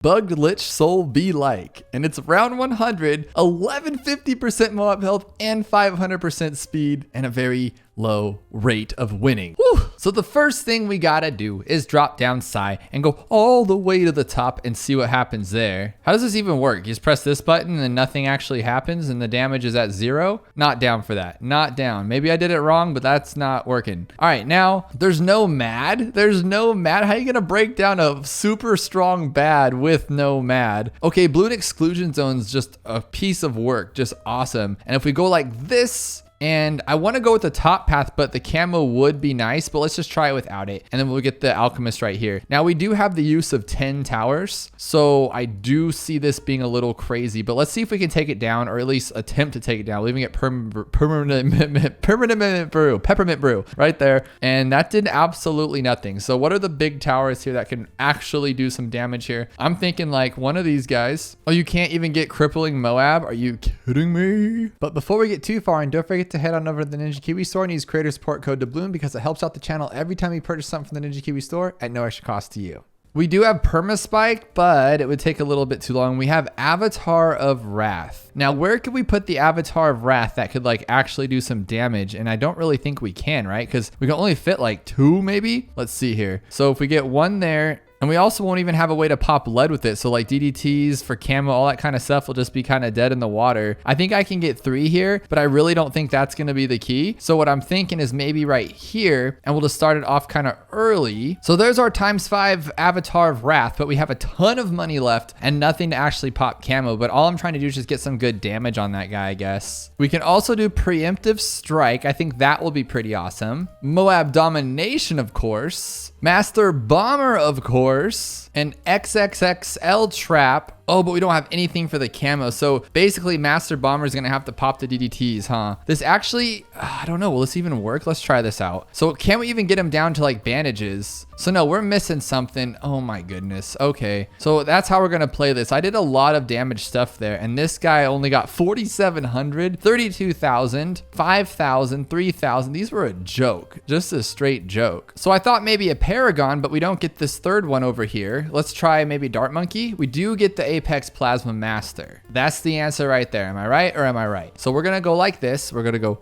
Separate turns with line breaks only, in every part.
Bugged Lich Soul Be Like. And it's round 100, 1150% Moab health, and 500% speed, and a very low rate of winning. Whew. So the first thing we gotta do is drop down Psy and go all the way to the top and see what happens there. How does this even work? You just press this button and then nothing actually happens and the damage is at 0? Not down for that. Not down. Maybe I did it wrong, but that's not working. All right, now there's no MAD. There's no MAD. How are you gonna break down a super strong BAD with no MAD? Okay, Bloon Exclusion Zone's just a piece of work, just awesome. And if we go like this, and I want to go with the top path, but the camo would be nice, but let's just try it without it. And then we'll get the alchemist right here. Now we do have the use of 10 towers. So I do see this being a little crazy, but let's see if we can take it down, or at least attempt to take it down, leaving it peppermint brew right there. And that did absolutely nothing. So what are the big towers here that can actually do some damage here? I'm thinking like one of these guys. Oh, you can't even get crippling Moab. Are you kidding me? But before we get too far, and don't forget to head on over to the Ninja Kiwi store and use creator support code Doubloon because it helps out the channel every time you purchase something from the Ninja Kiwi store at no extra cost to you. We do have Permaspike, but it would take a little bit too long. We have Avatar of Wrath. Now, where could we put the Avatar of Wrath that could like actually do some damage? And I don't really think we can, right? Because we can only fit like 2 maybe. Let's see here. So if we get 1 there, and we also won't even have a way to pop lead with it. So like DDTs for camo, all that kind of stuff will just be kind of dead in the water. I think I can get 3 here, but I really don't think that's going to be the key. So what I'm thinking is maybe right here, and we'll just start it off kind of early. So there's our ×5 Avatar of Wrath, but we have a ton of money left and nothing to actually pop camo. But all I'm trying to do is just get some good damage on that guy, I guess. We can also do Preemptive Strike. I think that will be pretty awesome. Moab Domination, of course. Master Bomber, of course. An XXXL Trap. Oh, but we don't have anything for the camo. So basically, Master Bomber is going to have to pop the DDTs, huh? This actually, I don't know. Will this even work? Let's try this out. So can we even get him down to like bandages? So no, we're missing something. Oh my goodness. Okay. So that's how we're going to play this. I did a lot of damage stuff there. And this guy only got 4,700, 32,000, 5,000, 3,000. These were a joke. Just a straight joke. So I thought maybe a Paragon, but we don't get this third one over here. Let's try maybe Dart Monkey. We do get the Apex Plasma Master. That's the answer right there. Am I right or am I right? So we're going to go like this. We're going to go.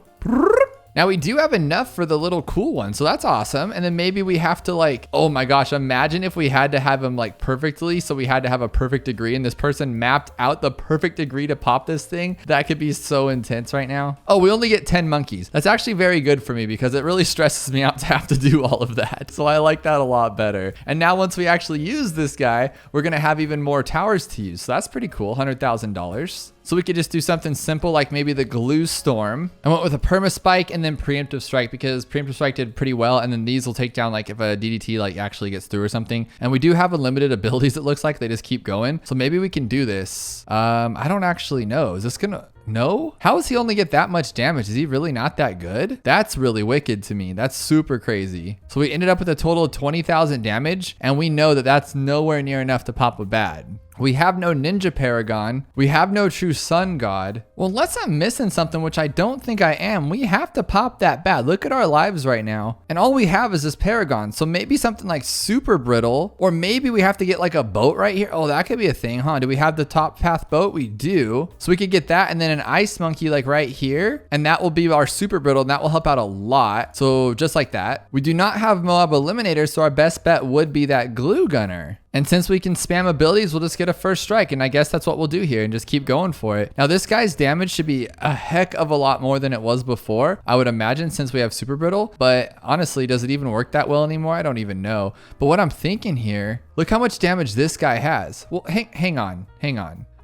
Now we do have enough for the little cool one. So that's awesome. And then maybe we have to like, oh my gosh, imagine if we had to have him like perfectly. So we had to have a perfect degree and this person mapped out the perfect degree to pop this thing. That could be so intense right now. Oh, we only get 10 monkeys. That's actually very good for me because it really stresses me out to have to do all of that. So I like that a lot better. And now once we actually use this guy, we're going to have even more towers to use. So that's pretty cool. $100,000. So we could just do something simple like maybe the Glue Storm. I went with a Permaspike and then Preemptive Strike because Preemptive Strike did pretty well. And then these will take down like if a DDT like actually gets through or something. And we do have unlimited abilities, it looks like. They just keep going. So maybe we can do this. I don't actually know. Is this gonna... No? How does he only get that much damage? Is he really not that good? That's really wicked to me. That's super crazy. So we ended up with a total of 20,000 damage. And we know that that's nowhere near enough to pop a BAD. We have no Ninja Paragon. We have no True Sun God. Well, unless I'm missing something, which I don't think I am, we have to pop that BAD. Look at our lives right now. And all we have is this Paragon. So maybe something like Super Brittle, or maybe we have to get like a boat right here. Oh, that could be a thing, huh? Do we have the top path boat? We do. So we could get that and then an Ice Monkey like right here. And that will be our Super Brittle and that will help out a lot. So just like that. We do not have Moab Eliminator, so our best bet would be that Glue Gunner. And since we can spam abilities, we'll just get a first strike. And I guess that's what we'll do here and just keep going for it. Now, this guy's damage should be a heck of a lot more than it was before, I would imagine, since we have Super Brittle. But honestly, does it even work that well anymore? I don't even know. But what I'm thinking here, look how much damage this guy has. Well, hang on.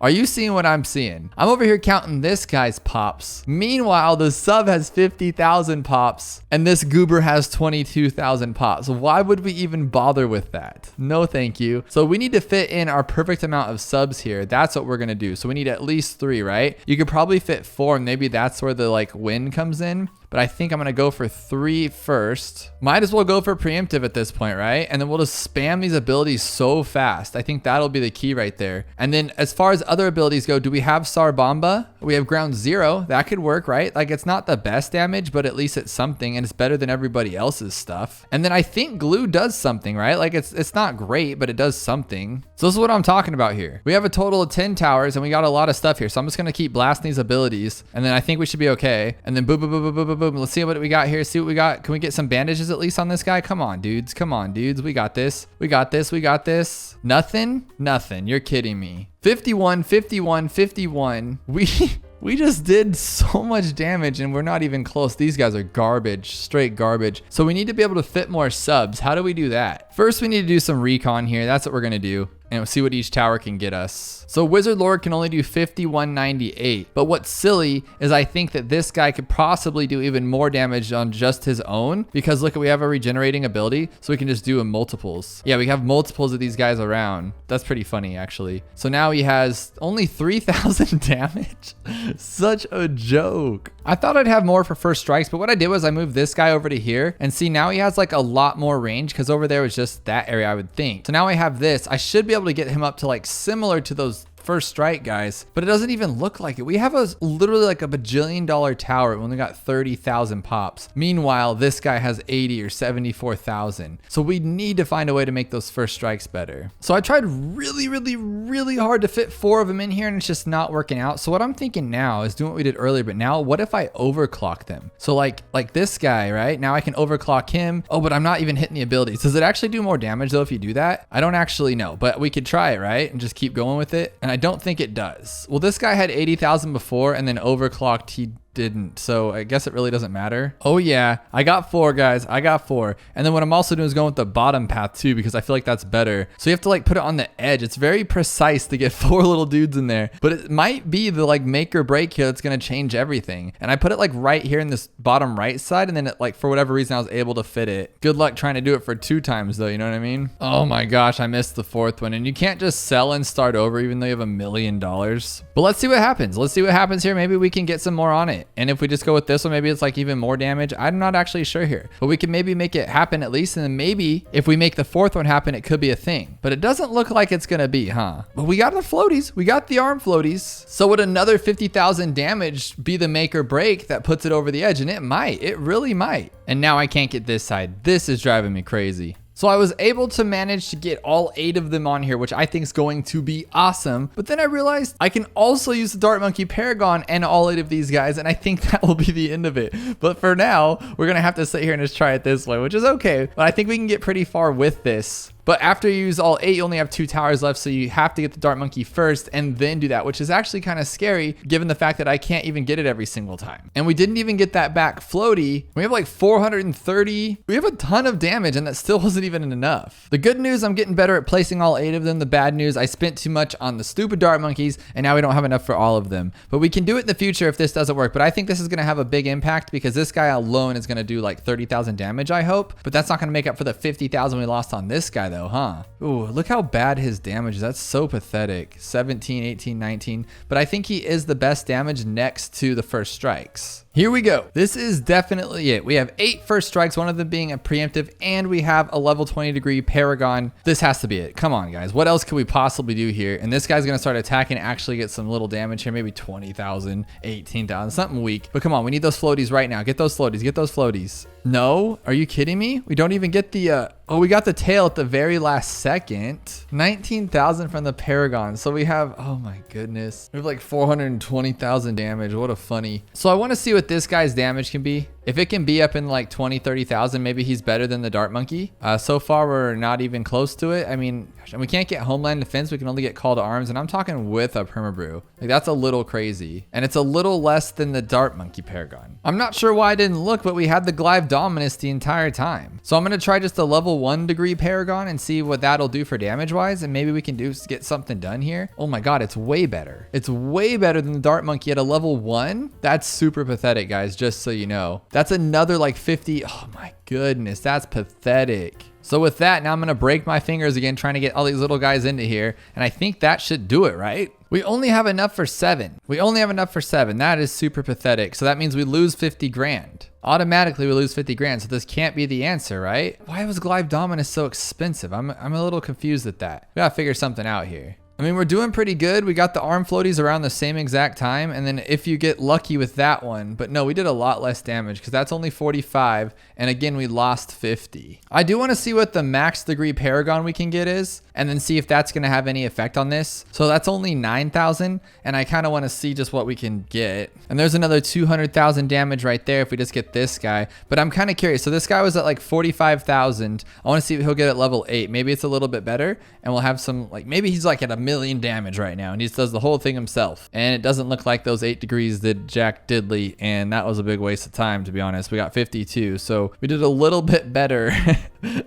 Are you seeing what I'm seeing? I'm over here counting this guy's pops. Meanwhile, the sub has 50,000 pops and this goober has 22,000 pops. Why would we even bother with that? No, thank you. So we need to fit in our perfect amount of subs here. That's what we're going to do. So we need at least 3, right? You could probably fit 4 and maybe that's where the like win comes in. But I think I'm going to go for 3 first. Might as well go for preemptive at this point, right? And then we'll just spam these abilities so fast. I think that'll be the key right there. And then as far as other abilities go, do we have Sarbamba? We have Ground Zero. That could work, right? Like it's not the best damage, but at least it's something and it's better than everybody else's stuff. And then I think Glue does something, right? Like it's not great, but it does something. So this is what I'm talking about here. We have a total of 10 towers and we got a lot of stuff here. So I'm just going to keep blasting these abilities and then I think we should be okay. And then boom, boom, boom, boom, boom, boom, boom. Let's see what we got here. See what we got. Can we get some bandages at least on this guy? Come on, dudes. Come on, dudes. We got this. We got this. We got this. Nothing? Nothing. You're kidding me. 51, 51, 51. We just did so much damage and we're not even close. These guys are garbage, straight garbage. So we need to be able to fit more subs. How do we do that? First, we need to do some recon here. That's what we're gonna do. And we'll see what each tower can get us. So Wizard Lord can only do 5198. But what's silly is I think that this guy could possibly do even more damage on just his own. Because look, we have a regenerating ability. So we can just do in multiples. Yeah, we have multiples of these guys around. That's pretty funny, actually. So now he has only 3,000 damage. Such a joke. I thought I'd have more for first strikes, but what I did was I moved this guy over to here. And see, now he has like a lot more range because over there was just that area, I would think. So now I have this. I should be able to get him up to like similar to those first strike guys, but it doesn't even look like it. We have a literally like a bajillion-dollar tower and we only got 30,000 pops. Meanwhile, this guy has 80 or 74,000. So we need to find a way to make those first strikes better. So I tried really hard to fit 4 of them in here and it's just not working out. So what I'm thinking now is doing what we did earlier, but now what if I overclock them? So like this guy, right? Now I can overclock him. Oh, but I'm not even hitting the abilities. Does it actually do more damage though if you do that? I don't actually know, but we could try it, right? And just keep going with it. And I don't think it does. Well, this guy had 80,000 before and then overclocked. He didn't, so I guess it really doesn't matter. Oh yeah, I got 4 guys. I got 4. And then what I'm also doing is going with the bottom path too because I feel like that's better. So you have to like put it on the edge. It's very precise to get 4 little dudes in there, but it might be the like make or break here that's going to change everything. And I put it like right here in this bottom right side and then it, like for whatever reason I was able to fit it. Good luck trying to do it for 2 times though, you know what I mean? Oh my gosh, I missed the 4th one. And you can't just sell and start over even though you have $1 million. But let's see what happens. Let's see what happens here. Maybe we can get some more on it. And if we just go with this one, maybe it's like even more damage. I'm not actually sure here, but we can maybe make it happen at least. And then maybe if we make the 4th one happen, it could be a thing, but it doesn't look like it's going to be, huh? But we got the floaties. We got the arm floaties. So would another 50,000 damage be the make or break that puts it over the edge? And it might, it really might. And now I can't get this side. This is driving me crazy. So I was able to manage to get all 8 of them on here, which I think is going to be awesome. But then I realized I can also use the Dart Monkey Paragon and all 8 of these guys. And I think that will be the end of it. But for now, we're going to have to sit here and just try it this way, which is okay. But I think we can get pretty far with this. But after you use all 8, you only have 2 towers left. So you have to get the Dart Monkey first and then do that, which is actually kind of scary given the fact that I can't even get it every single time. And we didn't even get that back floaty. We have like 430. We have a ton of damage and that still wasn't even enough. The good news, I'm getting better at placing all 8 of them. The bad news, I spent too much on the stupid Dart Monkeys and now we don't have enough for all of them. But we can do it in the future if this doesn't work. But I think this is going to have a big impact because this guy alone is going to do like 30,000 damage, I hope. But that's not going to make up for the 50,000 we lost on this guy though, huh? Ooh, look how bad his damage is. That's so pathetic. 17, 18, 19. But I think he is the best damage next to the first strikes. Here we go. This is definitely it. We have 8 first strikes, one of them being a preemptive, and we have a level 20 degree Paragon. This has to be it. Come on, guys. What else could we possibly do here? And this guy's going to start attacking and actually get some little damage here. Maybe 20,000, 18,000, something weak. But come on, we need those floaties right now. Get those floaties. Get those floaties. No? Are you kidding me? We don't even get the... Oh, we got the tail at the very last second. 19,000 from the Paragon. So we have... Oh my goodness. We have like 420,000 damage. What a funny. So I want to see what this guy's damage can be. If it can be up in like 20, 30,000, maybe he's better than the Dart Monkey. So far, we're not even close to it. I mean, and we can't get Homeland Defense. We can only get Call to Arms. And I'm talking with a Permabrew. Like, that's a little crazy. And it's a little less than the Dart Monkey Paragon. I'm not sure why I didn't look, but we had the Glyve Dominus the entire time. So I'm going to try just a level 1 degree Paragon and see what that'll do for damage-wise. And maybe we can get something done here. Oh my God, it's way better. It's way better than the Dart Monkey at a level 1. That's super pathetic, guys, just so you know. That's another like 50. Oh my goodness, that's pathetic. So with that, now I'm going to break my fingers again, trying to get all these little guys into here. And I think that should do it, right? We only have enough for 7. We only have enough for 7. That is super pathetic. So that means we lose 50 grand. Automatically, we lose 50 grand. So this can't be the answer, right? Why was Glyve Dominus so expensive? I'm a little confused at that. We gotta figure something out here. I mean, we're doing pretty good. We got the arm floaties around the same exact time. And then if you get lucky with that one, but no, we did a lot less damage because that's only 45. And again, we lost 50. I do want to see what the max degree Paragon we can get is, and then see if that's going to have any effect on this. So that's only 9,000. And I kind of want to see just what we can get. And there's another 200,000 damage right there if we just get this guy. But I'm kind of curious. So this guy was at like 45,000. I want to see if he'll get at level 8. Maybe it's a little bit better. And we'll have some, like, maybe he's like at 1,000,000 damage right now. And he just does the whole thing himself. And it doesn't look like those 8 degrees did jack diddly. And that was a big waste of time, to be honest. We got 52. So we did a little bit better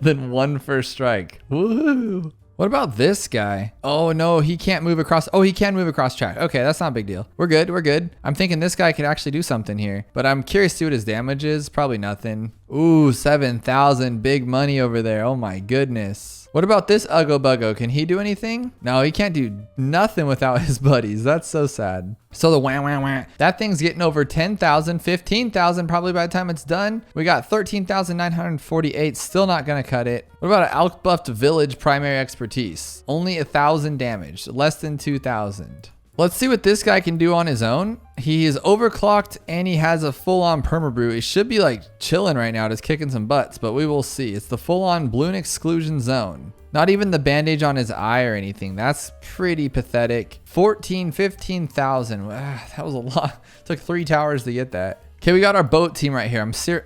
than one first strike. Woohoo! What about this guy? Oh no, he can't move across. Oh, he can move across track. Okay, that's not a big deal. We're good, we're good. I'm thinking this guy could actually do something here, but I'm curious to see what his damage is. Probably nothing. Ooh, 7,000, big money over there. Oh my goodness. What about this Uggo Buggo? Can he do anything? No, he can't do nothing without his buddies. That's so sad. So the wah wah wah, that thing's getting over 10,000, 15,000 probably by the time it's done. We got 13,948, still not gonna cut it. What about an elk buffed village primary expertise? Only 1,000 damage, less than 2,000. Let's see what this guy can do on his own. He is overclocked and he has a full-on permabrew. He should be like chilling right now, just kicking some butts, but we will see. It's the full-on bloon exclusion zone. Not even the bandage on his eye or anything. That's pretty pathetic. 15,000. That was a lot. It took 3 towers to get that. Okay, we got our boat team right here.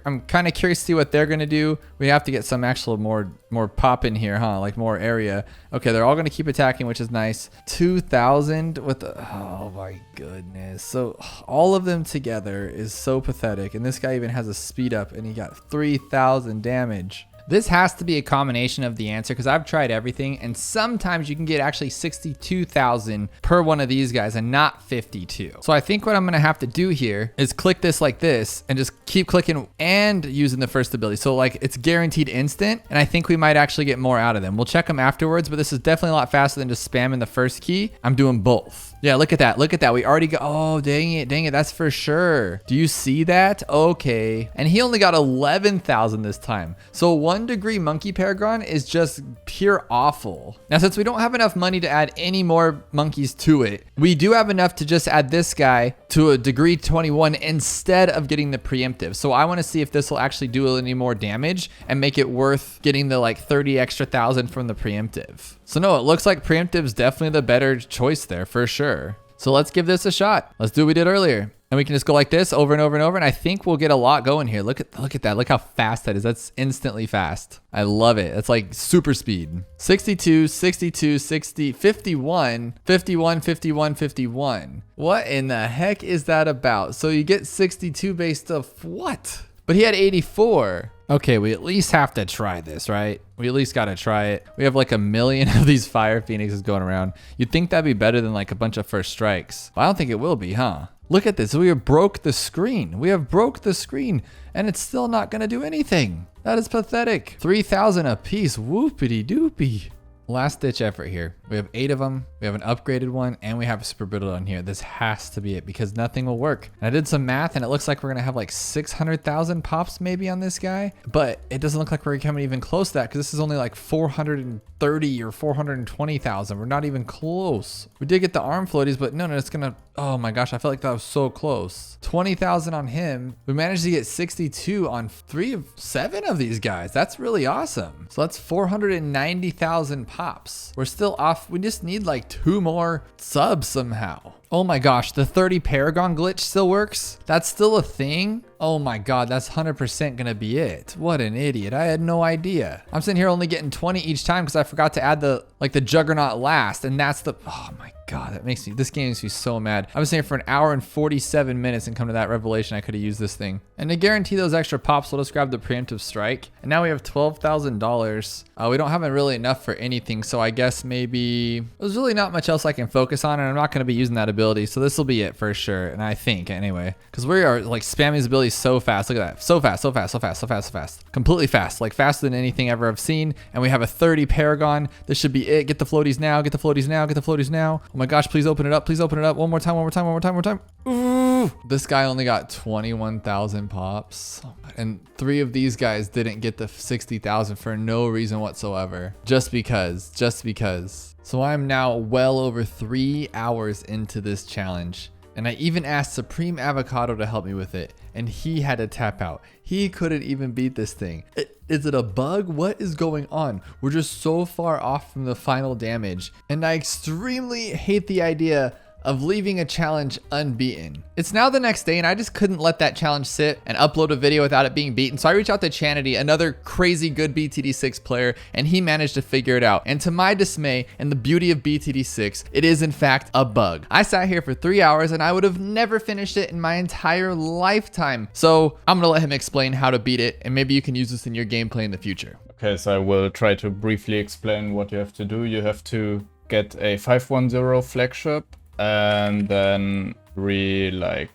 I'm kind of curious to see what they're gonna do. We have to get some actual more pop in here, huh? Like more area. Okay, they're all gonna keep attacking, which is nice. 2,000 with the, oh my goodness. So all of them together is so pathetic. And this guy even has a speed up and he got 3,000 damage. This has to be a combination of the answer because I've tried everything and sometimes you can get actually 62,000 per one of these guys and not 52. So I think what I'm going to have to do here is click this like this and just keep clicking and using the first ability. So like it's guaranteed instant and I think we might actually get more out of them. We'll check them afterwards, but this is definitely a lot faster than just spamming the first key. I'm doing both. Yeah, look at that. Look at that. We already got, oh, dang it. That's for sure. Do you see that? Okay. And he only got 11,000 this time. So 1 degree monkey Paragon is just pure awful. Now, since we don't have enough money to add any more monkeys to it, we do have enough to just add this guy to a degree 21 instead of getting the preemptive. So I want to see if this will actually do any more damage and make it worth getting the like 30 extra thousand from the preemptive. So no, it looks like preemptive is definitely the better choice there for sure. So let's give this a shot. Let's do what we did earlier. And we can just go like this over and over and over. And I think we'll get a lot going here. Look at that. Look how fast that is. That's instantly fast. I love it. It's like super speed. 62, 62, 60, 51, 51, 51, 51. What in the heck is that about? So you get 62 based off what? But he had 84. Okay, we at least have to try this, right? We at least got to try it. We have like 1 million of these fire phoenixes going around. You'd think that'd be better than like a bunch of first strikes. Well, I don't think it will be, huh? Look at this. We have broke the screen. We have broke the screen and it's still not going to do anything. That is pathetic. 3,000 a piece. Whoopity doopy. Last ditch effort here. We have 8 of them. We have an upgraded one and we have a super brittle on here. This has to be it because nothing will work. And I did some math and it looks like we're gonna have like 600,000 pops maybe on this guy, but it doesn't look like we're coming even close to that because this is only like 430 or 420,000. We're not even close. We did get the arm floaties, but no, it's gonna, oh my gosh, I felt like that was so close. 20,000 on him. We managed to get 62 on 7 of these guys. That's really awesome. So that's 490,000 pops. We're still off. We just need like 2 more subs somehow. Oh my gosh, the 30 Paragon glitch still works? That's still a thing? Oh my God, that's 100% gonna be it. What an idiot, I had no idea. I'm sitting here only getting 20 each time because I forgot to add the Juggernaut last, and that's the, oh my God, this game makes me so mad. I was sitting here for 1 hour and 47 minutes and come to that revelation I could have used this thing. And to guarantee those extra pops, we'll just grab the preemptive strike. And now we have $12,000. We don't have really enough for anything, so I guess maybe, there's really not much else I can focus on, and I'm not gonna be using that ability, so this will be it for sure, and I think anyway. Because we are like spamming these abilities so fast. Look at that. So fast, so fast, so fast, so fast, so fast. Completely fast. Like faster than anything ever I've seen. And we have a 30 Paragon. This should be it. Get the floaties now. Get the floaties now. Get the floaties now. Oh my gosh, please open it up. Please open it up. One more time, one more time, one more time, one more time. Ooh. Ooh, this guy only got 21,000 pops. And 3 of these guys didn't get the 60,000 for no reason whatsoever. Just because. So I'm now well over 3 hours into this challenge. And I even asked Supreme Avocado to help me with it, and he had to tap out. He couldn't even beat this thing. Is it a bug? What is going on? We're just so far off from the final damage, and I extremely hate the idea of leaving a challenge unbeaten. It's now the next day and I just couldn't let that challenge sit and upload a video without it being beaten. So I reached out to Chanity, another crazy good BTD6 player, and he managed to figure it out. And to my dismay and the beauty of BTD6, it is in fact a bug. I sat here for 3 hours and I would have never finished it in my entire lifetime. So I'm gonna let him explain how to beat it, and maybe you can use this in your gameplay in the future.
Okay, so I will try to briefly explain what you have to do. You have to get a 510 flagship, and then I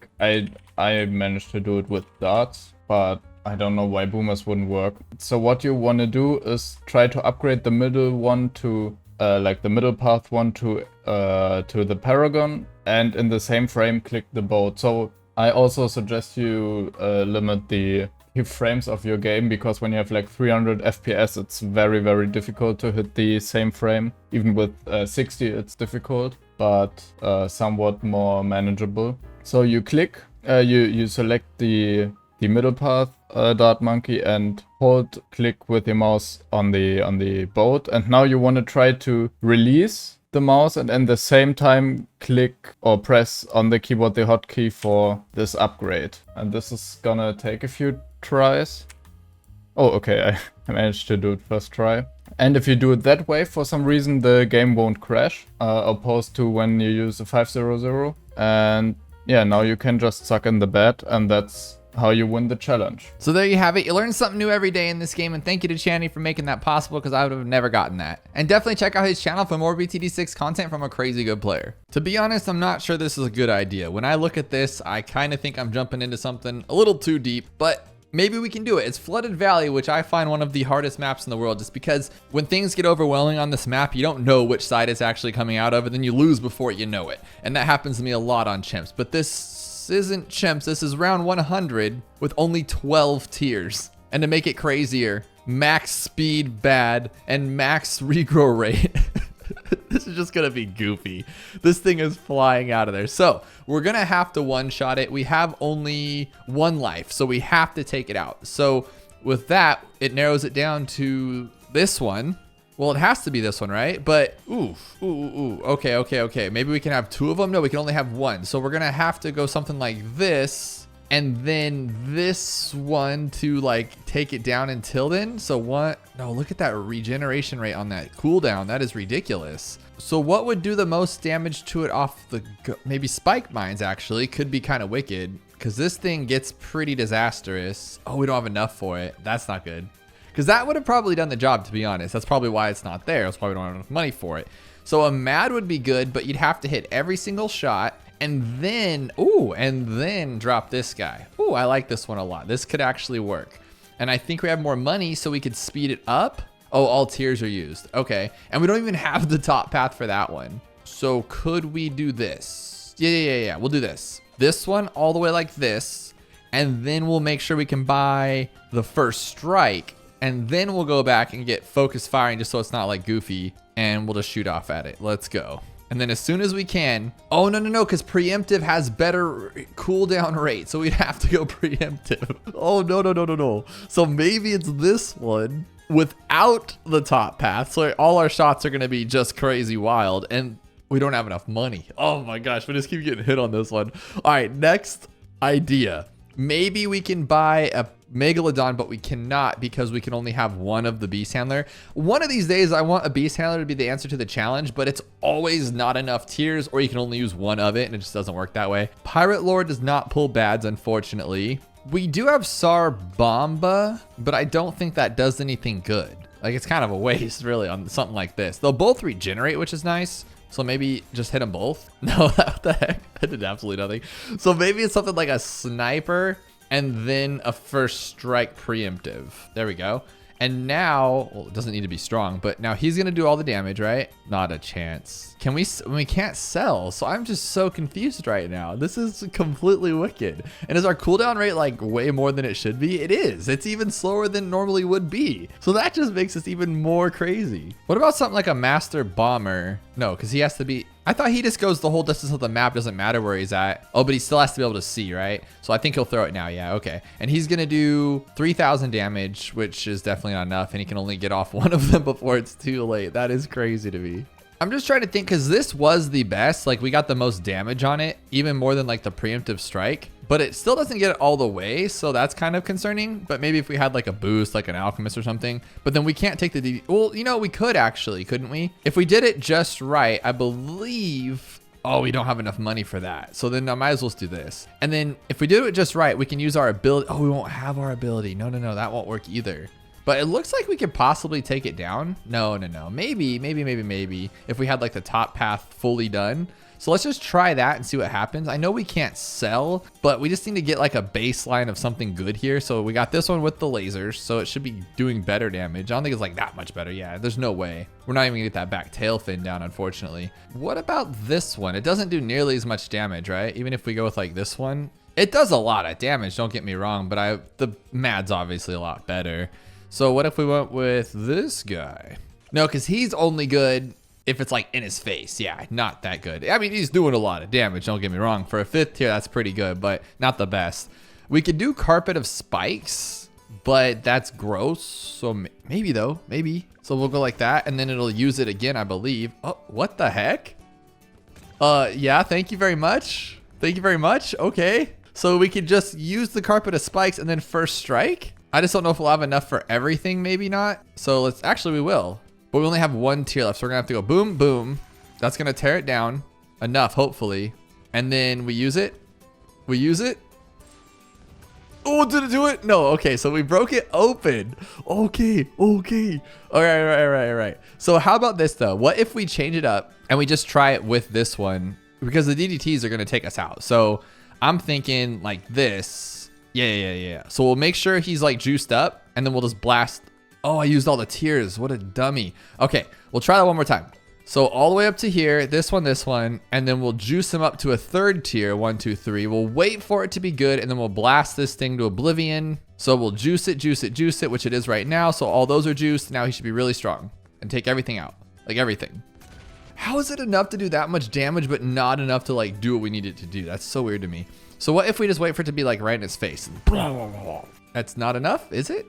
managed to do it with darts, but I don't know why boomers wouldn't work. So what you want to do is try to upgrade the middle one to the middle path one to the Paragon, and in the same frame click the boat. So I also suggest you limit the frames of your game, because when you have like 300 FPS, it's very, very difficult to hit the same frame. Even with 60, it's difficult, but somewhat more manageable. So you click, you select the middle path dart monkey and hold click with your mouse on the boat. And now you want to try to release the mouse and at the same time click or press on the keyboard the hotkey for this upgrade. And this is gonna take a few tries. Oh, okay, I managed to do it first try. And if you do it that way, for some reason the game won't crash, opposed to when you use a 500. And yeah, now you can just suck in the bed, and that's how you win the challenge.
So there you have it. You learn something new every day in this game, and thank you to Channy for making that possible, because I would have never gotten that. And definitely check out his channel for more BTD6 content from a crazy good player. To be honest, I'm not sure this is a good idea. When I look at this, I kind of think I'm jumping into something a little too deep, but maybe we can do it. It's Flooded Valley, which I find one of the hardest maps in the world, just because when things get overwhelming on this map, you don't know which side it's actually coming out of, and then you lose before you know it. And that happens to me a lot on Chimps. But this isn't Chimps. This is round 100 with only 12 tiers. And to make it crazier, max speed bad and max regrow rate. This is just gonna be goofy. This thing is flying out of there. So we're gonna have to one-shot it. We have only 1 life, so we have to take it out. So with that, it narrows it down to this one. Well, it has to be this one, right? But okay. Maybe we can have 2 of them. No, we can only have 1. So we're gonna have to go something like this, and then this one to like take it down until then. So what? No, look at that regeneration rate on that cooldown. That is ridiculous. So what would do the most damage to it off the maybe spike mines? Actually could be kind of wicked, because this thing gets pretty disastrous. Oh, we don't have enough for it. That's not good, because that would have probably done the job, to be honest. That's probably why it's not there. That's why we don't have enough money for it. So a MAD would be good, but you'd have to hit every single shot, and then drop this guy. Ooh, I like this one a lot. This could actually work. And I think we have more money, so we could speed it up. Oh, all tiers are used. Okay, and we don't even have the top path for that one. So could we do this? Yeah, we'll do this. This one all the way like this, and then we'll make sure we can buy the first strike, and then we'll go back and get focus firing just so it's not like goofy, and we'll just shoot off at it. Let's go. And then as soon as we can, oh, no, because preemptive has better cooldown rate, so we'd have to go preemptive. Oh, no. So maybe it's this one without the top path, so all our shots are gonna be just crazy wild, and we don't have enough money. Oh my gosh, we just keep getting hit on this one. All right, next idea. Maybe we can buy a Megalodon, but we cannot, because we can only have 1 of the Beast Handler. One of these days, I want a Beast Handler to be the answer to the challenge, but it's always not enough tiers, or you can only use 1 of it, and it just doesn't work that way. Pirate Lord does not pull bads, unfortunately. We do have Sar Bomba, but I don't think that does anything good. Like, it's kind of a waste, really, on something like this. They'll both regenerate, which is nice. So maybe just hit them both. No, what the heck? I did absolutely nothing. So maybe it's something like a sniper and then a first strike preemptive. There we go. And now, well, it doesn't need to be strong, but now he's gonna do all the damage, right? Not a chance. Can we can't sell, so I'm just so confused right now. This is completely wicked. And is our cooldown rate like way more than it should be? It is. It's even slower than normally would be. So that just makes this even more crazy. What about something like a master bomber? No, because he has to be, I thought he just goes the whole distance of the map, doesn't matter where he's at. Oh, but he still has to be able to see, right? So I think he'll throw it now, yeah, okay. And he's gonna do 3,000 damage, which is definitely not enough, and he can only get off one of them before it's too late. That is crazy to me. I'm just trying to think, because this was the best, like we got the most damage on it, even more than like the preemptive strike, but it still doesn't get it all the way, so that's kind of concerning. But maybe if we had like a boost, like an alchemist or something, but then we can't take the DD. Well, you know, we could actually, couldn't we? If we did it just right, I believe, oh, we don't have enough money for that. So then I might as well do this. And then if we do it just right, we can use our ability. Oh, we won't have our ability. No, that won't work either. But it looks like we could possibly take it down. No. Maybe if we had like the top path fully done. So let's just try that and see what happens. I know we can't sell, but we just need to get like a baseline of something good here. So we got this one with the lasers, so it should be doing better damage. I don't think it's like that much better. Yeah, there's no way. We're not even gonna get that back tail fin down, unfortunately. What about this one? It doesn't do nearly as much damage, right? Even if we go with like this one, it does a lot of damage, don't get me wrong, but the MAD's obviously a lot better. So what if we went with this guy? No, because he's only good if it's like in his face. Yeah, not that good. I mean, he's doing a lot of damage, don't get me wrong. For a 5th tier, that's pretty good, but not the best. We could do carpet of spikes, but that's gross. So maybe though, maybe. So we'll go like that, and then it'll use it again, I believe. Oh, what the heck? Yeah, thank you very much. Thank you very much. Okay. So we could just use the carpet of spikes and then first strike. I just don't know if we'll have enough for everything, maybe not. So let's, actually we will. But we only have 1 tier left, so we're gonna have to go boom, boom. That's gonna tear it down enough, hopefully. And then we use it. We use it. Oh, did it do it? No, okay, so we broke it open. Okay. All right. So how about this though? What if we change it up and we just try it with this one? Because the DDTs are gonna take us out. So I'm thinking like this. Yeah. So we'll make sure he's like juiced up, and then we'll just blast. Oh, I used all the tiers. What a dummy. Okay, we'll try that one more time. So all the way up to here, this one, and then we'll juice him up to a 3rd tier, 1, 2, 3. We'll wait for it to be good, and then we'll blast this thing to oblivion. So we'll juice it, which it is right now. So all those are juiced. Now he should be really strong and take everything out, like everything. How is it enough to do that much damage, but not enough to like do what we need it to do? That's so weird to me. So what if we just wait for it to be like right in his face? That's not enough, is it?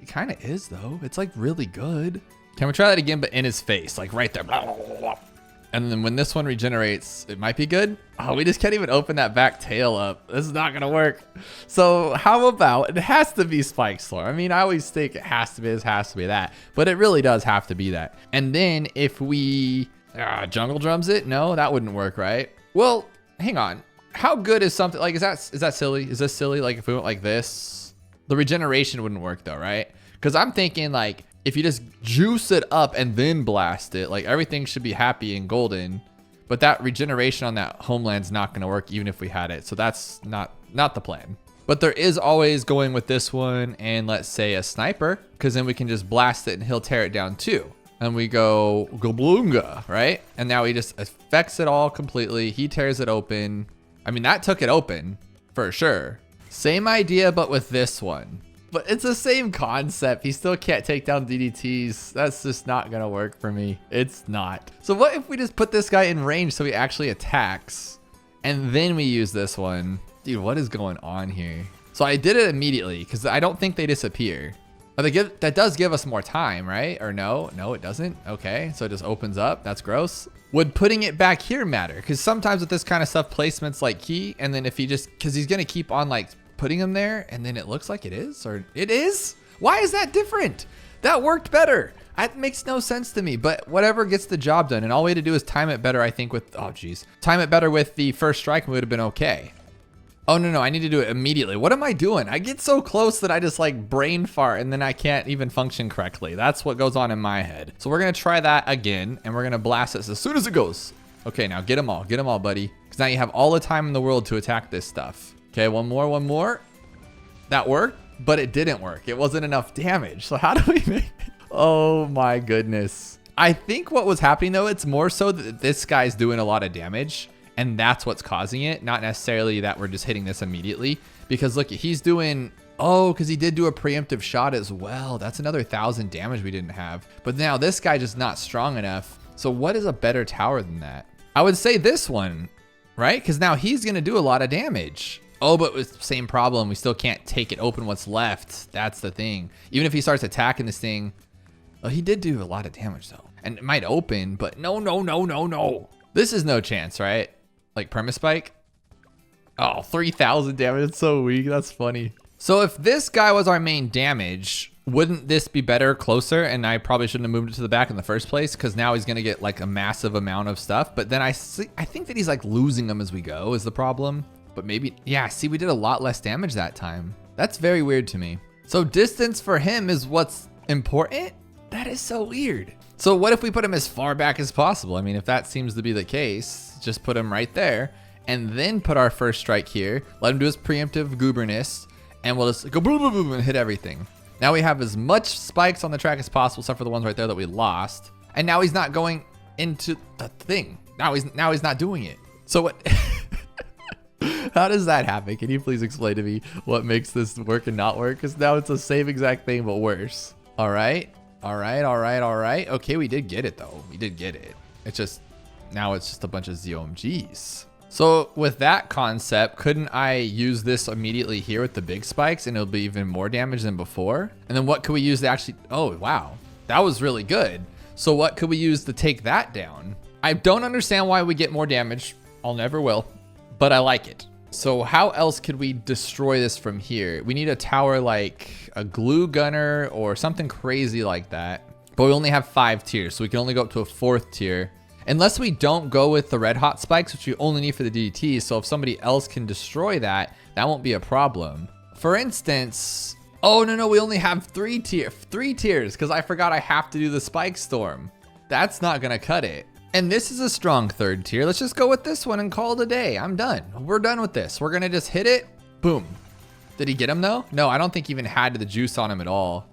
It kind of is though. It's like really good. Can we try that again, but in his face, like right there? And then when this one regenerates, it might be good. Oh, we just can't even open that back tail up. This is not gonna work. So how about, it has to be Spike Slur. I mean, I always think it has to be this, has to be that, but it really does have to be that. And then if we jungle drums it, no, that wouldn't work, right? Well, hang on. How good is something like, is that silly? Is this silly? Like if we went like this, the regeneration wouldn't work though, right? Because I'm thinking like, if you just juice it up and then blast it, like everything should be happy and golden, but that regeneration on that homeland's not gonna work even if we had it. So that's not the plan. But there is always going with this one and let's say a sniper, because then we can just blast it and he'll tear it down too. And we go Bloonga, right? And now he just affects it all completely. He tears it open. I mean, that took it open for sure. Same idea, but with this one. But it's the same concept. He still can't take down DDTs. That's just not gonna work for me. It's not. So what if we just put this guy in range so he actually attacks, and then we use this one? Dude, what is going on here? So I did it immediately because I don't think they disappear. But that does give us more time, right? Or no? No, it doesn't. Okay, so it just opens up. That's gross. Would putting it back here matter? Because sometimes with this kind of stuff, placement's like key. And then if he just, because he's gonna keep on like putting them there, and then it looks like it is, or it is? Why is that different? That worked better. That makes no sense to me, but whatever gets the job done. And all we had to do is time it better, I think, with, oh geez. Time it better with the first strike, and we would have been okay. Oh, no, I need to do it immediately. What am I doing? I get so close that I just like brain fart and then I can't even function correctly. That's what goes on in my head. So we're gonna try that again, and we're gonna blast this as soon as it goes. Okay, now get them all, buddy. Because now you have all the time in the world to attack this stuff. Okay, one more. That worked. but it didn't work. It wasn't enough damage. So how do we make it? Oh my goodness. I think what was happening though, it's more so that this guy's doing a lot of damage and that's what's causing it. Not necessarily that we're just hitting this immediately, because look, he's doing, oh, because he did do a preemptive shot as well. That's another 1,000 damage we didn't have. But now this guy just not strong enough. So what is a better tower than that? I would say this one, right? Because now he's going to do a lot of damage. Oh, but with the same problem, we still can't take it open what's left. That's the thing. Even if he starts attacking this thing, oh, he did do a lot of damage though. And it might open, but no. This is no chance, right? Like permaspike? Oh, 3,000 damage, it's so weak, that's funny. So if this guy was our main damage, wouldn't this be better closer? And I probably shouldn't have moved it to the back in the first place, because now he's gonna get like a massive amount of stuff. But then I think that he's like losing them as we go is the problem. But maybe, yeah, see, we did a lot less damage that time. That's very weird to me. So distance for him is what's important? That is so weird. So what if we put him as far back as possible? I mean, if that seems to be the case, just put him right there and then put our first strike here. Let him do his preemptive gooberness and we'll just go boom, boom, boom and hit everything. Now we have as much spikes on the track as possible, except for the ones right there that we lost. And now he's not going into the thing. Now he's not doing it. So what? How does that happen? Can you please explain to me what makes this work and not work? Because now it's the same exact thing, but worse. All right. Okay, we did get it though. We did get it. It's just, now it's just a bunch of ZOMGs. So with that concept, couldn't I use this immediately here with the big spikes and it'll be even more damage than before? And then what could we use to actually, oh wow, that was really good. So what could we use to take that down? I don't understand why we get more damage. I'll never will, but I like it. So how else could we destroy this from here? We need a tower like a glue gunner or something crazy like that. But we only have 5 tiers, so we can only go up to a 4th tier. Unless we don't go with the red hot spikes, which we only need for the DDTs. So if somebody else can destroy that, that won't be a problem. For instance, oh no, we only have 3 tiers because I forgot I have to do the spike storm. That's not gonna cut it. And this is a strong 3rd tier. Let's just go with this one and call it a day. I'm done. We're done with this. We're gonna just hit it. Boom. Did he get him though? No, I don't think he even had the juice on him at all.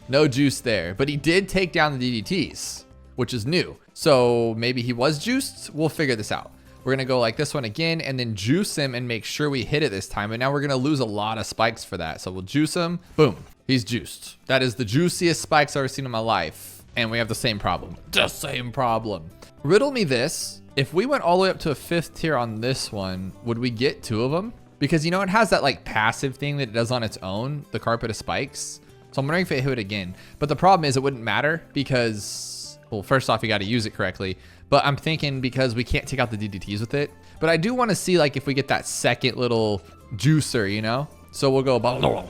No juice there, but he did take down the DDTs, which is new. So maybe he was juiced. We'll figure this out. We're gonna go like this one again and then juice him and make sure we hit it this time. And now we're gonna lose a lot of spikes for that. So we'll juice him. Boom, he's juiced. That is the juiciest spikes I've ever seen in my life. And we have the same problem. The same problem. Riddle me this. If we went all the way up to a 5th tier on this one, would we get 2 of them? Because you know, it has that like passive thing that it does on its own, the carpet of spikes. So I'm wondering if it hit it again. But the problem is it wouldn't matter because, well, first off, you got to use it correctly. But I'm thinking because we can't take out the DDTs with it. But I do want to see like if we get that second little juicer, you know? So we'll go,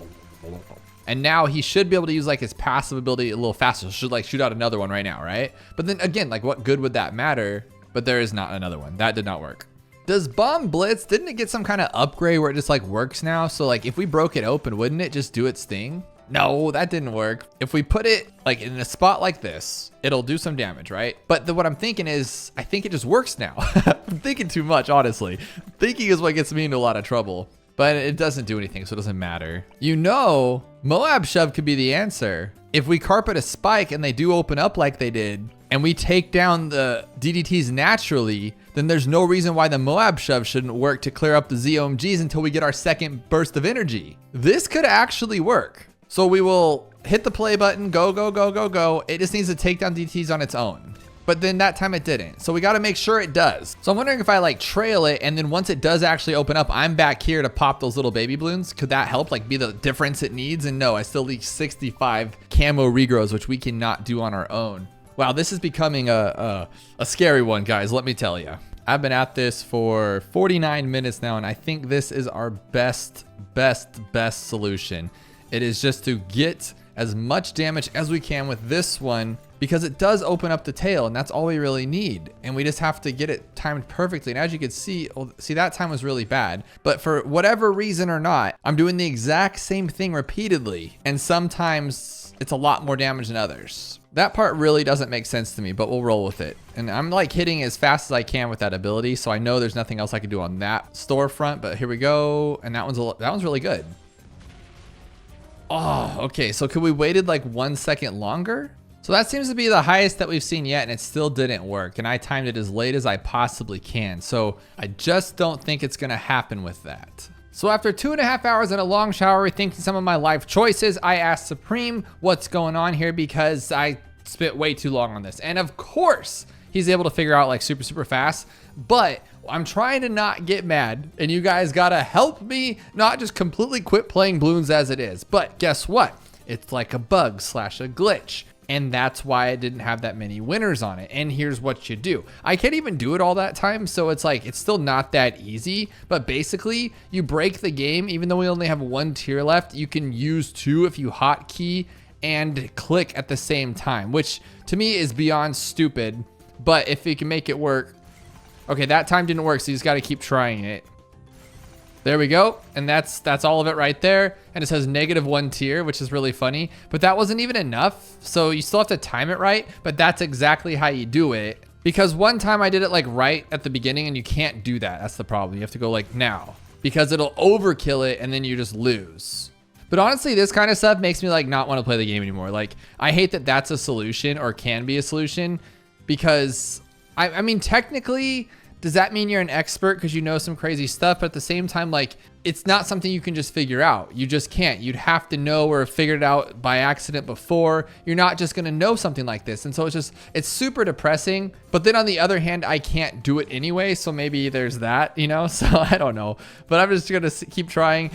and now he should be able to use like his passive ability a little faster. So should like shoot out another one right now, right? But then again, like what good would that matter? But there is not another one. That did not work. Does Bomb Blitz, didn't it get some kind of upgrade where it just like works now? So like if we broke it open, wouldn't it just do its thing? No, that didn't work. If we put it like in a spot like this, it'll do some damage, right? But what I'm thinking is, I think it just works now. I'm thinking too much, honestly. Thinking is what gets me into a lot of trouble. But it doesn't do anything, so it doesn't matter. You know, Moab Shove could be the answer. If we carpet a spike and they do open up like they did, and we take down the DDTs naturally, then there's no reason why the Moab Shove shouldn't work to clear up the ZOMGs until we get our second burst of energy. This could actually work. So we will hit the play button, go, go, go, go, go. It just needs to take down DDTs on its own. But then that time it didn't. So we got to make sure it does. So I'm wondering if I like trail it and then once it does actually open up, I'm back here to pop those little baby balloons. Could that help like be the difference it needs? And no, I still need 65 camo regrows, which we cannot do on our own. Wow, this is becoming a scary one, guys. Let me tell you. I've been at this for 49 minutes now, and I think this is our best solution. It is just to get as much damage as we can with this one because it does open up the tail and that's all we really need. And we just have to get it timed perfectly. And as you can see, well, see that time was really bad, but for whatever reason or not, I'm doing the exact same thing repeatedly. And sometimes it's a lot more damage than others. That part really doesn't make sense to me, but we'll roll with it. And I'm like hitting as fast as I can with that ability. So I know there's nothing else I can do on that storefront, but here we go. And that one's really good. Oh, okay. So could we waited like 1 second longer? So that seems to be the highest that we've seen yet, and it still didn't work. And I timed it as late as I possibly can. So I just don't think it's gonna happen with that. So after 2.5 hours and a long shower rethinking some of my life choices, I asked Supreme what's going on here because I spent way too long on this. And of course, he's able to figure out like super fast, but I'm trying to not get mad, and you guys gotta help me not just completely quit playing Bloons as it is. But guess what? It's like a bug slash a glitch. And that's why I didn't have that many winners on it. And here's what you do. I can't even do it all that time. So it's like, it's still not that easy, but basically you break the game. Even though we only have 1 tier left, you can use 2 if you hotkey and click at the same time, which to me is beyond stupid. But if you can make it work. Okay, that time didn't work. So you just got to keep trying it. There we go. And that's all of it right there. And it says -1 tier, which is really funny, but that wasn't even enough. So you still have to time it right, but that's exactly how you do it. Because one time I did it like right at the beginning, and you can't do that. That's the problem. You have to go like now, because it'll overkill it and then you just lose. But honestly, this kind of stuff makes me like not want to play the game anymore. Like I hate that that's a solution or can be a solution, because I mean, technically, does that mean you're an expert because you know some crazy stuff? But at the same time, like, it's not something you can just figure out. You just can't. You'd have to know or have figured it out by accident before. You're not just going to know something like this. And so it's super depressing. But then on the other hand, I can't do it anyway. So maybe there's that, you know? So I don't know. But I'm just going to keep trying.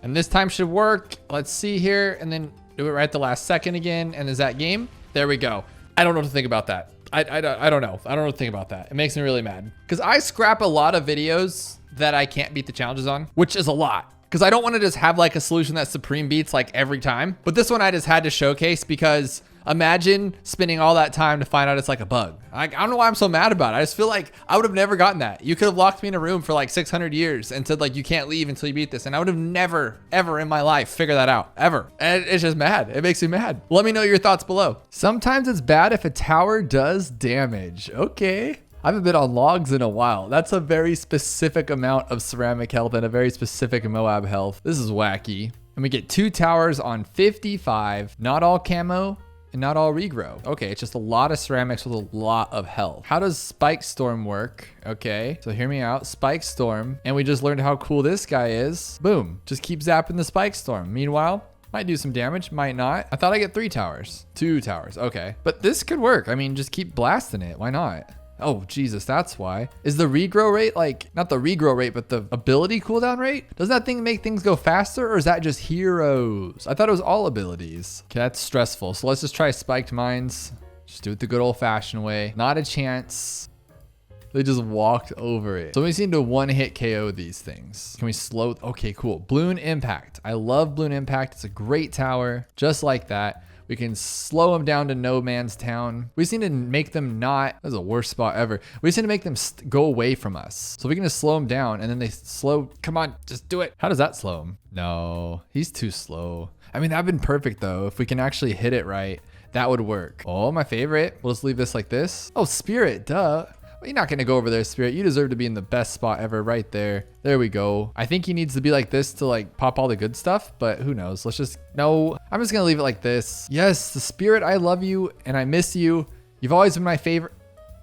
And this time should work. Let's see here. And then do it right at the last second again. And is that game? There we go. I don't know what to think about that. I don't know. I don't know what to think about that. It makes me really mad because I scrap a lot of videos that I can't beat the challenges on, which is a lot. Because I don't want to just have like a solution that Supreme beats like every time. But this one I just had to showcase because imagine spending all that time to find out it's like a bug. I don't know why I'm so mad about it. I just feel like I would have never gotten that. You could have locked me in a room for like 600 years and said like, you can't leave until you beat this. And I would have never, ever in my life figured that out, ever. And it's just mad. It makes me mad. Let me know your thoughts below. Sometimes it's bad if a tower does damage. Okay. I haven't been on logs in a while. That's a very specific amount of ceramic health and a very specific Moab health. This is wacky. And we get 2 towers on 55, not all camo and not all regrow. Okay, it's just a lot of ceramics with a lot of health. How does Spike Storm work? Okay, so hear me out. Spike Storm, and we just learned how cool this guy is. Boom, just keep zapping the Spike Storm. Meanwhile, might do some damage, might not. I thought I get 3 towers. 2 towers, okay. But this could work. I mean, just keep blasting it. Why not? Oh, Jesus, that's why. Is the regrow rate like, not the regrow rate, but the ability cooldown rate? Does that thing make things go faster, or is that just heroes? I thought it was all abilities. Okay, that's stressful. So let's just try spiked mines. Just do it the good old fashioned way. Not a chance. They just walked over it. So we seem to one-hit KO these things. Can we slow? Okay, cool. Bloon Impact. I love Bloon Impact. It's a great tower, just like that. We can slow them down to no man's town. We just need to make them not, that's the worst spot ever. We just need to make them go away from us. So we can just slow them down and then they slow, come on, just do it. How does that slow him? No, he's too slow. I mean, that'd been perfect though. If we can actually hit it right, that would work. Oh, my favorite. We'll just leave this like this. Oh, Spirit, duh. You're not going to go over there, Spirit. You deserve to be in the best spot ever right there. There we go. I think he needs to be like this to like pop all the good stuff, but who knows? Let's just, no, I'm just going to leave it like this. Yes, the Spirit, I love you and I miss you. You've always been my favorite.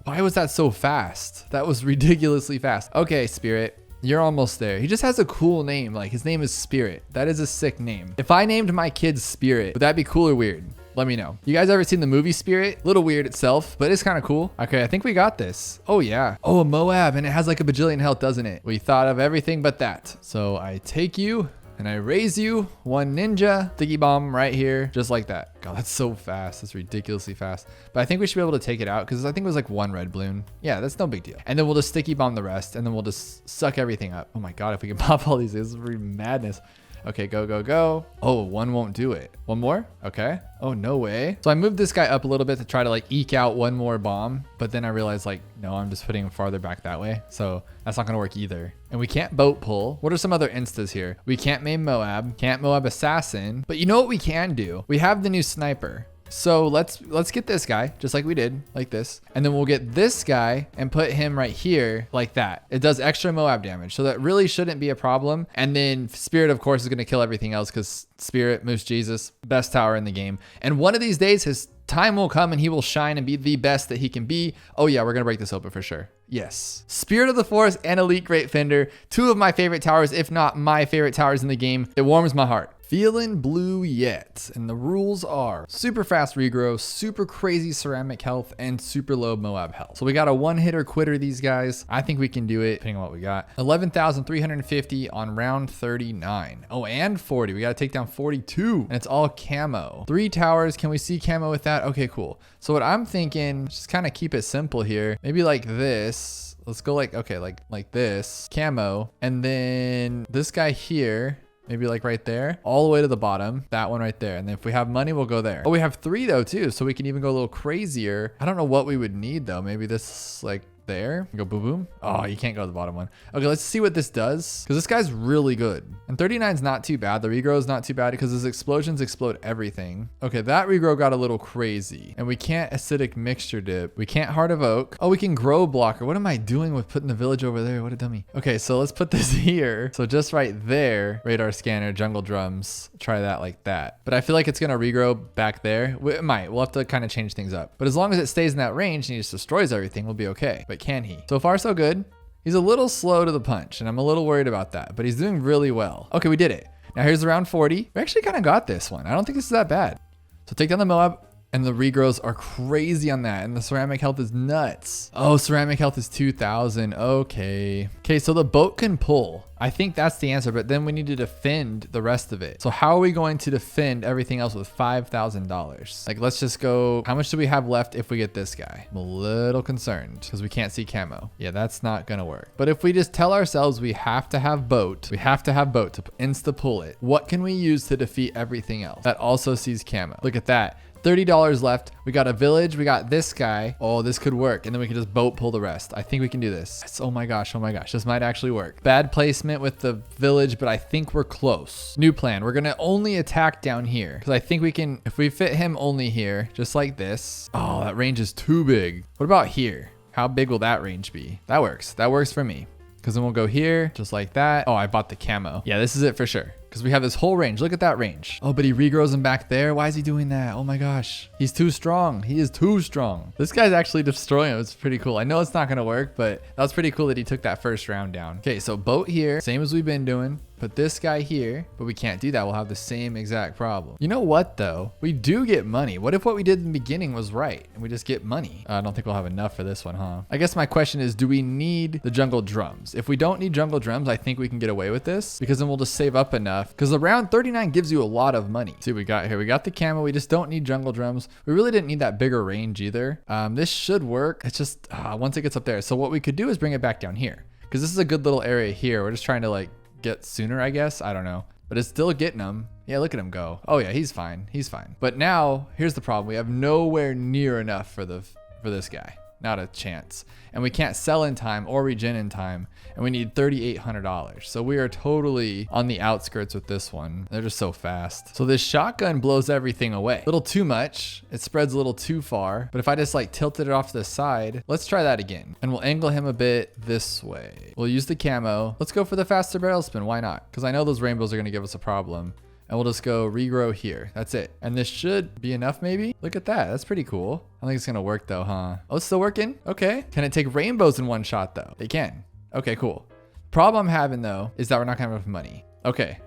Why was that so fast? That was ridiculously fast. Okay, Spirit, you're almost there. He just has a cool name. Like his name is Spirit. That is a sick name. If I named my kid Spirit, would that be cool or weird? Let me know. You guys ever seen the movie Spirit? A little weird itself, but it's kind of cool. Okay, I think we got this. Oh yeah. Oh, a Moab, and it has like a bajillion health, doesn't it? We thought of everything but that. So I take you and I raise you. 1 ninja, sticky bomb right here, just like that. God, that's so fast. That's ridiculously fast. But I think we should be able to take it out because I think it was like 1 red balloon. Yeah, that's no big deal. And then we'll just sticky bomb the rest, and then we'll just suck everything up. Oh my God, if we can pop all these, this is really madness. Okay, go, go, go. Oh, 1 won't do it. 1 more? Okay. Oh, no way. So I moved this guy up a little bit to try to like eke out 1 more bomb. But then I realized like, no, I'm just putting him farther back that way. So that's not going to work either. And we can't boat pull. What are some other instas here? We can't maim Moab. Can't Moab assassin. But you know what we can do? We have the new sniper. So let's get this guy just like we did, like this. And then we'll get this guy and put him right here like that. It does extra Moab damage. So that really shouldn't be a problem. And then Spirit, of course, is going to kill everything else because Spirit, Moose Jesus, best tower in the game. And one of these days, his time will come and he will shine and be the best that he can be. Oh yeah, we're going to break this open for sure. Yes. Spirit of the Forest and Elite Great Fender. Two of my favorite towers, if not my favorite towers in the game. It warms my heart. Feeling blue yet. And the rules are super fast regrow, super crazy ceramic health, and super low Moab health. So we got a one-hitter quitter, these guys. I think we can do it, depending on what we got. 11,350 on round 39. Oh, and 40. We got to take down 42. And it's all camo. 3 towers. Can we see camo with that? Okay, cool. So what I'm thinking, just kind of keep it simple here. Maybe like this. Let's go like, okay, like this. Camo. And then this guy here. Maybe like right there, all the way to the bottom, that one right there. And then if we have money, we'll go there. Oh, we have 3 though too. So we can even go a little crazier. I don't know what we would need though. Maybe this like there, go boom, boom. Oh, you can't go to the bottom one. Okay, let's see what this does. Cause this guy's really good. And 39 is not too bad. The regrow is not too bad because his explosions explode everything. Okay, that regrow got a little crazy. And we can't acidic mixture dip. We can't Heart of Oak. Oh, we can grow blocker. What am I doing with putting the village over there? What a dummy. Okay, so let's put this here. So just right there, radar scanner, jungle drums, try that like that. But I feel like it's gonna regrow back there. It might, we'll have to kind of change things up. But as long as it stays in that range and he just destroys everything, we'll be okay. But can he? So far, so good. He's a little slow to the punch, and I'm a little worried about that, but he's doing really well. Okay, we did it. Now here's around 40. We actually kind of got this one. I don't think this is that bad. So take down the Moab, and the regrows are crazy on that, and the ceramic health is nuts. Oh, ceramic health is 2,000. Okay. Okay, so the boat can pull. I think that's the answer, but then we need to defend the rest of it. So how are we going to defend everything else with $5,000? Like, let's just go, how much do we have left if we get this guy? I'm a little concerned because we can't see camo. Yeah, that's not gonna work. But if we just tell ourselves we have to have boat to insta pull it, what can we use to defeat everything else that also sees camo? Look at that. $30 left. We got a village. We got this guy. Oh, this could work. And then we can just boat pull the rest. I think we can do this. Oh my gosh. Oh my gosh. This might actually work. Bad placement with the village, but I think we're close. New plan. We're going to only attack down here because I think we can, if we fit him only here, just like this. Oh, that range is too big. What about here? How big will that range be? That works. That works for me. Because then we'll go here just like that. Oh, I bought the camo. Yeah, this is it for sure. Because we have this whole range. Look at that range. Oh, but he regrows him back there. Why is he doing that? Oh my gosh. He's too strong. He is too strong. This guy's actually destroying him. It's pretty cool. I know it's not going to work, but that was pretty cool that he took that first round down. Okay, so boat here. Same as we've been doing. Put this guy here, but we can't do that. We'll have the same exact problem. You know what though? We do get money. What if what we did in the beginning was right and we just get money? I don't think we'll have enough for this one, huh? I guess my question is, do we need the jungle drums? If we don't need jungle drums, I think we can get away with this because then we'll just save up enough because the round 39 gives you a lot of money. See what we got here. We got the camo. We just don't need jungle drums. We really didn't need that bigger range either. This should work. It's just once it gets up there. So what we could do is bring it back down here because this is a good little area here. We're just trying to like get sooner, I guess. I don't know, but it's still getting him. Yeah, look at him go. Oh yeah, he's fine. He's fine. But now here's the problem. We have nowhere near enough for this guy. Not a chance. And we can't sell in time or regen in time. And we need $3,800. So we are totally on the outskirts with this one. They're just so fast. So this shotgun blows everything away. A little too much. It spreads a little too far. But if I just like tilted it off to the side, let's try that again. And we'll angle him a bit this way. We'll use the camo. Let's go for the faster barrel spin. Why not? Because I know those rainbows are going to give us a problem. And we'll just go regrow here. That's it. And this should be enough maybe. Look at that. That's pretty cool. I don't think it's going to work though, huh? Oh, it's still working. Okay. Can it take rainbows in one shot though? It can. Okay, cool. Problem I'm having though is that we're not going to have enough money. Okay.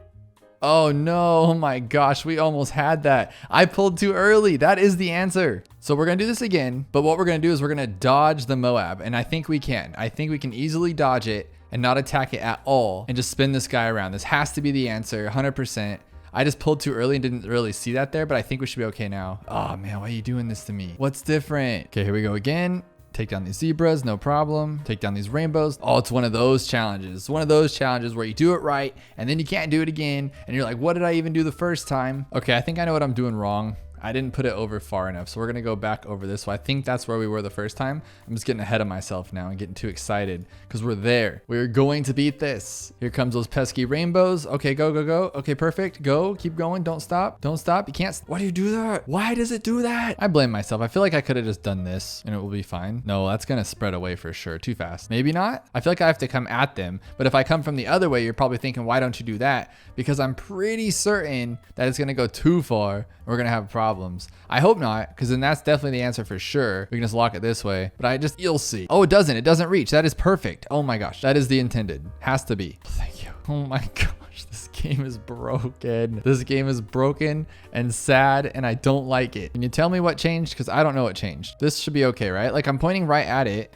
Oh no, oh my gosh, we almost had that. I pulled too early. That is the answer. So we're gonna do this again, but what we're gonna do is we're gonna dodge the Moab, and I think we can. I think we can easily dodge it and not attack it at all and just spin this guy around. This has to be the answer, 100%. I just pulled too early and didn't really see that there, but I think we should be okay now. Oh man, why are you doing this to me? What's different? Okay, here we go again. Take down these zebras, no problem. Take down these rainbows. Oh, it's one of those challenges. It's one of those challenges where you do it right and then you can't do it again. And you're like, what did I even do the first time? Okay, I think I know what I'm doing wrong. I didn't put it over far enough. So we're gonna go back over this. So I think that's where we were the first time. I'm just getting ahead of myself now and getting too excited because we're there. We're going to beat this. Here comes those pesky rainbows. Okay, go, go, go. Okay, perfect. Go, keep going. Don't stop. Don't stop. You can't. Why do you do that? Why does it do that? I blame myself. I feel like I could have just done this and it will be fine. No, that's gonna spread away for sure. Too fast. Maybe not. I feel like I have to come at them. But if I come from the other way, you're probably thinking, why don't you do that? Because I'm pretty certain that it's gonna go too far and we're gonna have problems. I hope not, because then that's definitely the answer for sure. We can just lock it this way, but you'll see. Oh, it doesn't reach. That is perfect. Oh my gosh, that is the intended. Has to be. Thank you. Oh my gosh, this game is broken. This game is broken and sad and I don't like it. Can you tell me what changed? Because I don't know what changed. This should be okay, right? Like I'm pointing right at it.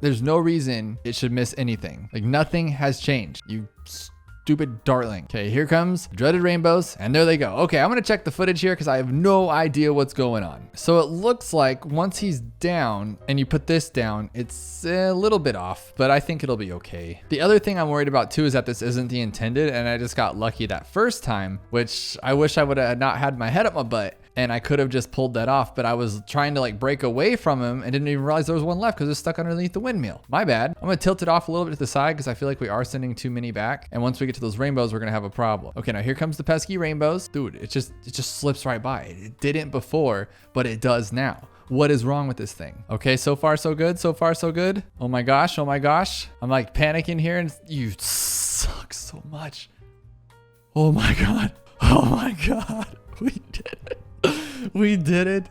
There's no reason it should miss anything. Like nothing has changed. You stupid darling. Okay, here comes dreaded rainbows and there they go. Okay, I'm gonna check the footage here because I have no idea what's going on. So it looks like once he's down and you put this down, it's a little bit off, but I think it'll be okay. The other thing I'm worried about too is that this isn't the intended and I just got lucky that first time, which I wish I would have not had my head up my butt and I could have just pulled that off, but I was trying to like break away from him and didn't even realize there was one left because it's stuck underneath the windmill. My bad. I'm gonna tilt it off a little bit to the side because I feel like we are sending too many back. And once we get to those rainbows, we're gonna have a problem. Okay, now here comes the pesky rainbows. Dude, it just slips right by. It didn't before, but it does now. What is wrong with this thing? Okay, so far so good. So far so good. Oh my gosh, oh my gosh. I'm like panicking here and you suck so much. Oh my God. Oh my God. We did it. We did it.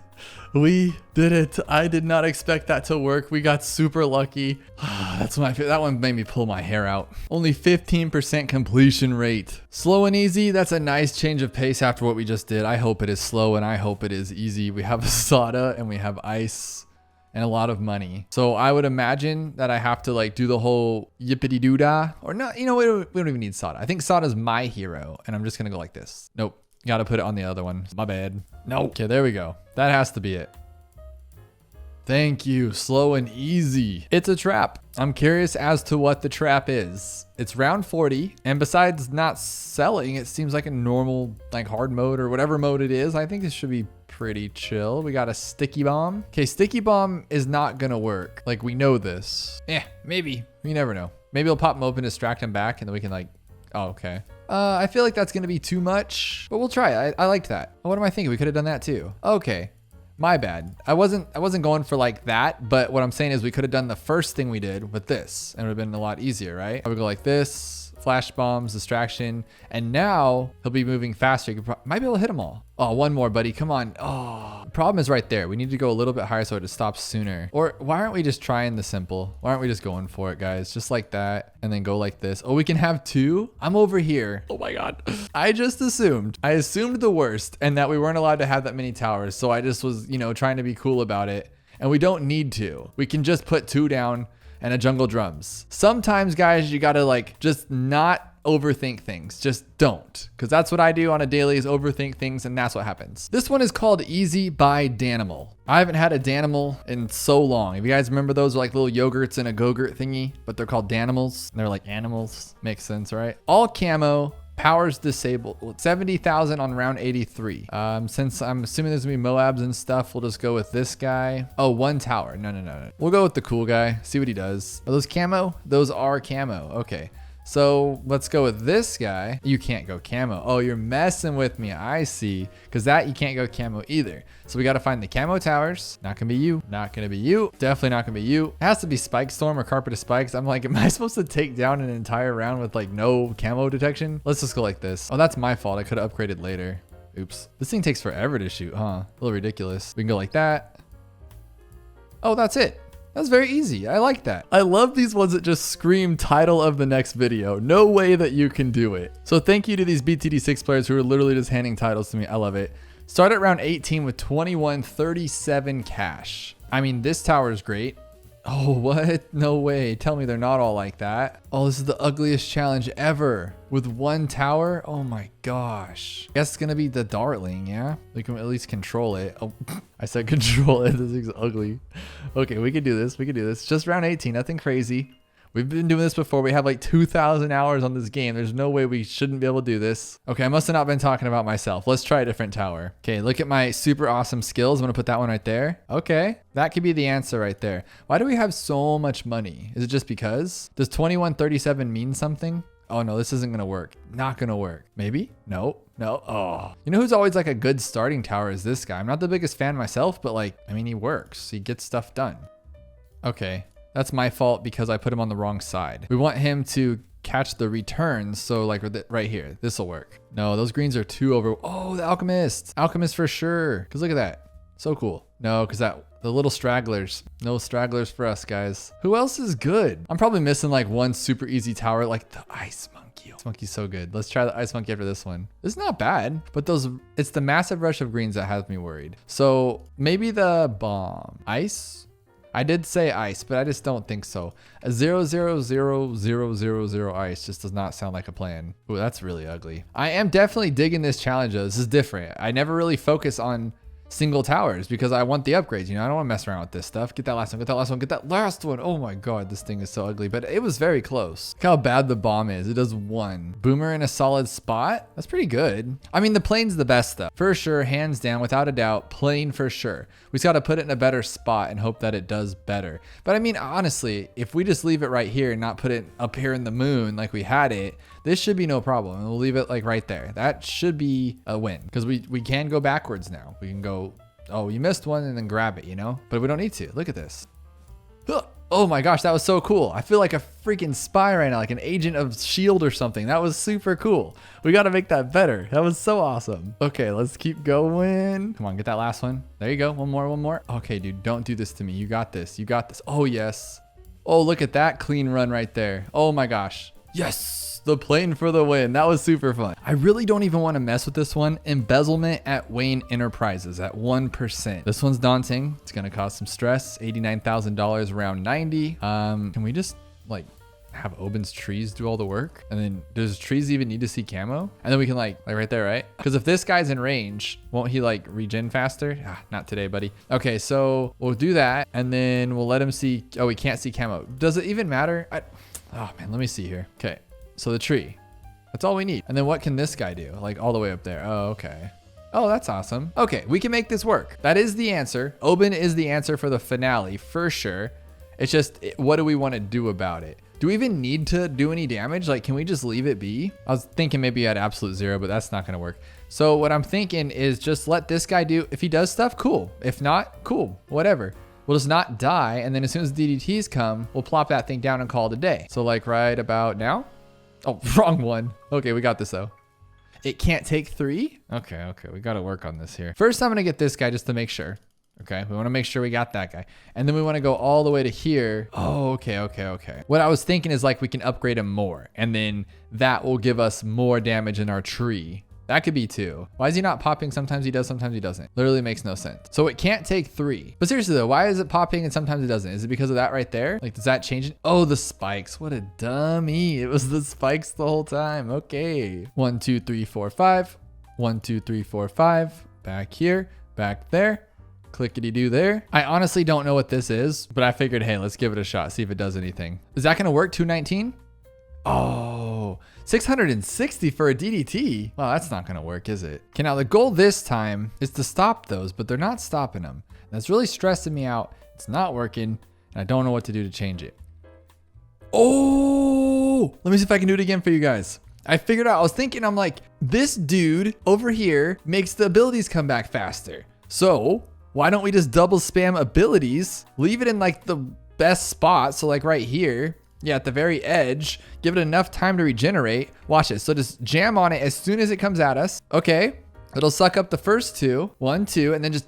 We did it. I did not expect that to work. We got super lucky. That one made me pull my hair out. Only 15% completion rate. Slow and easy. That's a nice change of pace after what we just did. I hope it is slow and I hope it is easy. We have soda and we have ice and a lot of money. So I would imagine that I have to like do the whole yippity doo dah or not. You know, we don't even need soda. I think soda's my hero and I'm just gonna go like this. Nope. Got to put it on the other one. My bad. No. Okay, there we go. That has to be it. Thank you. Slow and easy. It's a trap. I'm curious as to what the trap is. It's round 40. And besides not selling, it seems like a normal, like hard mode or whatever mode it is. I think this should be pretty chill. We got a sticky bomb. Okay, sticky bomb is not going to work. Like we know this. Yeah, maybe. You never know. Maybe I'll pop them open, distract them back, and then we can like, oh, okay. I feel like that's going to be too much, but we'll try. I liked that. What am I thinking? We could have done that too. Okay. My bad. I wasn't going for like that, but what I'm saying is we could have done the first thing we did with this and it would have been a lot easier, right? I would go like this, flash bombs, distraction, and now he'll be moving faster. You might be able to hit them all. Oh, one more, buddy. Come on. Oh, the problem is right there. We need to go a little bit higher so it stops sooner. Or why aren't we just trying the simple? Why aren't we just going for it, guys? Just like that and then go like this. Oh, we can have two? I'm over here. Oh my God. I assumed the worst and that we weren't allowed to have that many towers. So I just was, trying to be cool about it. And we don't need to. We can just put two down and a jungle drums. Sometimes, guys, you gotta like just not overthink things. Just don't. Because that's what I do on a daily is overthink things and that's what happens. This one is called Easy by Danimal. I haven't had a Danimal in so long. If you guys remember those are like little yogurts in a Go-Gurt thingy, but they're called Danimals. They're like animals. Makes sense, right? All camo. Powers disabled. 70,000 on round 83. Since I'm assuming there's gonna be Moabs and stuff, we'll just go with this guy. Oh, one tower. No. We'll go with the cool guy. See what he does. Are those camo? Those are camo. Okay. So let's go with this guy. You can't go camo. Oh, you're messing with me. I see. Because that you can't go camo either. So we got to find the camo towers. Not going to be you. Not going to be you. Definitely not going to be you. It has to be Spike Storm or Carpet of Spikes. I'm like, am I supposed to take down an entire round with like no camo detection? Let's just go like this. Oh, that's my fault. I could have upgraded later. Oops. This thing takes forever to shoot, huh? A little ridiculous. We can go like that. Oh, that's it. That's very easy. I like that. I love these ones that just scream title of the next video. No way that you can do it. So thank you to these BTD6 players who are literally just handing titles to me. I love it. Start at round 18 with 2137 cash. I mean, this tower is great. Oh, what? No way. Tell me they're not all like that. Oh, this is the ugliest challenge ever. With one tower? Oh my gosh. Guess it's gonna be the Darling, yeah? We can at least control it. Oh, I said control it. This thing's ugly. Okay, we can do this. We can do this. Just round 18, nothing crazy. We've been doing this before. We have like 2,000 hours on this game. There's no way we shouldn't be able to do this. Okay, I must have not been talking about myself. Let's try a different tower. Okay, look at my super awesome skills. I'm gonna put that one right there. Okay, that could be the answer right there. Why do we have so much money? Is it just because? Does 2137 mean something? Oh no, this isn't gonna work. Not gonna work. Maybe? No. Oh. You know who's always like a good starting tower is this guy. I'm not the biggest fan myself, but like, I mean, he works. He gets stuff done. Okay, that's my fault because I put him on the wrong side. We want him to catch the returns. So like right here, this will work. No, those greens are too over. Oh, the alchemist. Alchemist for sure. Cause look at that. So cool. No, cause the little stragglers. No stragglers for us, guys. Who else is good? I'm probably missing like one super easy tower, like the ice monkey. Ice monkey's so good. Let's try the ice monkey after this one. It's not bad, but it's the massive rush of greens that has me worried. So maybe the bomb. Ice? I did say ice, but I just don't think so. A 0, ice just does not sound like a plan. Ooh, that's really ugly. I am definitely digging this challenge though. This is different. I never really focus on single towers because I want the upgrades. You know, I don't want to mess around with this stuff. Get that last one, get that last one, get that last one. Oh my God, this thing is so ugly, but it was very close. Look how bad the bomb is. It does 1. Boomer in a solid spot. That's pretty good. I mean, the plane's the best though. For sure, hands down, without a doubt, plane for sure. We just got to put it in a better spot and hope that it does better. But I mean, honestly, if we just leave it right here and not put it up here in the moon like we had it, this should be no problem. And we'll leave it like right there. That should be a win because we can go backwards now. We can go, oh, you missed one and then grab it, you know, but we don't need to. Look at this. Oh my gosh, that was so cool. I feel like a freaking spy right now, like an agent of S.H.I.E.L.D. or something. That was super cool. We got to make that better. That was so awesome. Okay, let's keep going. Come on, get that last one. There you go. One more. Okay, dude, don't do this to me. You got this. Oh, yes. Oh, look at that clean run right there. Oh my gosh. Yes. The plane for the win. That was super fun. I really don't even want to mess with this one. Embezzlement at Wayne Enterprises at 1%. This one's daunting. It's going to cause some stress. $89,000 around 90. Can we just like have Oben's trees do all the work? And then does trees even need to see camo? And then we can like right there, right? Because if this guy's in range, won't he like regen faster? Not today, buddy. Okay, so we'll do that. And then we'll let him see. Oh, we can't see camo. Does it even matter? Oh man, let me see here. Okay. So the tree, that's all we need. And then what can this guy do? Like all the way up there. Oh, okay. Oh, that's awesome. Okay, we can make this work. That is the answer. Oben is the answer for the finale for sure. It's just, what do we want to do about it? Do we even need to do any damage? Like, can we just leave it be? I was thinking maybe at absolute 0, but that's not going to work. So what I'm thinking is just let this guy do, if he does stuff, cool. If not, cool, whatever. We'll just not die. And then as soon as DDTs come, we'll plop that thing down and call it a day. So like right about now. Oh, wrong one. Okay, we got this though. It can't take 3? Okay, we got to work on this here. First, I'm going to get this guy just to make sure. Okay, we want to make sure we got that guy. And then we want to go all the way to here. Oh, okay. What I was thinking is like we can upgrade him more. And then that will give us more damage in our tree. That could be 2. Why is he not popping? Sometimes he does, sometimes he doesn't. Literally makes no sense. So it can't take 3. But seriously though, why is it popping and sometimes it doesn't? Is it because of that right there? Like, does that change it? Oh, the spikes. What a dummy. It was the spikes the whole time. Okay. 1, 2, 3, 4, 5. 1, 2, 3, 4, 5. Back here, back there. Clickety-do there. I honestly don't know what this is, but I figured, hey, let's give it a shot. See if it does anything. Is that going to work? 219? Oh, 660 for a DDT. Well, that's not going to work, is it? Okay, now the goal this time is to stop those, but they're not stopping them. That's really stressing me out. It's not working, and I don't know what to do to change it. Oh, let me see if I can do it again for you guys. I figured out, I was thinking, I'm like, this dude over here makes the abilities come back faster. So why don't we just double spam abilities, leave it in like the best spot. So like right here. Yeah, at the very edge, give it enough time to regenerate. Watch it. So just jam on it as soon as it comes at us. Okay. It'll suck up the first 2. 1, 2, and then just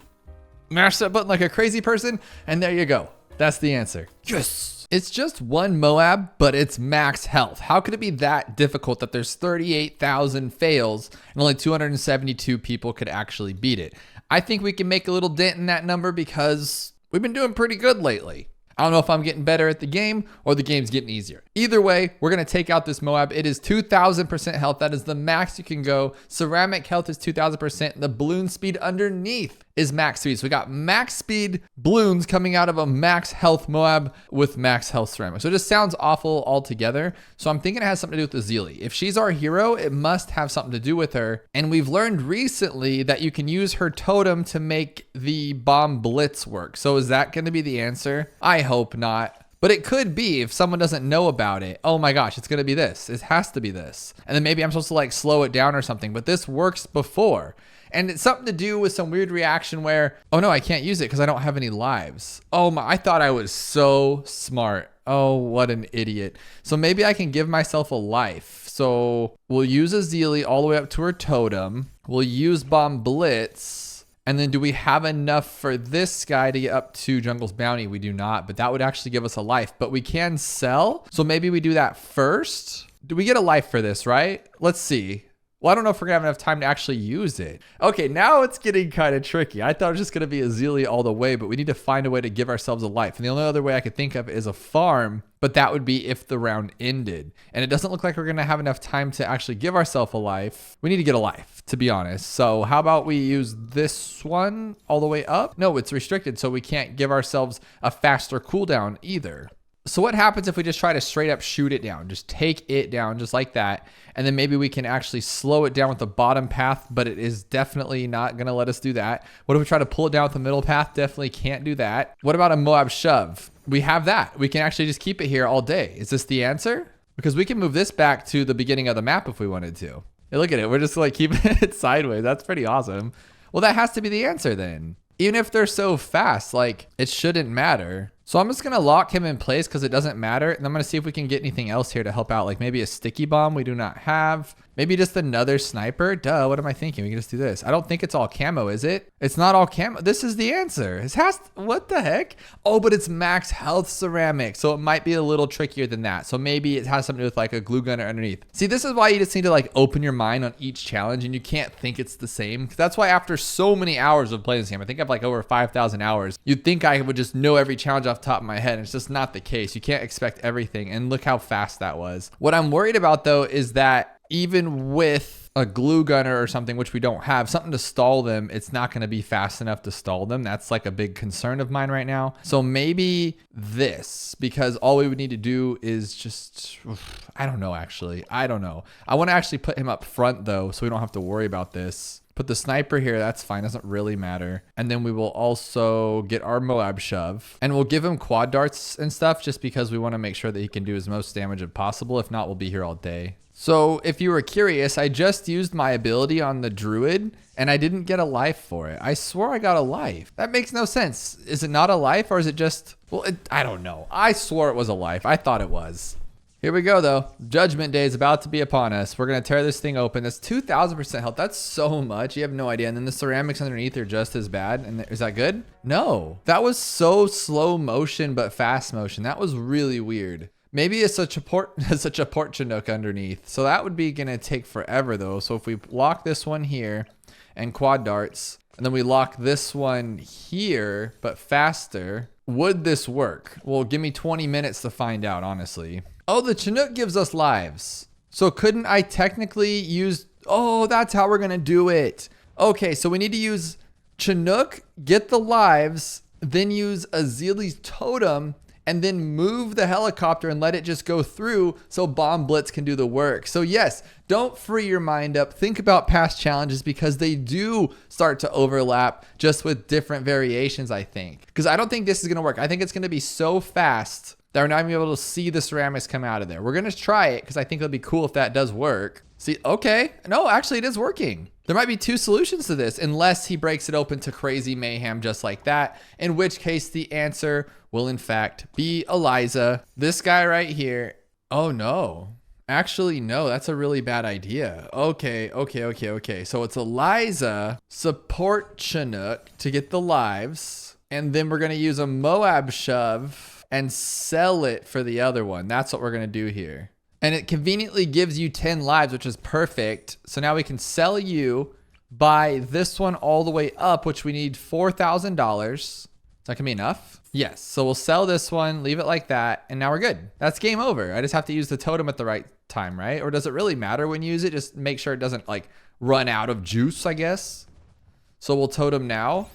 mash that button like a crazy person. And there you go. That's the answer. Yes. It's just 1 Moab, but it's max health. How could it be that difficult that there's 38,000 fails and only 272 people could actually beat it? I think we can make a little dent in that number because we've been doing pretty good lately. I don't know if I'm getting better at the game or the game's getting easier. Either way, we're going to take out this Moab. It is 2,000% health. That is the max you can go. Ceramic health is 2,000%. The balloon speed underneath is max speed. So we got max speed balloons coming out of a max health Moab with max health ceramic. So it just sounds awful altogether. So I'm thinking it has something to do with Azili. If she's our hero, it must have something to do with her. And we've learned recently that you can use her totem to make the bomb blitz work. So is that going to be the answer? I hope not. But it could be if someone doesn't know about it. Oh my gosh, it's going to be this. It has to be this. And then maybe I'm supposed to like slow it down or something. But this works before. And it's something to do with some weird reaction where, oh no, I can't use it because I don't have any lives. Oh my, I thought I was so smart. Oh, what an idiot. So maybe I can give myself a life. So we'll use Azili all the way up to her totem. We'll use Bomb Blitz. And then do we have enough for this guy to get up to Jungle's Bounty? We do not, but that would actually give us a life. But we can sell. So maybe we do that first. Do we get a life for this, right? Let's see. Well, I don't know if we're gonna have enough time to actually use it. Okay, now it's getting kind of tricky. I thought it was just gonna be Azili all the way, but we need to find a way to give ourselves a life. And the only other way I could think of is a farm, but that would be if the round ended. And it doesn't look like we're gonna have enough time to actually give ourselves a life. We need to get a life, to be honest. So how about we use this one all the way up? No, it's restricted, so we can't give ourselves a faster cooldown either. So what happens if we just try to straight up shoot it down? Just take it down just like that. And then maybe we can actually slow it down with the bottom path, but it is definitely not going to let us do that. What if we try to pull it down with the middle path? Definitely can't do that. What about a Moab shove? We have that. We can actually just keep it here all day. Is this the answer? Because we can move this back to the beginning of the map if we wanted to. Hey, look at it. We're just like keeping it sideways. That's pretty awesome. Well, that has to be the answer then. Even if they're so fast, like it shouldn't matter. So I'm just going to lock him in place because it doesn't matter. And I'm going to see if we can get anything else here to help out. Like maybe a sticky bomb we do not have. Maybe just another sniper. Duh, what am I thinking? We can just do this. I don't think it's all camo, is it? It's not all camo. This is the answer. It has, what the heck? Oh, but it's max health ceramic. So it might be a little trickier than that. So maybe it has something to do with like a glue gunner underneath. See, this is why you just need to like open your mind on each challenge and you can't think it's the same. That's why after so many hours of playing this game, I think I have like over 5,000 hours, you'd think I would just know every challenge off the top of my head. And it's just not the case. You can't expect everything. And look how fast that was. What I'm worried about though is that even with a glue gunner or something, which we don't have, something to stall them, it's not going to be fast enough to stall them. That's like a big concern of mine right now. So maybe this, because all we would need to do is just, I don't know, actually. I don't know. I want to actually put him up front though, so we don't have to worry about this. Put the sniper here, that's fine, doesn't really matter. And then we will also get our Moab shove and we'll give him quad darts and stuff just because we want to make sure that he can do as most damage as possible. If not, we'll be here all day. So if you were curious, I just used my ability on the druid and I didn't get a life for it. I swore I got a life. That makes no sense. Is it not a life or is it just, well, I don't know. I swore it was a life. I thought it was. Here we go though. Judgment Day is about to be upon us. We're going to tear this thing open. That's 2,000% health. That's so much. You have no idea. And then the ceramics underneath are just as bad. And is that good? No. That was so slow motion, but fast motion. That was really weird. Maybe it's such a port Chinook underneath. So that would be going to take forever though. So if we lock this one here and quad darts, and then we lock this one here, but faster, would this work? Well, give me 20 minutes to find out, honestly. Oh, the Chinook gives us lives. So couldn't I technically use, oh, that's how we're going to do it. Okay, so we need to use Chinook, get the lives, then use Azili's totem, and then move the helicopter and let it just go through so Bomb Blitz can do the work. So yes, don't free your mind up. Think about past challenges because they do start to overlap just with different variations, I think. Because I don't think this is going to work. I think it's going to be so fast that we're not even able to see the ceramics come out of there. We're going to try it because I think it'll be cool if that does work. See, okay. No, actually it is working. There might be two solutions to this unless he breaks it open to crazy mayhem just like that, in which case the answer will in fact be Eliza. This guy right here. Oh no. Actually, no, that's a really bad idea. Okay. So it's Eliza, support Chinook to get the lives, and then we're going to use a Moab shove and sell it for the other one. That's what we're going to do here. And it conveniently gives you 10 lives, which is perfect. So now we can sell you, buy this one all the way up, which we need $4,000. Is that gonna be enough? Yes. So we'll sell this one, leave it like that, and now we're good. That's game over. I just have to use the totem at the right time, right? Or does it really matter when you use it? Just make sure it doesn't like run out of juice, I guess. So we'll totem now.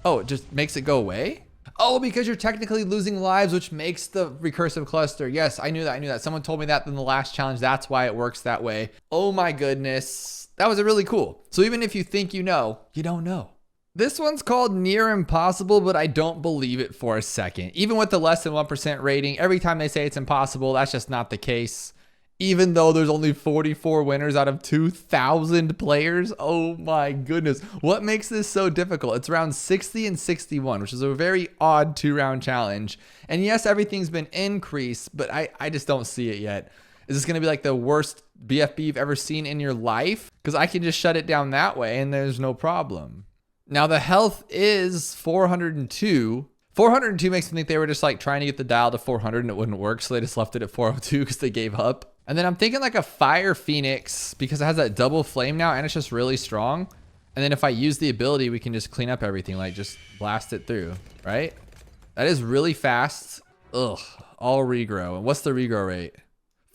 Oh, it just makes it go away? Oh, because you're technically losing lives, which makes the recursive cluster. Yes, I knew that. Someone told me that in the last challenge. That's why it works that way. Oh my goodness. That was really cool. So even if you think you know, you don't know. This one's called Near Impossible, but I don't believe it for a second. Even with the less than 1% rating, every time they say it's impossible, that's just not the case. Even though there's only 44 winners out of 2,000 players. Oh my goodness. What makes this so difficult? It's around 60 and 61, which is a very odd 2-round challenge. And yes, everything's been increased, but I just don't see it yet. Is this going to be like the worst BFB you've ever seen in your life? Because I can just shut it down that way and there's no problem. Now the health is 402. 402 makes me think they were just like trying to get the dial to 400 and it wouldn't work. So they just left it at 402 because they gave up. And then I'm thinking like a Fire Phoenix because it has that double flame now and it's just really strong. And then if I use the ability, we can just clean up everything, like just blast it through, right? That is really fast. Ugh, all regrow. And what's the regrow rate?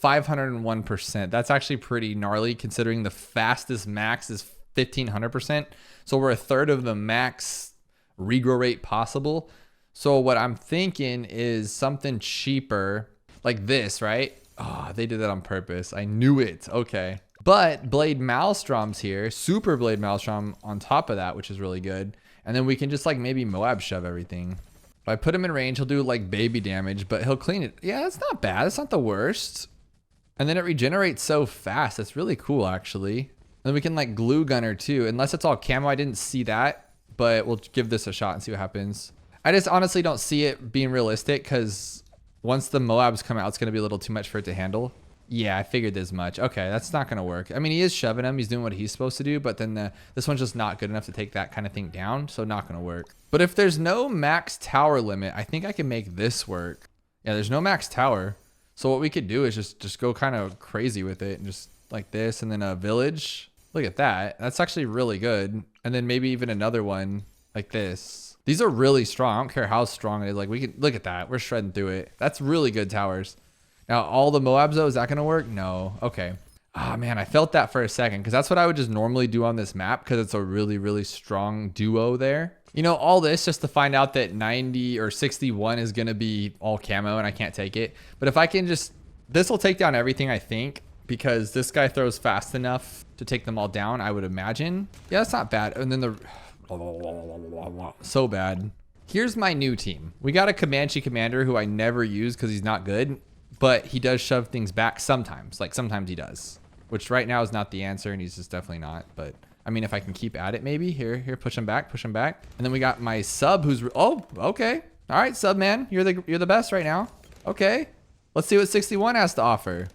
501%. That's actually pretty gnarly considering the fastest max is 1500%. So we're a third of the max regrow rate possible. So what I'm thinking is something cheaper like this, right? Oh, they did that on purpose. I knew it. Okay. But Blade Maelstrom's here. Super Blade Maelstrom on top of that, which is really good. And then we can just like maybe Moab shove everything. If I put him in range, he'll do like baby damage, but he'll clean it. Yeah, that's not bad. That's not the worst. And then it regenerates so fast. That's really cool, actually. And then we can like glue gunner too. Unless it's all camo, I didn't see that, but we'll give this a shot and see what happens. I just honestly don't see it being realistic because once the Moabs come out, it's going to be a little too much for it to handle. Yeah, I figured as much. Okay, that's not going to work. I mean, he is shoving him. He's doing what he's supposed to do, but then this one's just not good enough to take that kind of thing down, so not going to work. But if there's no max tower limit, I think I can make this work. Yeah, there's no max tower. So what we could do is just go kind of crazy with it and just like this and then a village. Look at that. That's actually really good. And then maybe even another one like this. These are really strong. I don't care how strong it is. Like we can look at that. We're shredding through it. That's really good towers. Now all the Moabs though, is that gonna work? No. Okay. Ah, man, I felt that for a second because that's what I would just normally do on this map because it's a really, really strong duo there. You know, all this just to find out that 90 or 61 is gonna be all camo and I can't take it. But if I can just, this will take down everything I think because this guy throws fast enough to take them all down, I would imagine. Yeah, that's not bad. And then the so bad. Here's my new team. We got a Comanche commander who I never use because he's not good, but he does shove things back sometimes. Like sometimes he does, which right now is not the answer and he's just definitely not. But I mean, if I can keep at it, maybe here, push him back. And then we got my sub who's, oh, okay. All right, sub man, you're the best right now. Okay, let's see what 61 has to offer.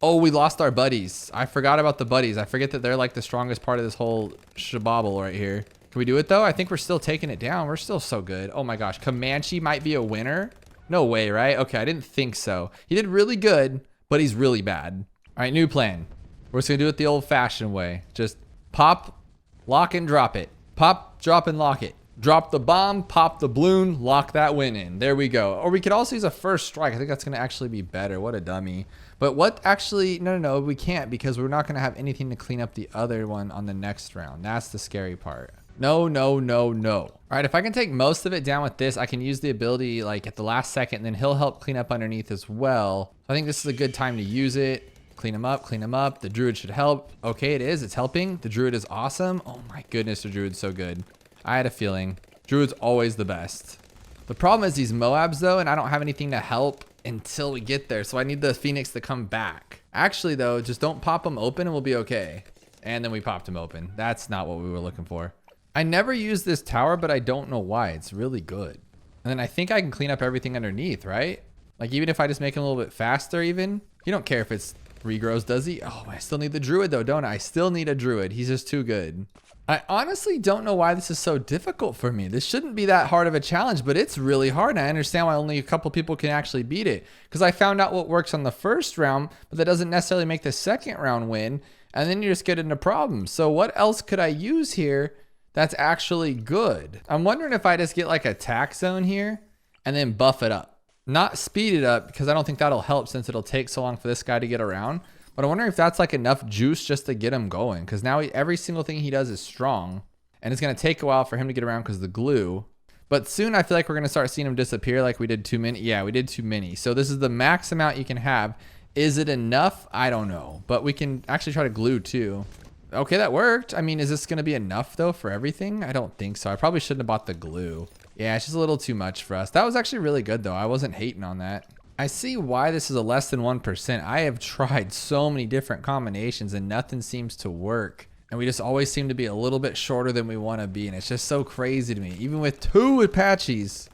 Oh, we lost our buddies. I forgot about the buddies. I forget that they're like the strongest part of this whole shabobble right here. Can we do it though? I think we're still taking it down. We're still so good. Oh my gosh. Comanche might be a winner. No way, right? Okay, I didn't think so. He did really good, but he's really bad. All right, new plan. We're just gonna do it the old fashioned way. Just pop, lock and drop it. Pop, drop and lock it. Drop the bomb, pop the balloon, lock that win in. There we go. Or we could also use a first strike. I think that's gonna actually be better. What a dummy. But what actually, no, we can't because we're not gonna have anything to clean up the other one on the next round. That's the scary part. No. All right, if I can take most of it down with this, I can use the ability like at the last second, and then he'll help clean up underneath as well. I think this is a good time to use it. Clean him up. The druid should help. Okay, it is. It's helping. The druid is awesome. Oh my goodness, the druid's so good. I had a feeling. Druid's always the best. The problem is these Moabs though, and I don't have anything to help until we get there. So I need the Phoenix to come back. Actually though, just don't pop them open and we'll be okay. And then we popped him open. That's not what we were looking for. I never use this tower, but I don't know why. It's really good. And then I think I can clean up everything underneath, right? Like even if I just make him a little bit faster even. You don't care if it's regrows, does he? Oh, I still need the druid though, don't I? I still need a druid. He's just too good. I honestly don't know why this is so difficult for me. This shouldn't be that hard of a challenge, but it's really hard. And I understand why only a couple people can actually beat it. Because I found out what works on the first round, but that doesn't necessarily make the second round win. And then you just get into problems. So what else could I use here that's actually good? I'm wondering if I just get like a attack zone here and then buff it up. Not speed it up because I don't think that'll help since it'll take so long for this guy to get around. But I wonder if that's like enough juice just to get him going. Because now every single thing he does is strong. And it's going to take a while for him to get around because of the glue. But soon I feel like we're going to start seeing them disappear like we did too many. Yeah, we did too many. So this is the max amount you can have. Is it enough? I don't know. But we can actually try to glue too. Okay, that worked. I mean, is this going to be enough though for everything? I don't think so. I probably shouldn't have bought the glue. Yeah, it's just a little too much for us. That was actually really good though. I wasn't hating on that. I see why this is a less than 1%. I have tried so many different combinations and nothing seems to work. And we just always seem to be a little bit shorter than we want to be. And it's just so crazy to me. Even with 2 Apaches,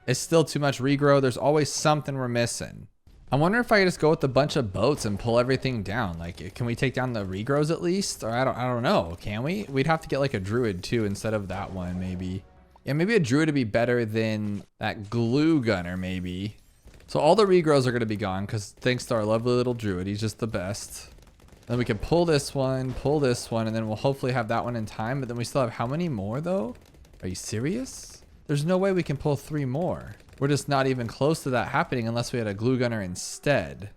it's still too much regrow. There's always something we're missing. I wonder if I could just go with a bunch of boats and pull everything down. Like, can we take down the regrows at least? Or I don't know. Can we? We'd have to get like a druid too instead of that one maybe. Yeah, maybe a druid would be better than that glue gunner maybe. So all the regrows are going to be gone because thanks to our lovely little druid, he's just the best. Then we can pull this one, and then we'll hopefully have that one in time. But then we still have how many more though? Are you serious? There's no way we can pull 3 more. We're just not even close to that happening unless we had a glue gunner instead.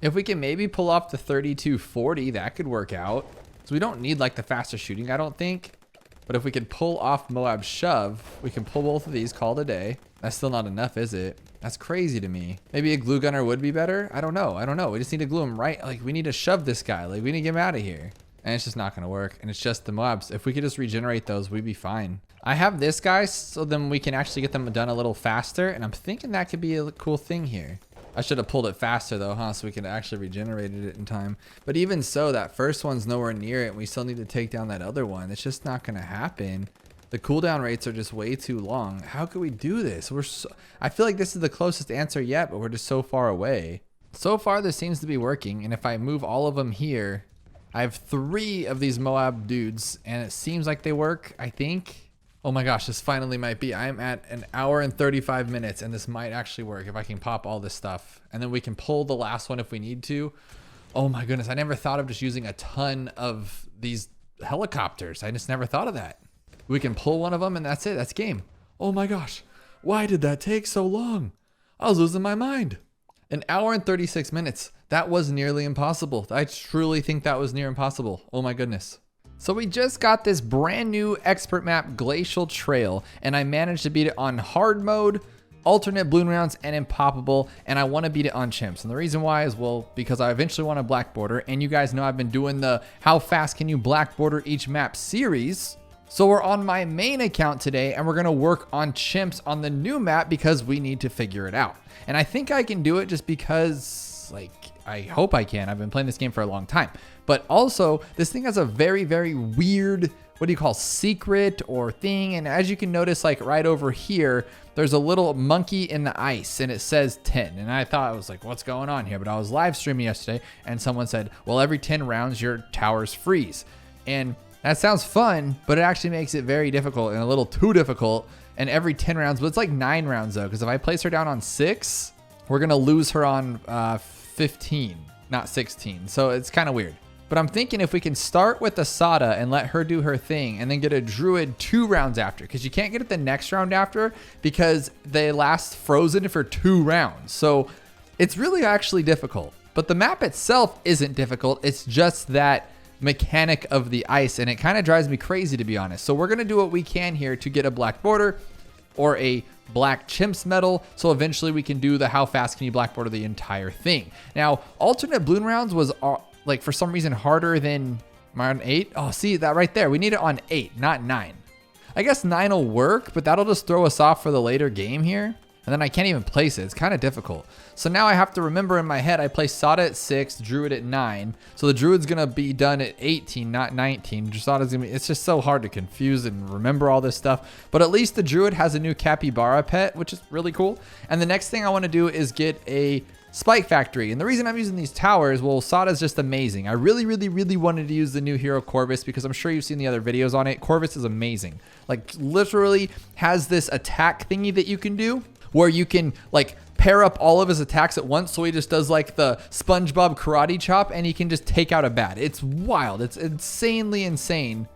If we can maybe pull off the 3240, that could work out. So we don't need like the faster shooting, I don't think. But if we could pull off Moab Shove, we can pull both of these, call it a day. That's still not enough, is it? That's crazy to me. Maybe a glue gunner would be better. I don't know. We just need to glue him right. Like we need to shove this guy. Like we need to get him out of here. And it's just not going to work. And it's just the Moabs. If we could just regenerate those, we'd be fine. I have this guy so then we can actually get them done a little faster. And I'm thinking that could be a cool thing here. I should have pulled it faster though, huh? So we could actually regenerate it in time. But even so, that first one's nowhere near it. And we still need to take down that other one. It's just not going to happen. The cooldown rates are just way too long. How could we do this? I feel like this is the closest answer yet, but we're just so far away. So far, this seems to be working. And if I move all of them here, I have 3 of these Moab dudes and it seems like they work, I think. Oh my gosh, this finally might be. I'm at 1 hour and 35 minutes and this might actually work if I can pop all this stuff. And then we can pull the last one if we need to. Oh my goodness, I never thought of just using a ton of these helicopters. I just never thought of that. We can pull one of them and that's it. That's game. Oh my gosh. Why did that take so long? I was losing my mind. 1 hour and 36 minutes. That was nearly impossible. I truly think that was near impossible. Oh my goodness. So we just got this brand new expert map, Glacial Trail, and I managed to beat it on hard mode, alternate balloon rounds, and impoppable, and I want to beat it on chimps. And the reason why is, well, because I eventually want a black border, and you guys know I've been doing the how fast can you black border each map series. So we're on my main account today and we're gonna work on chimps on the new map because we need to figure it out. And I think I can do it just because, like, I hope I can. I've been playing this game for a long time. But also, this thing has a very, very weird, what do you call, secret or thing. And as you can notice, like right over here, there's a little monkey in the ice and it says 10. And I thought, I was like, what's going on here? But I was live streaming yesterday and someone said, well, every 10 rounds, your towers freeze. And that sounds fun, but it actually makes it very difficult and a little too difficult. And every 10 rounds, but it's like 9 rounds though, because if I place her down on 6, we're gonna lose her on 15, not 16. So it's kind of weird. But I'm thinking if we can start with Asada and let her do her thing and then get a druid 2 rounds after, because you can't get it the next round after because they last frozen for 2 rounds. So it's really actually difficult. But the map itself isn't difficult. It's just that mechanic of the ice and it kind of drives me crazy, to be honest. So we're going to do what we can here to get a black border or a black chimps medal, so eventually we can do the how fast can you black border the entire thing. Now alternate balloon rounds was like for some reason harder than on 8. Oh, see that right there, we need it on 8, not 9. I guess 9 will work, but that'll just throw us off for the later game here. And then I can't even place it. It's kind of difficult. So now I have to remember in my head, I placed Sada at 6, Druid at 9. So the Druid's going to be done at 18, not 19. Sada's going to be, it's just so hard to confuse and remember all this stuff. But at least the Druid has a new capybara pet, which is really cool. And the next thing I want to do is get a Spike Factory. And the reason I'm using these towers, well, Sada's just amazing. I really wanted to use the new hero Corvus because I'm sure you've seen the other videos on it. Corvus is amazing. Like literally has this attack thingy that you can do, where you can like pair up all of his attacks at once. So he just does like the SpongeBob karate chop and he can just take out a bat. It's wild. It's insanely insane.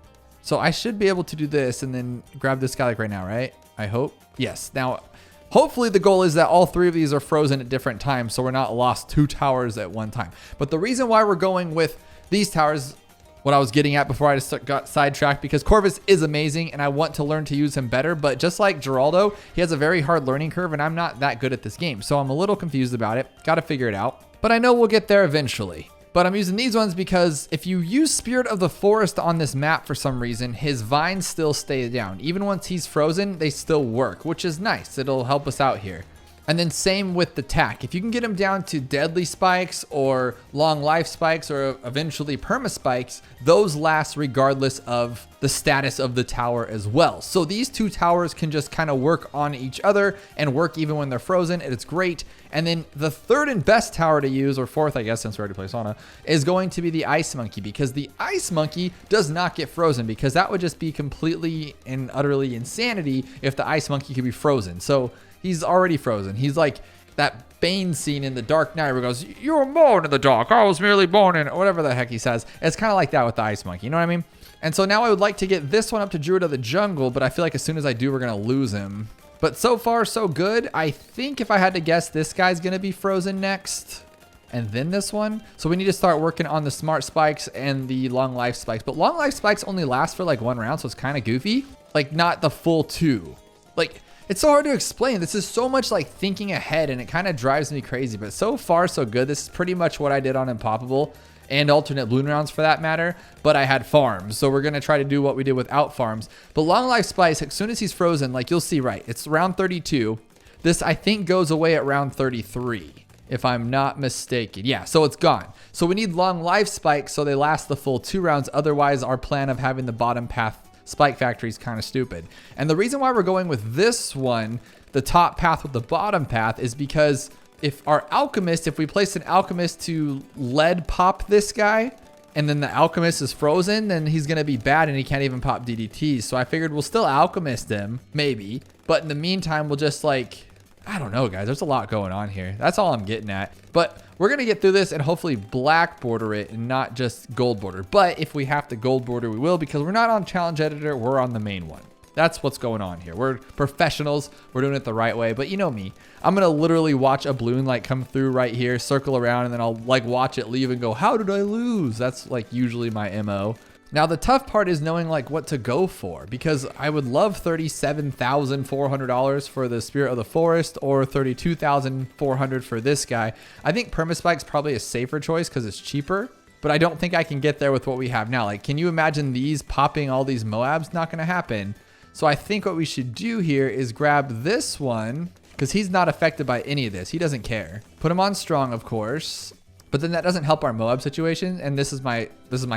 So I should be able to do this and then grab this guy like right now, right? I hope. Yes. Now, hopefully the goal is that all 3 of these are frozen at different times so we're not lost 2 towers at one time. But the reason why we're going with these towers what I was getting at before I just got sidetracked, because Corvus is amazing and I want to learn to use him better. But just like Geraldo, he has a very hard learning curve and I'm not that good at this game. So I'm a little confused about it. Got to figure it out. But I know we'll get there eventually. But I'm using these ones because if you use Spirit of the Forest on this map for some reason, his vines still stay down. Even once he's frozen, they still work, which is nice. It'll help us out here. And then same with the tack. If you can get them down to deadly spikes or long life spikes or eventually perma spikes, those last regardless of the status of the tower as well. So these two towers can just kind of work on each other and work even when they're frozen, and it's great. And then the third and best tower to use, or fourth, I guess, since we already play Sauna, is going to be the Ice Monkey, because the Ice Monkey does not get frozen, because that would just be completely and utterly insanity if the Ice Monkey could be frozen. So he's already frozen. He's like that Bane scene in The Dark Knight where he goes, "You were born in the dark, I was merely born in," or whatever the heck he says. It's kind of like that with the Ice Monkey, you know what I mean? And so now I would like to get this one up to Druid of the Jungle, but I feel like as soon as I do, we're going to lose him. But so far, so good. I think if I had to guess, this guy's going to be frozen next, and then this one. So we need to start working on the smart spikes and the long life spikes. But long life spikes only last for like 1 round, so it's kind of goofy. Like not the full 2. Like, it's so hard to explain. This is so much like thinking ahead, and it kind of drives me crazy. But so far, so good. This is pretty much what I did on Impoppable and alternate bloon rounds for that matter. But I had farms, so we're going to try to do what we did without farms. But long life spikes, as soon as he's frozen, like you'll see, right, it's round 32. This, I think, goes away at round 33, if I'm not mistaken. Yeah, so it's gone. So we need long life spikes so they last the full 2 rounds. Otherwise, our plan of having the bottom path spike factory is kind of stupid. And the reason why we're going with this one, the top path with the bottom path, is because if our alchemist, if we place an alchemist to lead pop this guy, and then the alchemist is frozen, then he's going to be bad and he can't even pop DDTs. So I figured we'll still alchemist him, maybe. But in the meantime, we'll just like, I don't know, guys. There's a lot going on here. That's all I'm getting at. But we're going to get through this and hopefully black border it and not just gold border. But if we have to gold border, we will, because we're not on challenge editor. We're on the main one. That's what's going on here. We're professionals. We're doing it the right way. But you know me. I'm going to literally watch a bloon like come through right here, circle around, and then I'll like watch it leave and go, how did I lose? That's like usually my MO. Now, the tough part is knowing like what to go for, because I would love $37,400 for the Spirit of the Forest or $32,400 for this guy. I think Permaspike's probably a safer choice because it's cheaper, but I don't think I can get there with what we have now. Like, can you imagine these popping all these Moabs? Not going to happen. So I think what we should do here is grab this one, because he's not affected by any of this. He doesn't care. Put him on strong, of course, but then that doesn't help our Moab situation, and this is my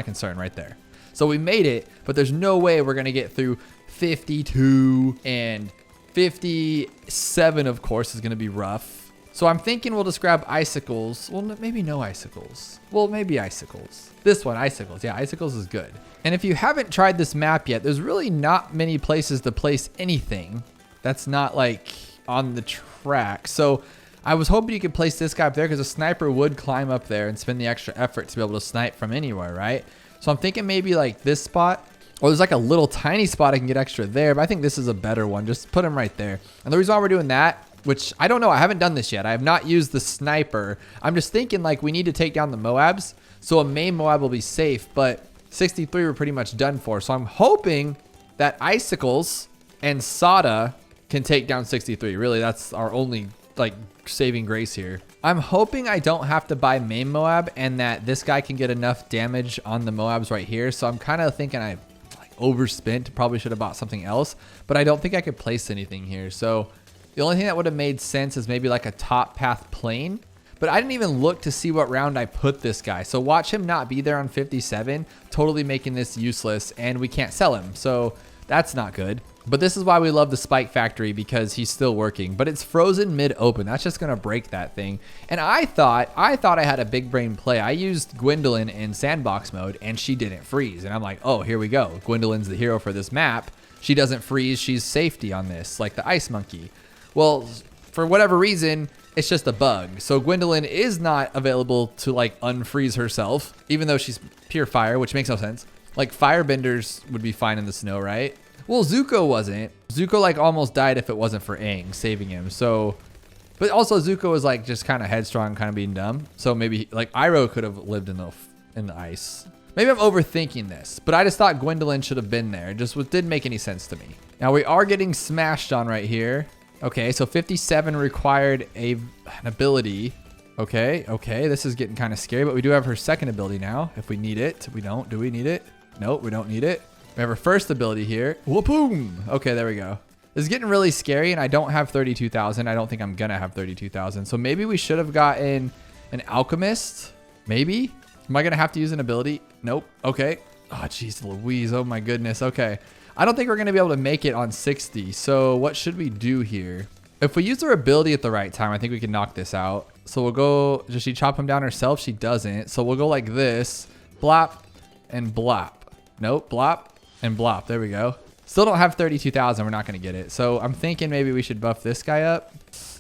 concern right there. So we made it, but there's no way we're going to get through 52, and 57, of course, is going to be rough. So I'm thinking we'll just grab icicles. Well, maybe no icicles. Well, maybe icicles. This one, icicles. Yeah, icicles is good. And if you haven't tried this map yet, there's really not many places to place anything that's not like on the track. So I was hoping you could place this guy up there, because a sniper would climb up there and spend the extra effort to be able to snipe from anywhere, right? So I'm thinking maybe like this spot, or there's like a little tiny spot I can get extra there, but I think this is a better one. Just put him right there. And the reason why we're doing that, which I don't know, I haven't done this yet. I have not used the sniper. I'm just thinking like we need to take down the Moabs, so a main Moab will be safe, but 63 we're pretty much done for. So I'm hoping that icicles and Sada can take down 63. Really, that's our only like saving grace here. I'm hoping I don't have to buy main Moab, and that this guy can get enough damage on the Moabs right here. So I'm kind of thinking I like overspent. Probably should have bought something else, but I don't think I could place anything here. So the only thing that would have made sense is maybe like a top path plane, but I didn't even look to see what round I put this guy. So watch him not be there on 57, totally making this useless, and we can't sell him. So that's not good. But this is why we love the Spike Factory, because he's still working. But it's frozen mid-open. That's just going to break that thing. And I thought I had a big brain play. I used Gwendolyn in sandbox mode, and she didn't freeze. And I'm like, oh, here we go. Gwendolyn's the hero for this map. She doesn't freeze. She's safety on this, like the Ice Monkey. Well, for whatever reason, it's just a bug. So Gwendolyn is not available to like unfreeze herself, even though she's pure fire, which makes no sense. Like firebenders would be fine in the snow, right? Well, Zuko wasn't. Zuko like almost died if it wasn't for Aang saving him. So, but also Zuko was like just kind of headstrong, kind of being dumb. So maybe like Iroh could have lived in the ice. Maybe I'm overthinking this, but I just thought Gwendolyn should have been there. It just didn't make any sense to me. Now we are getting smashed on right here. Okay, so 57 required an ability. Okay, this is getting kind of scary, but we do have her second ability now. If we need it, we don't. Do we need it? Nope, we don't need it. We have her first ability here. Whoop-boom. Okay, there we go. This is getting really scary, and I don't have 32,000. I don't think I'm gonna have 32,000. So maybe we should have gotten an alchemist. Maybe. Am I gonna have to use an ability? Nope. Okay. Oh, jeez Louise. Oh my goodness. Okay. I don't think we're gonna be able to make it on 60. So what should we do here? If we use her ability at the right time, I think we can knock this out. So we'll go, does she chop him down herself? She doesn't. So we'll go like this, blop and blop. Nope, blop and blop. There we go. Still don't have 32,000. We're not going to get it. So I'm thinking maybe we should buff this guy up.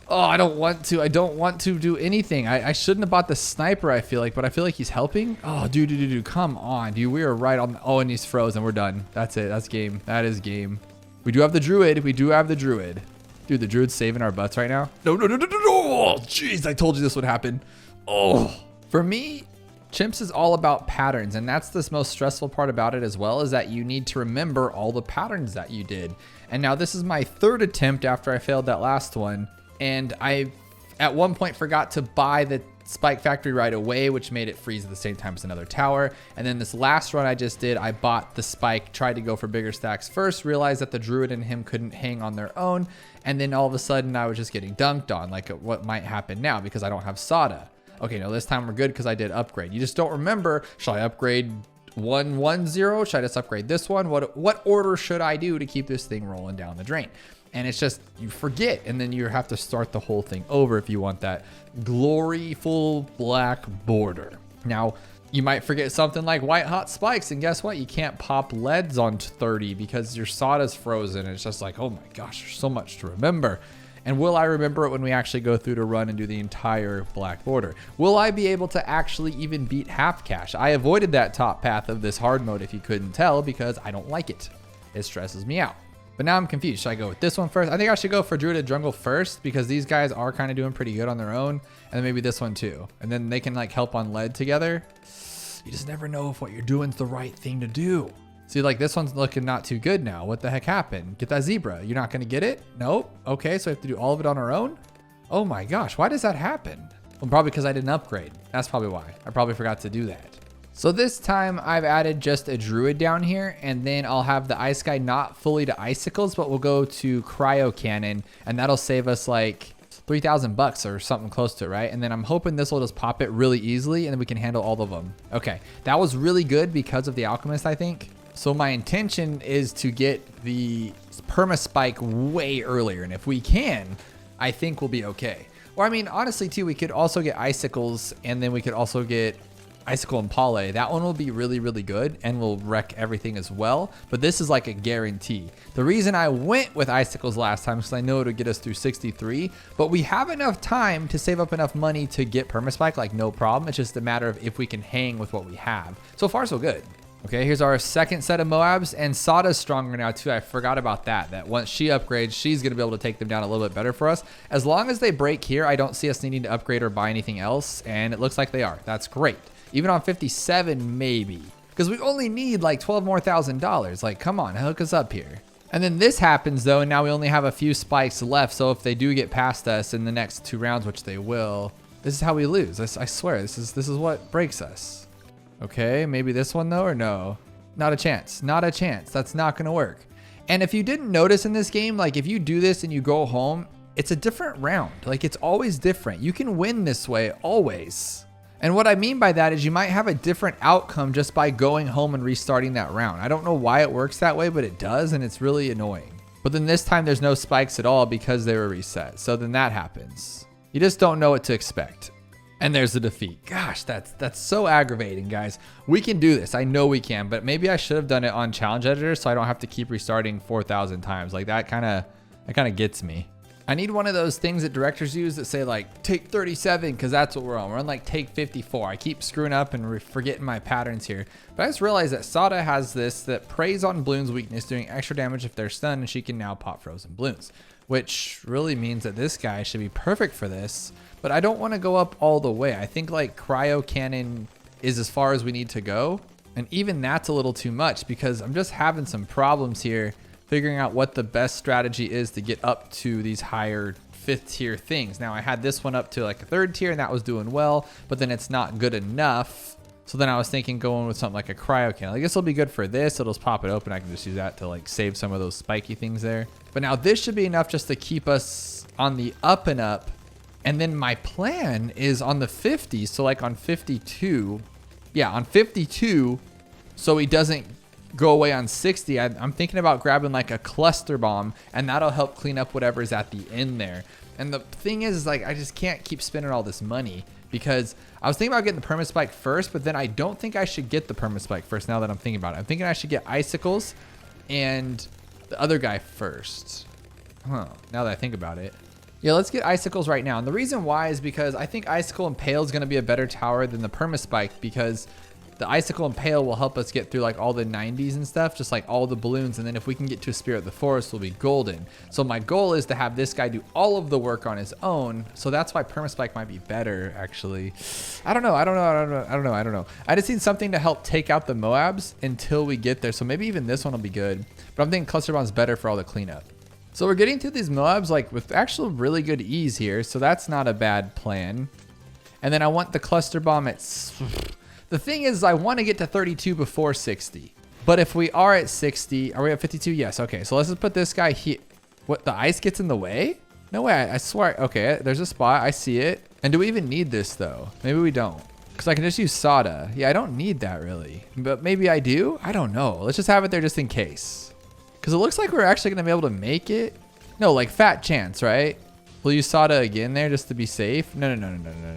Oh, I don't want to. I don't want to do anything. I shouldn't have bought the sniper, I feel like, but I feel like he's helping. Oh, dude. Come on, dude. We are right on. Oh, and he's frozen. We're done. That's it. That's game. That is game. We do have the druid. We do have the druid. Dude, the druid's saving our butts right now. No. Oh, jeez. I told you this would happen. Oh, for me, Chimps is all about patterns, and that's the most stressful part about it as well, is that you need to remember all the patterns that you did. And now this is my third attempt after I failed that last one, and I at one point forgot to buy the spike factory right away, which made it freeze at the same time as another tower. And then this last run I just did, I bought the spike, tried to go for bigger stacks first, realized that the druid and him couldn't hang on their own, and then all of a sudden I was just getting dunked on, like what might happen now because I don't have Sada. Okay, no, this time we're good because I did upgrade. You just don't remember, should I upgrade 110? Should I just upgrade this one? What order should I do to keep this thing rolling down the drain? And it's just, you forget, and then you have to start the whole thing over if you want that gloryful black border. Now, you might forget something like white hot spikes, and guess what? You can't pop leads on 30 because your Sada's frozen. It's just like, oh my gosh, there's so much to remember. And will I remember it when we actually go through to run and do the entire black border? Will I be able to actually even beat half cash? I avoided that top path of this hard mode if you couldn't tell because I don't like it. It stresses me out. But now I'm confused. Should I go with this one first? I think I should go for Druid Jungle first because these guys are kind of doing pretty good on their own. And then maybe this one too. And then they can like help on lead together. You just never know if what you're doing is the right thing to do. See, like this one's looking not too good now. What the heck happened? Get that zebra. You're not going to get it? Nope. Okay, so I have to do all of it on our own? Oh my gosh, why does that happen? Well, probably because I didn't upgrade. That's probably why. I probably forgot to do that. So this time I've added just a druid down here, and then I'll have the ice guy not fully to icicles, but we'll go to cryo cannon, and that'll save us like 3,000 bucks or something close to it, right? And then I'm hoping this will just pop it really easily, and then we can handle all of them. Okay, that was really good because of the alchemist, I think. So my intention is to get the perma spike way earlier, and if we can, I think we'll be okay. Or I mean, honestly too, we could also get icicles, and then we could also get Icicle and Pale. That one will be really, really good and will wreck everything as well. But this is like a guarantee. The reason I went with Icicles last time is because I know it'll get us through 63, but we have enough time to save up enough money to get Permaspike, like no problem. It's just a matter of if we can hang with what we have. So far, so good. Okay, here's our second set of Moabs, and Sada's stronger now too. I forgot about that once she upgrades, she's gonna be able to take them down a little bit better for us. As long as they break here, I don't see us needing to upgrade or buy anything else, and it looks like they are. That's great. Even on 57, maybe. Because we only need like $12 more. Like, come on, hook us up here. And then this happens though, and now we only have a few spikes left. So if they do get past us in the next 2 rounds, which they will, this is how we lose. I swear, this is what breaks us. Okay, maybe this one though, or no? Not a chance, not a chance. That's not gonna work. And if you didn't notice in this game, like if you do this and you go home, it's a different round. Like it's always different. You can win this way, always. And what I mean by that is you might have a different outcome just by going home and restarting that round. I don't know why it works that way, but it does, and it's really annoying. But then this time there's no spikes at all because they were reset. So then that happens. You just don't know what to expect. And there's the defeat. Gosh, that's so aggravating, guys. We can do this. I know we can, but maybe I should have done it on challenge editor so I don't have to keep restarting 4,000 times. Like that kind of gets me. I need one of those things that directors use that say like take 37 because that's what we're on. We're on like take 54. I keep screwing up and forgetting my patterns here. But I just realized that Sada has this that preys on Bloons' weakness, doing extra damage if they're stunned, and she can now pop frozen Bloons, which really means that this guy should be perfect for this. But I don't want to go up all the way. I think like cryo cannon is as far as we need to go. And even that's a little too much because I'm just having some problems here figuring out what the best strategy is to get up to these higher 5th tier things. Now I had this one up to like a 3rd tier and that was doing well, but then it's not good enough. So then I was thinking going with something like a cryo can. I guess it'll be good for this. It'll just pop it open. I can just use that to like save some of those spiky things there. But now this should be enough just to keep us on the up and up. And then my plan is on the 50. So like on 52, yeah, on 52. So he doesn't go away on 60. I'm thinking about grabbing like a cluster bomb and that'll help clean up whatever's at the end there. And the thing is like, I just can't keep spending all this money because I was thinking about getting the permaspike first, but then I don't think I should get the permaspike first now that I'm thinking about it. I'm thinking I should get icicles and the other guy first. Now that I think about it. Yeah, let's get icicles right now. And the reason why is because I think icicle impale is going to be a better tower than the permaspike because the icicle impale will help us get through like all the 90s and stuff, just like all the balloons. And then if we can get to a spirit of the forest, we'll be golden. So my goal is to have this guy do all of the work on his own. So that's why permaspike might be better, actually. I don't know. I just need something to help take out the Moabs until we get there. So maybe even this one will be good. But I'm thinking cluster bomb's better for all the cleanup. So we're getting through these Moabs like with actual really good ease here. So that's not a bad plan. And then I want the cluster bomb at... The thing is, I want to get to 32 before 60. But if we are at 60, are we at 52? Yes. Okay, so let's just put this guy here. What, the ice gets in the way? No way, I swear. Okay, there's a spot. I see it. And do we even need this, though? Maybe we don't. Because I can just use Sada. Yeah, I don't need that, really. But maybe I do? I don't know. Let's just have it there just in case. Because it looks like we're actually going to be able to make it. No, like fat chance, right? We'll use Sada again there just to be safe. No.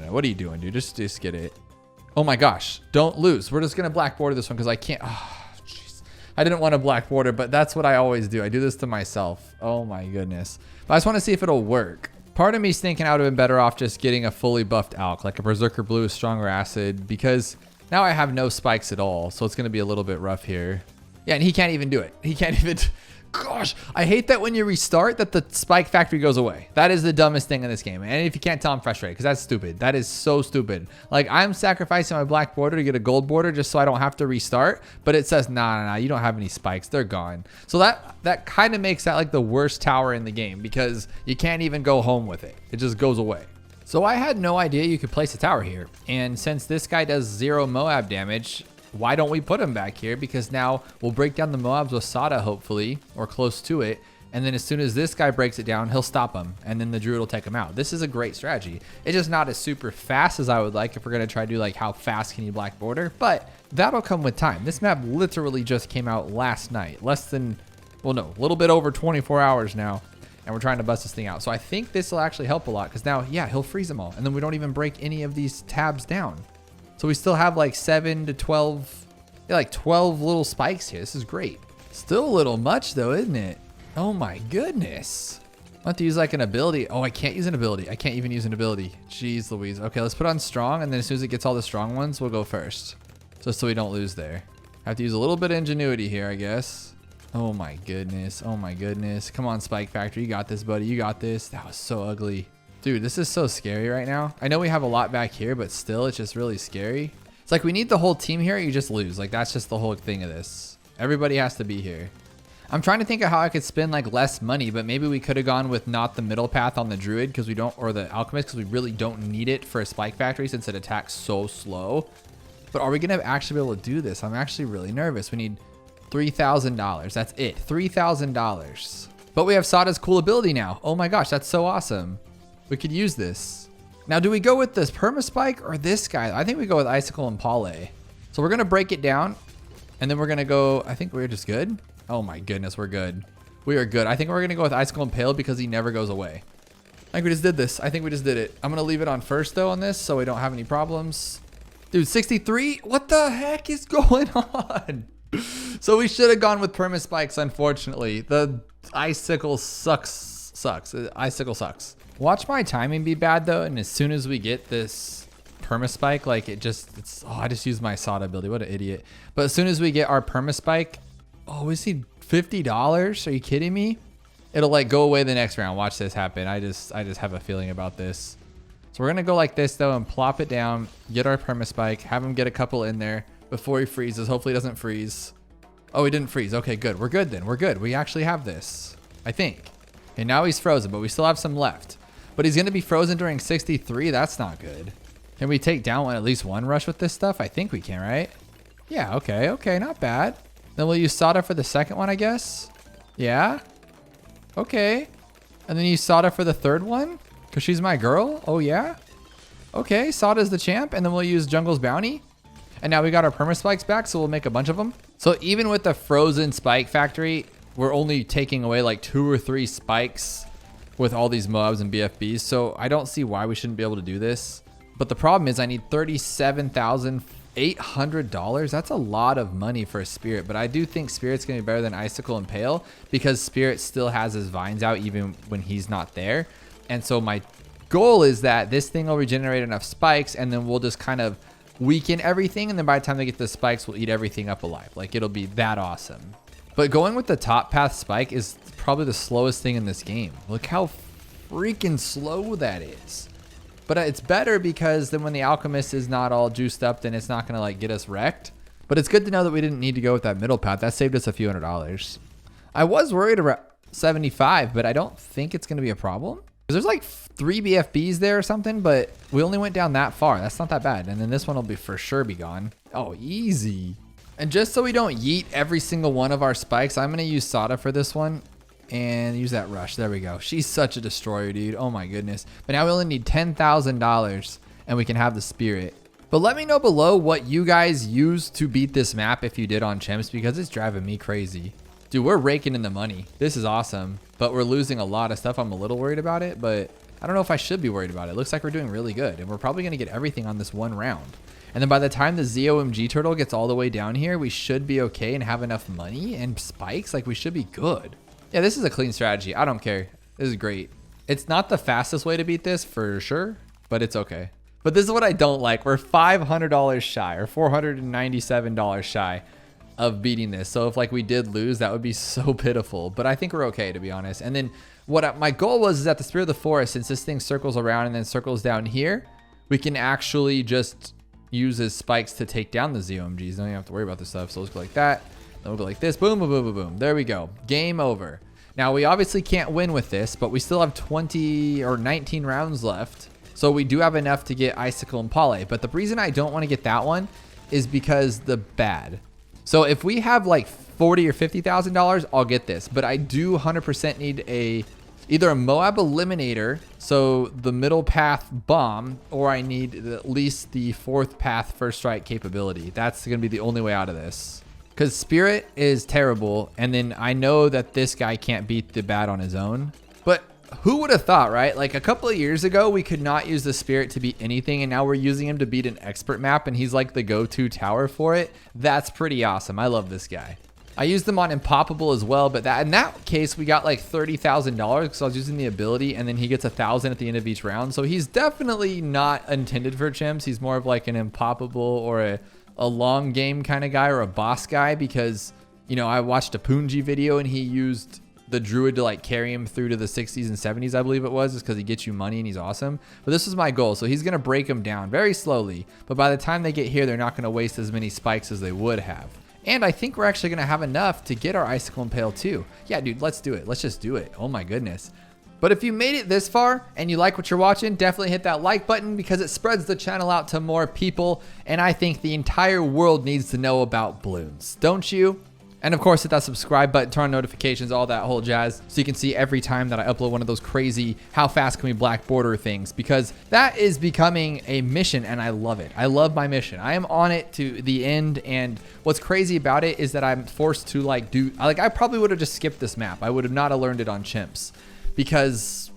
What are you doing, dude? Just get it. Oh my gosh, don't lose. We're just gonna black border this one because I can't, oh, jeez. I didn't want to black border, but that's what I always do. I do this to myself. Oh my goodness. But I just want to see if it'll work. Part of me's thinking I would have been better off just getting a fully buffed alk, like a Berserker Blue with stronger acid, because now I have no spikes at all. So it's gonna be a little bit rough here. Yeah, and he can't even do it. He can't even, gosh, I hate that when you restart that the spike factory goes away. That is the dumbest thing in this game. And if you can't tell, I'm frustrated because that's stupid. That is so stupid. Like I'm sacrificing my black border to get a gold border just so I don't have to restart. But it says, nah, you don't have any spikes. They're gone. So that kind of makes that like the worst tower in the game because you can't even go home with it. It just goes away. So I had no idea you could place a tower here. And since this guy does 0 Moab damage, why don't we put him back here? Because now we'll break down the Moabs with Sada, hopefully, or close to it. And then as soon as this guy breaks it down, he'll stop him. And then the Druid will take him out. This is a great strategy. It's just not as super fast as I would like if we're going to try to do like how fast can you black border. But that'll come with time. This map literally just came out last night. Less than, well, no, a little bit over 24 hours now. And we're trying to bust this thing out. So I think this will actually help a lot. Because now, yeah, he'll freeze them all. And then we don't even break any of these tabs down. So we still have like 7 to 12, yeah, like 12 little spikes here. This is great. Still a little much though, isn't it? Oh my goodness. I have to use like an ability. Oh, I can't use an ability. I can't even use an ability. Jeez Louise. Okay, let's put on strong. And then as soon as it gets all the strong ones, we'll go first. Just so we don't lose there. I have to use a little bit of ingenuity here, I guess. Oh my goodness. Oh my goodness. Come on, Spike Factory. You got this, buddy. You got this. That was so ugly. Dude, this is so scary right now. I know we have a lot back here, but still, it's just really scary. It's like we need the whole team here. You just lose. Like, that's just the whole thing of this. Everybody has to be here. I'm trying to think of how I could spend like less money, but maybe we could have gone with not the middle path on the Druid because we don't, or the Alchemist because we really don't need it for a Spike Factory since it attacks so slow. But are we going to actually be able to do this? I'm actually really nervous. We need $3,000. That's it. $3,000. But we have Sada's cool ability now. Oh my gosh, that's so awesome. We could use this. Now, do we go with this Permaspike or this guy? I think we go with Icicle and Pale. So we're going to break it down. And then we're going to go, I think we're just good. Oh my goodness, we're good. We are good. I think we're going to go with Icicle and Pale because he never goes away. I think we just did this. I think we just did it. I'm going to leave it on first though on this so we don't have any problems. Dude, 63? What the heck is going on? So we should have gone with Permaspikes, unfortunately. The Icicle sucks. Icicle sucks. Watch my timing be bad though, and as soon as we get this Permaspike, like it's oh, I just used my Sada ability. What an idiot. But as soon as we get our Permaspike, oh, we see $50? Are you kidding me? It'll like go away the next round. Watch this happen. I just have a feeling about this. So we're gonna go like this though and plop it down, get our Permaspike, have him get a couple in there, before he freezes. Hopefully he doesn't freeze. Oh, he didn't freeze. Okay, good. We're good then. We're good. We actually have this, I think. Okay, now he's frozen, but we still have some left. But he's going to be frozen during 63. That's not good. Can we take down at least one rush with this stuff? I think we can, right? Yeah, okay. Okay, not bad. Then we'll use Sada for the second one, I guess. Yeah. Okay. And then use Sada for the third one? Because she's my girl? Oh, yeah? Okay, Sada's the champ. And then we'll use Jungle's Bounty. And now we got our perma spikes back, so we'll make a bunch of them. So even with the frozen spike factory, we're only taking away like 2 or 3 spikes with all these Moabs and BFBs. So I don't see why we shouldn't be able to do this. But the problem is I need $37,800. That's a lot of money for a Spirit. But I do think Spirit's going to be better than Icicle and Pale because Spirit still has his vines out even when he's not there. And so my goal is that this thing will regenerate enough spikes and then we'll just kind of weaken everything. And then by the time they get the spikes, we'll eat everything up alive. Like it'll be that awesome. But going with the top path spike is probably the slowest thing in this game. Look how freaking slow that is. But it's better because then when the alchemist is not all juiced up, then it's not going to like get us wrecked. But it's good to know that we didn't need to go with that middle path. That saved us a few $100s. I was worried about 75, but I don't think it's going to be a problem. Because there's like 3 BFBs there or something, but we only went down that far. That's not that bad. And then this one will be for sure be gone. Oh, easy. And just so we don't yeet every single one of our spikes, I'm going to use Sada for this one. And use that rush. There we go. She's such a destroyer, dude. Oh my goodness. But now we only need $10,000 and we can have the Spirit. But let me know below what you guys used to beat this map if you did on Chimps because it's driving me crazy. Dude, we're raking in the money. This is awesome. But we're losing a lot of stuff. I'm a little worried about it, but I don't know if I should be worried about it. It looks like we're doing really good. And we're probably going to get everything on this one round. And then by the time the ZOMG turtle gets all the way down here, we should be okay and have enough money and spikes. Like we should be good. Yeah, this is a clean strategy. I don't care. This is great. It's not the fastest way to beat this for sure, but it's okay. But this is what I don't like. We're $500 shy or $497 shy of beating this. So if like we did lose, that would be so pitiful. But I think we're okay, to be honest. And then what my goal was is that the Spirit of the Forest, since this thing circles around and then circles down here, we can actually just use his spikes to take down the ZOMGs. Don't even have to worry about this stuff. So let's go like that. Then we'll go like this. Boom, boom, boom, boom, boom. There we go. Game over. Now, we obviously can't win with this, but we still have 20 or 19 rounds left. So we do have enough to get Icicle and Pale. But the reason I don't want to get that one is because the B.A.D. So if we have like $40,000 or $50,000, I'll get this. But I do 100% need either a Moab Eliminator, so the middle path bomb, or I need at least the 4th path first strike capability. That's going to be the only way out of this. Because Spirit is terrible, and then I know that this guy can't beat the B.A.D. on his own. But who would have thought, right? Like a couple of years ago, we could not use the Spirit to beat anything, and now we're using him to beat an expert map, and he's like the go-to tower for it. That's pretty awesome. I love this guy. I used them on Impoppable as well, but in that case, we got like $30,000 because I was using the ability, and then he gets 1,000 at the end of each round. So he's definitely not intended for Chimps. He's more of like an Impoppable or a long game kind of guy or a boss guy because, you know, I watched a Punji video and he used the druid to like carry him through to the 60s and 70s, I believe it was, just because he gets you money and he's awesome. But this is my goal. So he's going to break him down very slowly. But by the time they get here, they're not going to waste as many spikes as they would have. And I think we're actually going to have enough to get our Icicle and Pale too. Yeah, dude, let's do it. Let's just do it. Oh my goodness. But if you made it this far and you like what you're watching, definitely hit that like button because it spreads the channel out to more people. And I think the entire world needs to know about balloons, don't you? And of course, hit that subscribe button, turn on notifications, all that whole jazz, so you can see every time that I upload one of those crazy how fast can we black border things, because that is becoming a mission and I love it. I love my mission. I am on it to the end, and what's crazy about it is that I'm forced to like I probably would have just skipped this map. I would have not have learned it on Chimps because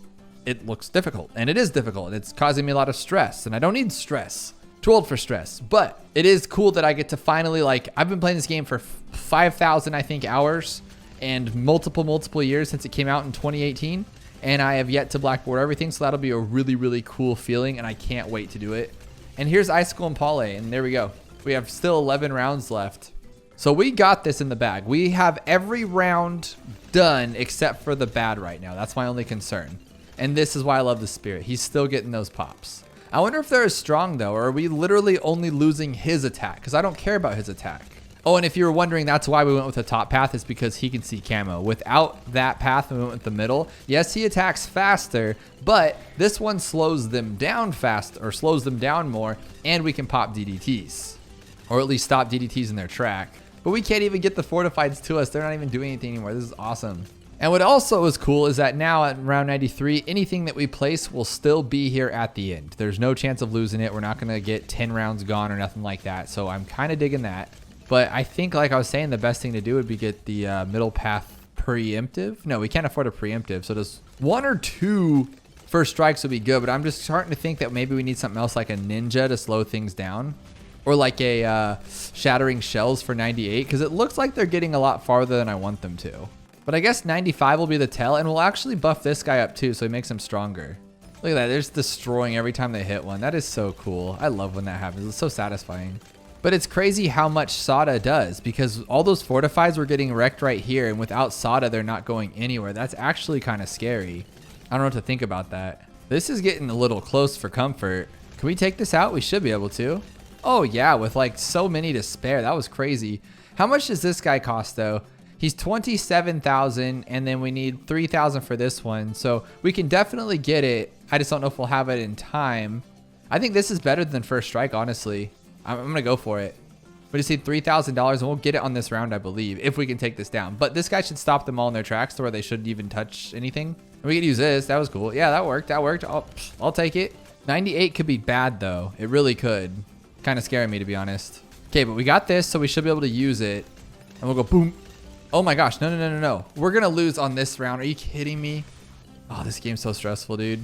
it looks difficult, and it is difficult. It's causing me a lot of stress, and I don't need stress. Too old for stress, but it is cool that I get to finally, like, I've been playing this game for 5,000, I think, hours and multiple years since it came out in 2018, and I have yet to blackboard everything, so that'll be a really, really cool feeling, and I can't wait to do it. And here's Icicle and Pale, and there we go. We have still 11 rounds left. So we got this in the bag. We have every round done except for the B.A.D. right now. That's my only concern. And this is why I love the Spirit. He's still getting those pops. I wonder if they're as strong though, or are we literally only losing his attack? Because I don't care about his attack. Oh, and if you were wondering, that's why we went with the top path, is because he can see camo. Without that path, we went with the middle. Yes, he attacks faster, but this one slows them down fast, or slows them down more, and we can pop DDTs. Or at least stop DDTs in their track. But we can't even get the fortifieds to us. They're not even doing anything anymore. This is awesome. And what also is cool is that now at round 93, anything that we place will still be here at the end. There's no chance of losing it. We're not going to get 10 rounds gone or nothing like that. So I'm kind of digging that. But I think, like I was saying, the best thing to do would be get the middle path preemptive. No, we can't afford a preemptive. So just 1 or 2 first strikes would be good. But I'm just starting to think that maybe we need something else like a ninja to slow things down. Or like a shattering shells for 98. Because it looks like they're getting a lot farther than I want them to. But I guess 95 will be the tell. And we'll actually buff this guy up too. So he makes him stronger. Look at that. They're just destroying every time they hit one. That is so cool. I love when that happens. It's so satisfying. But it's crazy how much Sada does, because all those fortifieds were getting wrecked right here, and without Sada, they're not going anywhere. That's actually kind of scary. I don't know what to think about that. This is getting a little close for comfort. Can we take this out? We should be able to. Oh yeah, with like so many to spare. That was crazy. How much does this guy cost though? He's 27,000, and then we need 3,000 for this one. So we can definitely get it. I just don't know if we'll have it in time. I think this is better than First Strike, honestly. I'm going to go for it. We just need $3,000 and we'll get it on this round, I believe, if we can take this down. But this guy should stop them all in their tracks to where they shouldn't even touch anything. And we could use this. That was cool. Yeah, that worked. That worked. I'll take it. 98 could be bad, though. It really could. Kind of scaring me, to be honest. Okay, but we got this, so we should be able to use it. And we'll go boom. Oh my gosh. No, no, no, no, no. We're going to lose on this round. Are you kidding me? Oh, this game's so stressful, dude.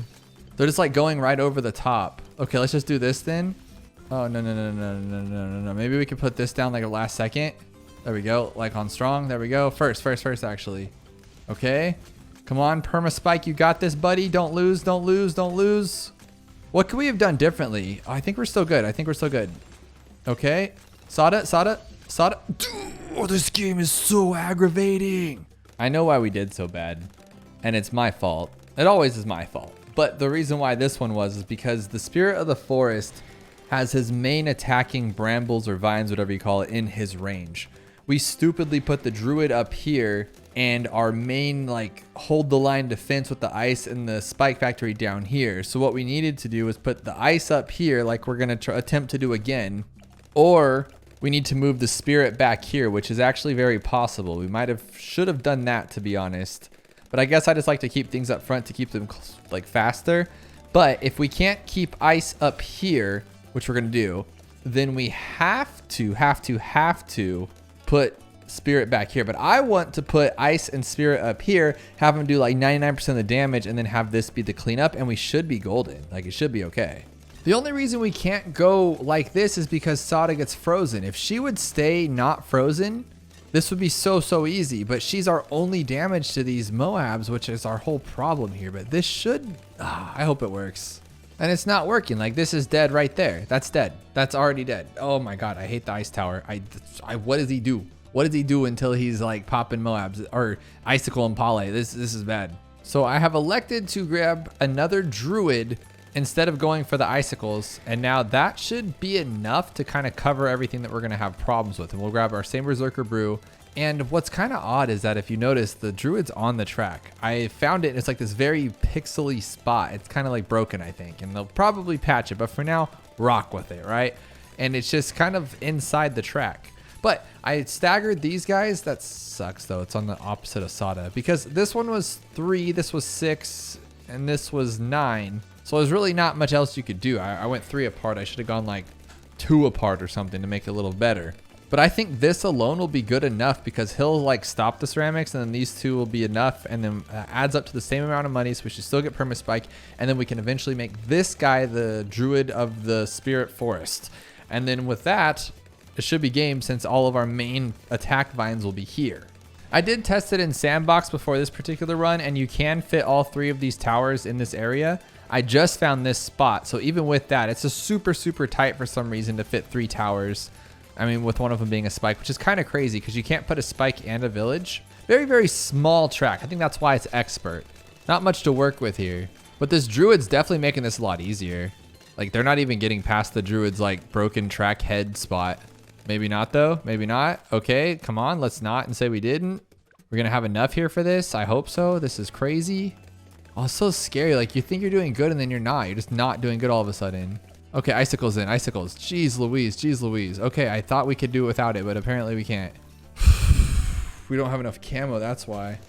They're just like going right over the top. Okay, let's just do this then. Oh, no, no, no, no, no, no, no, no. Maybe we could put this down like a last second. There we go. Like on strong. There we go. First, actually. Okay. Come on, perma spike. You got this, buddy. Don't lose, don't lose, don't lose. What could we have done differently? Oh, I think we're still good. I think we're still good. Okay. Sada. Oh, this game is so aggravating. I know why we did so bad. And it's my fault. It always is my fault. But the reason why this one was is because the Spirit of the Forest has his main attacking brambles or vines, whatever you call it, in his range. We stupidly put the druid up here and our main like hold the line defense with the ice and the spike factory down here. So what we needed to do was put the ice up here like we're going to attempt to do again, or we need to move the spirit back here, which is actually very possible. We should have done that, to be honest. But I guess I just like to keep things up front to keep them like faster. But if we can't keep ice up here, which we're going to do, then we have to put spirit back here. But I want to put ice and spirit up here, have them do like 99% of the damage, and then have this be the cleanup, and we should be golden. Like, it should be okay. The only reason we can't go like this is because Sada gets frozen. If she would stay not frozen, this would be so easy. But she's our only damage to these Moabs, which is our whole problem here. But this should, I hope it works. And it's not working. Like, this is dead right there. That's dead. That's already dead. Oh my God, I hate the ice tower. What does he do? What does he do until he's like popping Moabs or Icicle and Pale? This is bad. So I have elected to grab another druid instead of going for the icicles. And now that should be enough to kind of cover everything that we're going to have problems with. And we'll grab our same Berserker Brew. And what's kind of odd is that if you notice, the druid's on the track. I found it, and it's like this very pixely spot. It's kind of like broken, I think, and they'll probably patch it, but for now, rock with it, right? And it's just kind of inside the track. But I staggered these guys. That sucks, though. It's on the opposite of Sada, because this one was 3, this was 6, and this was 9. So there's really not much else you could do. I went 3 apart. I should have gone like 2 apart or something to make it a little better. But I think this alone will be good enough, because he'll like stop the ceramics, and then these 2 will be enough, and then adds up to the same amount of money, so we should still get perma spike, and then we can eventually make this guy the druid of the spirit forest. And then with that, it should be game, since all of our main attack vines will be here. I did test it in sandbox before this particular run, and you can fit all 3 of these towers in this area. I just found this spot, so even with that, it's a super tight for some reason to fit 3 towers. I mean, with one of them being a spike, which is kind of crazy because you can't put a spike and a village. Very small track. I think that's why it's expert. Not much to work with here. But this druid's definitely making this a lot easier. Like, they're not even getting past the druid's, like, broken track head spot. Maybe not, though. Maybe not. Okay, come on. Let's not and say we didn't. We're going to have enough here for this. I hope so. This is crazy. Oh, it's so scary. Like, you think you're doing good, and then you're not. You're just not doing good all of a sudden. Okay, icicles in. Icicles. Jeez Louise. Jeez Louise. Okay, I thought we could do it without it, but apparently we can't. We don't have enough camo. That's why.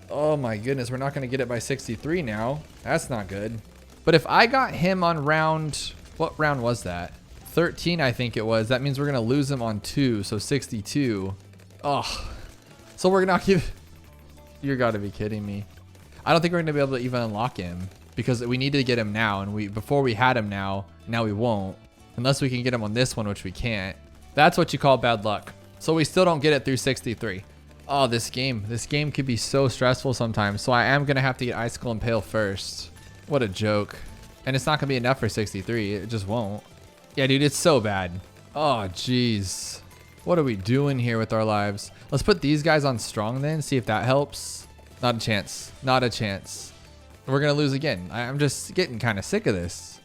Oh, my goodness. We're not going to get it by 63 now. That's not good. But if I got him on round, what round was that? 13, I think it was. That means we're going to lose him on 2, so 62. Oh, so we're not give. You got to be kidding me. I don't think we're going to be able to even unlock him because we need to get him now. And before we had him now we won't. Unless we can get him on this one, which we can't. That's what you call bad luck. So we still don't get it through 63. Oh, this game could be so stressful sometimes. So I am going to have to get Icicle Impale first. What a joke. And it's not going to be enough for 63. It just won't. Yeah, dude, it's so bad. Oh, jeez. What are we doing here with our lives? Let's put these guys on strong then, see if that helps. Not a chance. Not a chance. We're going to lose again. I'm just getting kind of sick of this.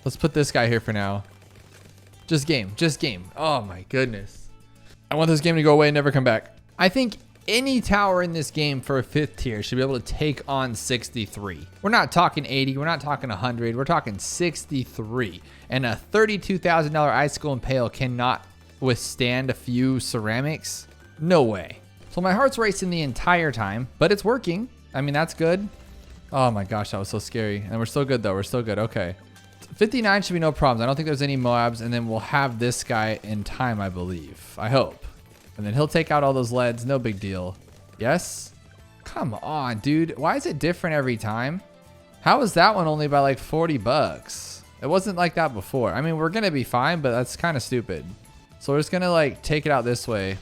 Let's put this guy here for now. Just game. Just game. Oh, my goodness. I want this game to go away and never come back. I think any tower in this game for a 5th tier should be able to take on 63. We're not talking 80. We're not talking 100. We're talking 63. And a $32,000 Icicle Impale cannot withstand a few ceramics? No way. So my heart's racing the entire time, but it's working. I mean, that's good. Oh my gosh, that was so scary. And we're still good though. We're still good. Okay. 59 should be no problems. I don't think there's any Moabs. And then we'll have this guy in time, I believe. I hope. And then he'll take out all those leads. No big deal. Yes? Come on, dude. Why is it different every time? How is that one only by like 40 bucks? It wasn't like that before. I mean, we're going to be fine, but that's kind of stupid. So we're just going to like take it out this way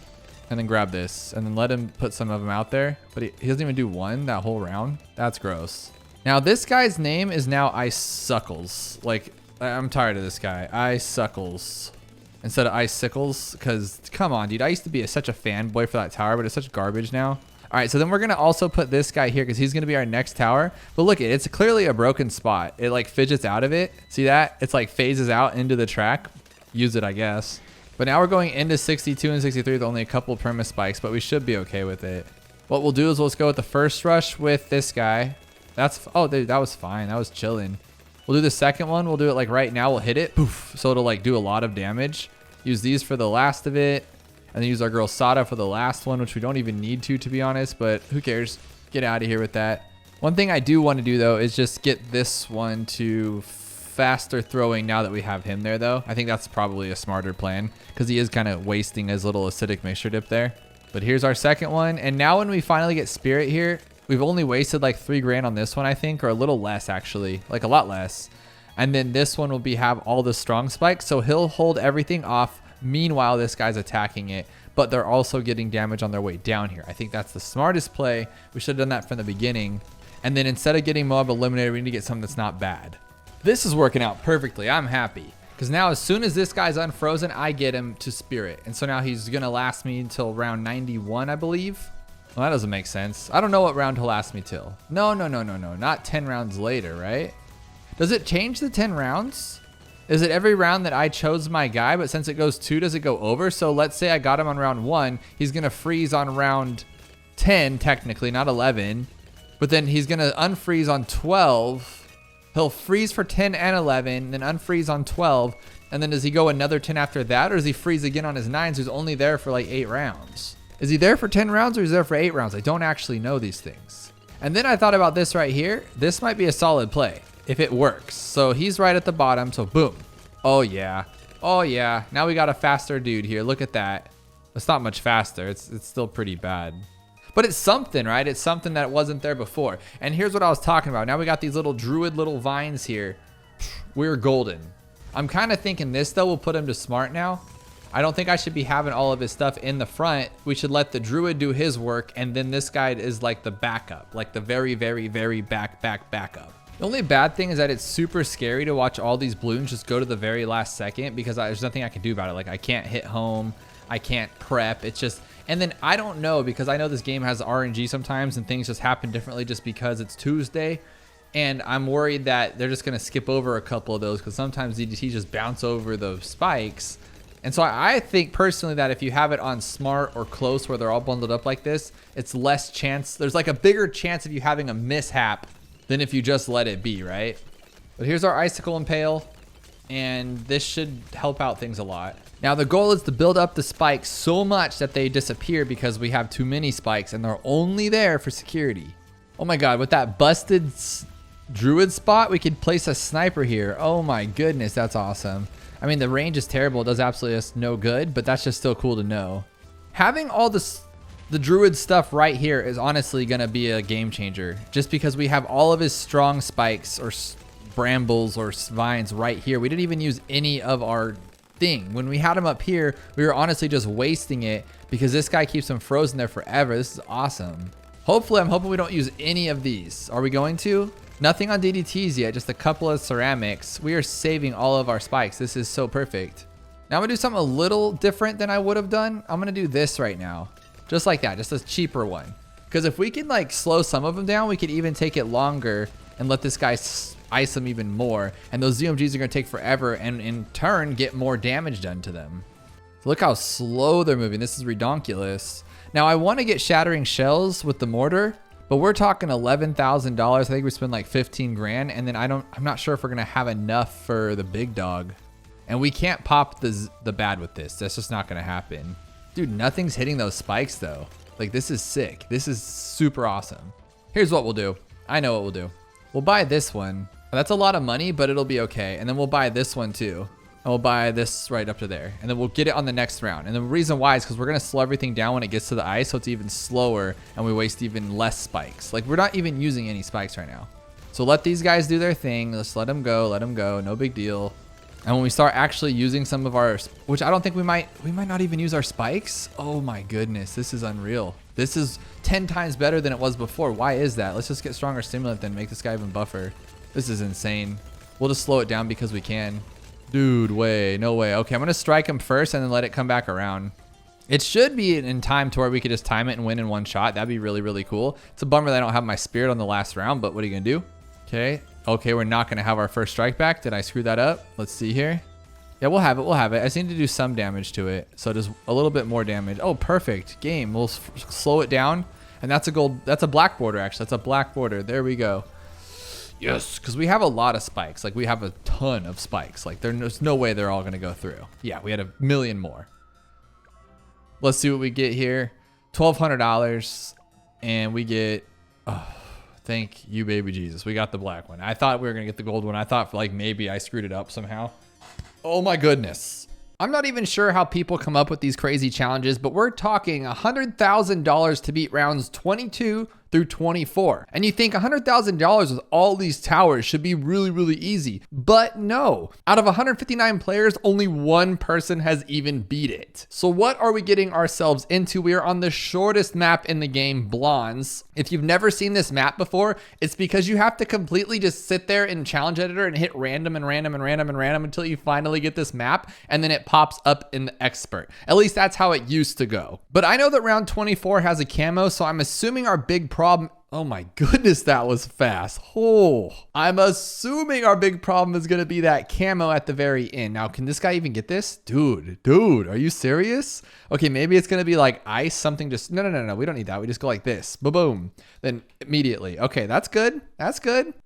and then grab this and then let him put some of them out there. But he doesn't even do one that whole round. That's gross. Now this guy's name is now Icicles. Like, I'm tired of this guy. Icicles. Instead of icicles, because come on, dude. I used to be such a fanboy for that tower, but it's such garbage now. All right, so then we're going to also put this guy here because he's going to be our next tower. But look, it's clearly a broken spot. It like fidgets out of it. See that? It's like phases out into the track. Use it, I guess. But now we're going into 62 and 63 with only a couple perma spikes, but we should be okay with it. What we'll do is let's go with the first rush with this guy. Oh, dude, that was fine. That was chilling. We'll do the second one. We'll do it like right now. We'll hit it. Poof. So it'll like do a lot of damage. Use these for the last of it. And then use our girl Sada for the last one, which we don't even need to be honest. But who cares? Get out of here with that. One thing I do want to do, though, is just get this one to faster throwing now that we have him there, though. I think that's probably a smarter plan because he is kind of wasting his little acidic mixture dip there. But here's our second one. And now when we finally get Spirit here, we've only wasted like 3 grand on this one, I think, or a little less, actually. Like a lot less. And then this one will have all the strong spikes. So he'll hold everything off. Meanwhile, this guy's attacking it. But they're also getting damage on their way down here. I think that's the smartest play. We should have done that from the beginning. And then instead of getting Moab eliminated, we need to get something that's not bad. This is working out perfectly. I'm happy. Because now as soon as this guy's unfrozen, I get him to Spirit. And so now he's going to last me until round 91, I believe. Well, that doesn't make sense. I don't know what round he'll last me till. No. Not 10 rounds later, right? Does it change the 10 rounds? Is it every round that I chose my guy, but since it goes 2, does it go over? So let's say I got him on round 1. He's going to freeze on round 10, technically, not 11. But then he's going to unfreeze on 12. He'll freeze for 10 and 11, then unfreeze on 12. And then does he go another 10 after that? Or does he freeze again on his 9s who's only there for like 8 rounds? Is he there for 10 rounds or is he there for 8 rounds? I don't actually know these things. And then I thought about this right here. This might be a solid play if it works. So he's right at the bottom. So boom. Oh yeah. Oh yeah. Now we got a faster dude here. Look at that. It's not much faster. It's still pretty bad. But it's something, right? It's something that wasn't there before. And here's what I was talking about. Now we got these little druid little vines here. We're golden. I'm kind of thinking this though will put him to smart now. I don't think I should be having all of his stuff in the front. We should let the druid do his work. And then this guy is like the backup, like the very, very, very backup. The only bad thing is that it's super scary to watch all these balloons just go to the very last second because there's nothing I can do about it. Like I can't hit home. I can't prep. It's just, and then I don't know because I know this game has RNG sometimes and things just happen differently just because it's Tuesday. And I'm worried that they're just going to skip over a couple of those because sometimes DDT just bounce over the spikes. And so I think personally that if you have it on smart or close where they're all bundled up like this, it's less chance. There's like a bigger chance of you having a mishap than if you just let it be, right? But here's our icicle impale, and this should help out things a lot. Now the goal is to build up the spikes so much that they disappear because we have too many spikes and they're only there for security. Oh my God, with that busted druid spot, we could place a sniper here. Oh my goodness, that's awesome. I mean, the range is terrible. It does absolutely us no good, but that's just still cool to know. Having all the druid stuff right here is honestly going to be a game changer just because we have all of his strong spikes or brambles or vines right here. We didn't even use any of our thing. When we had him up here, we were honestly just wasting it because this guy keeps him frozen there forever. This is awesome. Hopefully, I'm hoping we don't use any of these. Are we going to? Nothing on DDTs yet, just a couple of ceramics. We are saving all of our spikes. This is so perfect. Now I'm gonna do something a little different than I would have done. I'm gonna do this right now. Just like that, just a cheaper one. Because if we can like slow some of them down, we could even take it longer and let this guy ice them even more. And those ZMGs are gonna take forever and in turn get more damage done to them. So look how slow they're moving. This is redonkulous. Now I wanna get shattering shells with the mortar, but we're talking $11,000. I think we spend like 15 grand, and then I'm not sure if we're gonna have enough for the big dog. And we can't pop the bad with this. That's just not gonna happen. Dude, nothing's hitting those spikes though. Like this is sick. This is super awesome. Here's what we'll do. I know what we'll do. We'll buy this one. That's a lot of money, but it'll be okay. And then we'll buy this one too. And we'll buy this right up to there. And then we'll get it on the next round. And the reason why is because we're going to slow everything down when it gets to the ice. So it's even slower and we waste even less spikes. Like we're not even using any spikes right now. So let these guys do their thing. Let's let them go. Let them go. No big deal. And when we start actually using some of our, which I don't think we might not even use our spikes. Oh my goodness. This is unreal. This is 10 times better than it was before. Why is that? Let's just get stronger stimulant then make this guy even buffer. This is insane. We'll just slow it down because we can. Dude, no way. Okay, I'm gonna strike him first and then let it come back around. It should be in time to where we could just time it and win in one shot. That'd be really, really cool. It's a bummer that I don't have my spirit on the last round, but what are you gonna do? Okay, we're not gonna have our first strike back. Did I screw that up? Let's see here. Yeah, we'll have it. I just need to do some damage to it. So just a little bit more damage. Oh, perfect. Game. We'll slow it down. And that's a gold, that's a black border actually. That's a black border. There we go. Yes, because we have a lot of spikes. Like we have a ton of spikes. Like there's no way they're all gonna go through. Yeah, we had a million more. Let's see what we get here. $1,200, and we get. Oh, thank you, baby Jesus. We got the black one. I thought we were gonna get the gold one. I thought like maybe I screwed it up somehow. Oh my goodness. I'm not even sure how people come up with these crazy challenges, but we're talking $100,000 to beat rounds 22 through 24. And you think $100,000 with all these towers should be really, really easy. But no, out of 159 players, only one person has even beat it. So what are we getting ourselves into? We are on the shortest map in the game, Blondes. If you've never seen this map before, it's because you have to completely just sit there in challenge editor and hit random and random and random and random until you finally get this map. And then it pops up in the expert. At least that's how it used to go. But I know that round 24 has a camo, so I'm assuming our big problem. Oh my goodness, that was fast. Oh, I'm assuming our big problem is going to be that camo at the very end. Now, can this guy even get this? Dude, are you serious? Okay, maybe it's going to be like ice, something just, no. We don't need that. We just go like this, boom. Then immediately. Okay, that's good,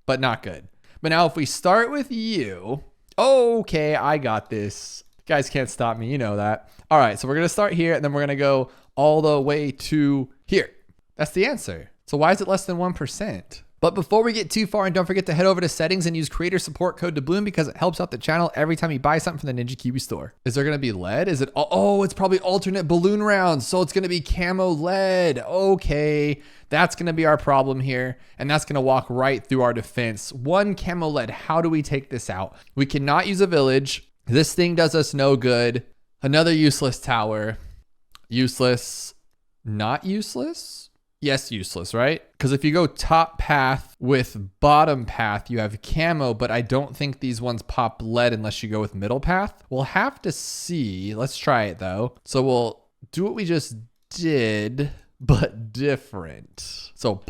but not good. But now if we start with you, okay, I got this. You guys can't stop me, you know that. All right, so we're going to start here and then we're going to go all the way to here. That's the answer. So why is it less than 1%? But before we get too far, and don't forget to head over to settings and use creator support code Doubloon because it helps out the channel every time you buy something from the Ninja Kiwi store. Is there gonna be lead? Is it, oh, it's probably alternate balloon rounds. So it's gonna be camo lead. Okay, that's gonna be our problem here. And that's gonna walk right through our defense. One camo lead, how do we take this out? We cannot use a village. This thing does us no good. Another useless tower. Useless, not useless? Yes, useless, right? Because if you go top path with bottom path, you have camo, but I don't think these ones pop lead unless you go with middle path. We'll have to see. Let's try it though. So we'll do what we just did. but different. So,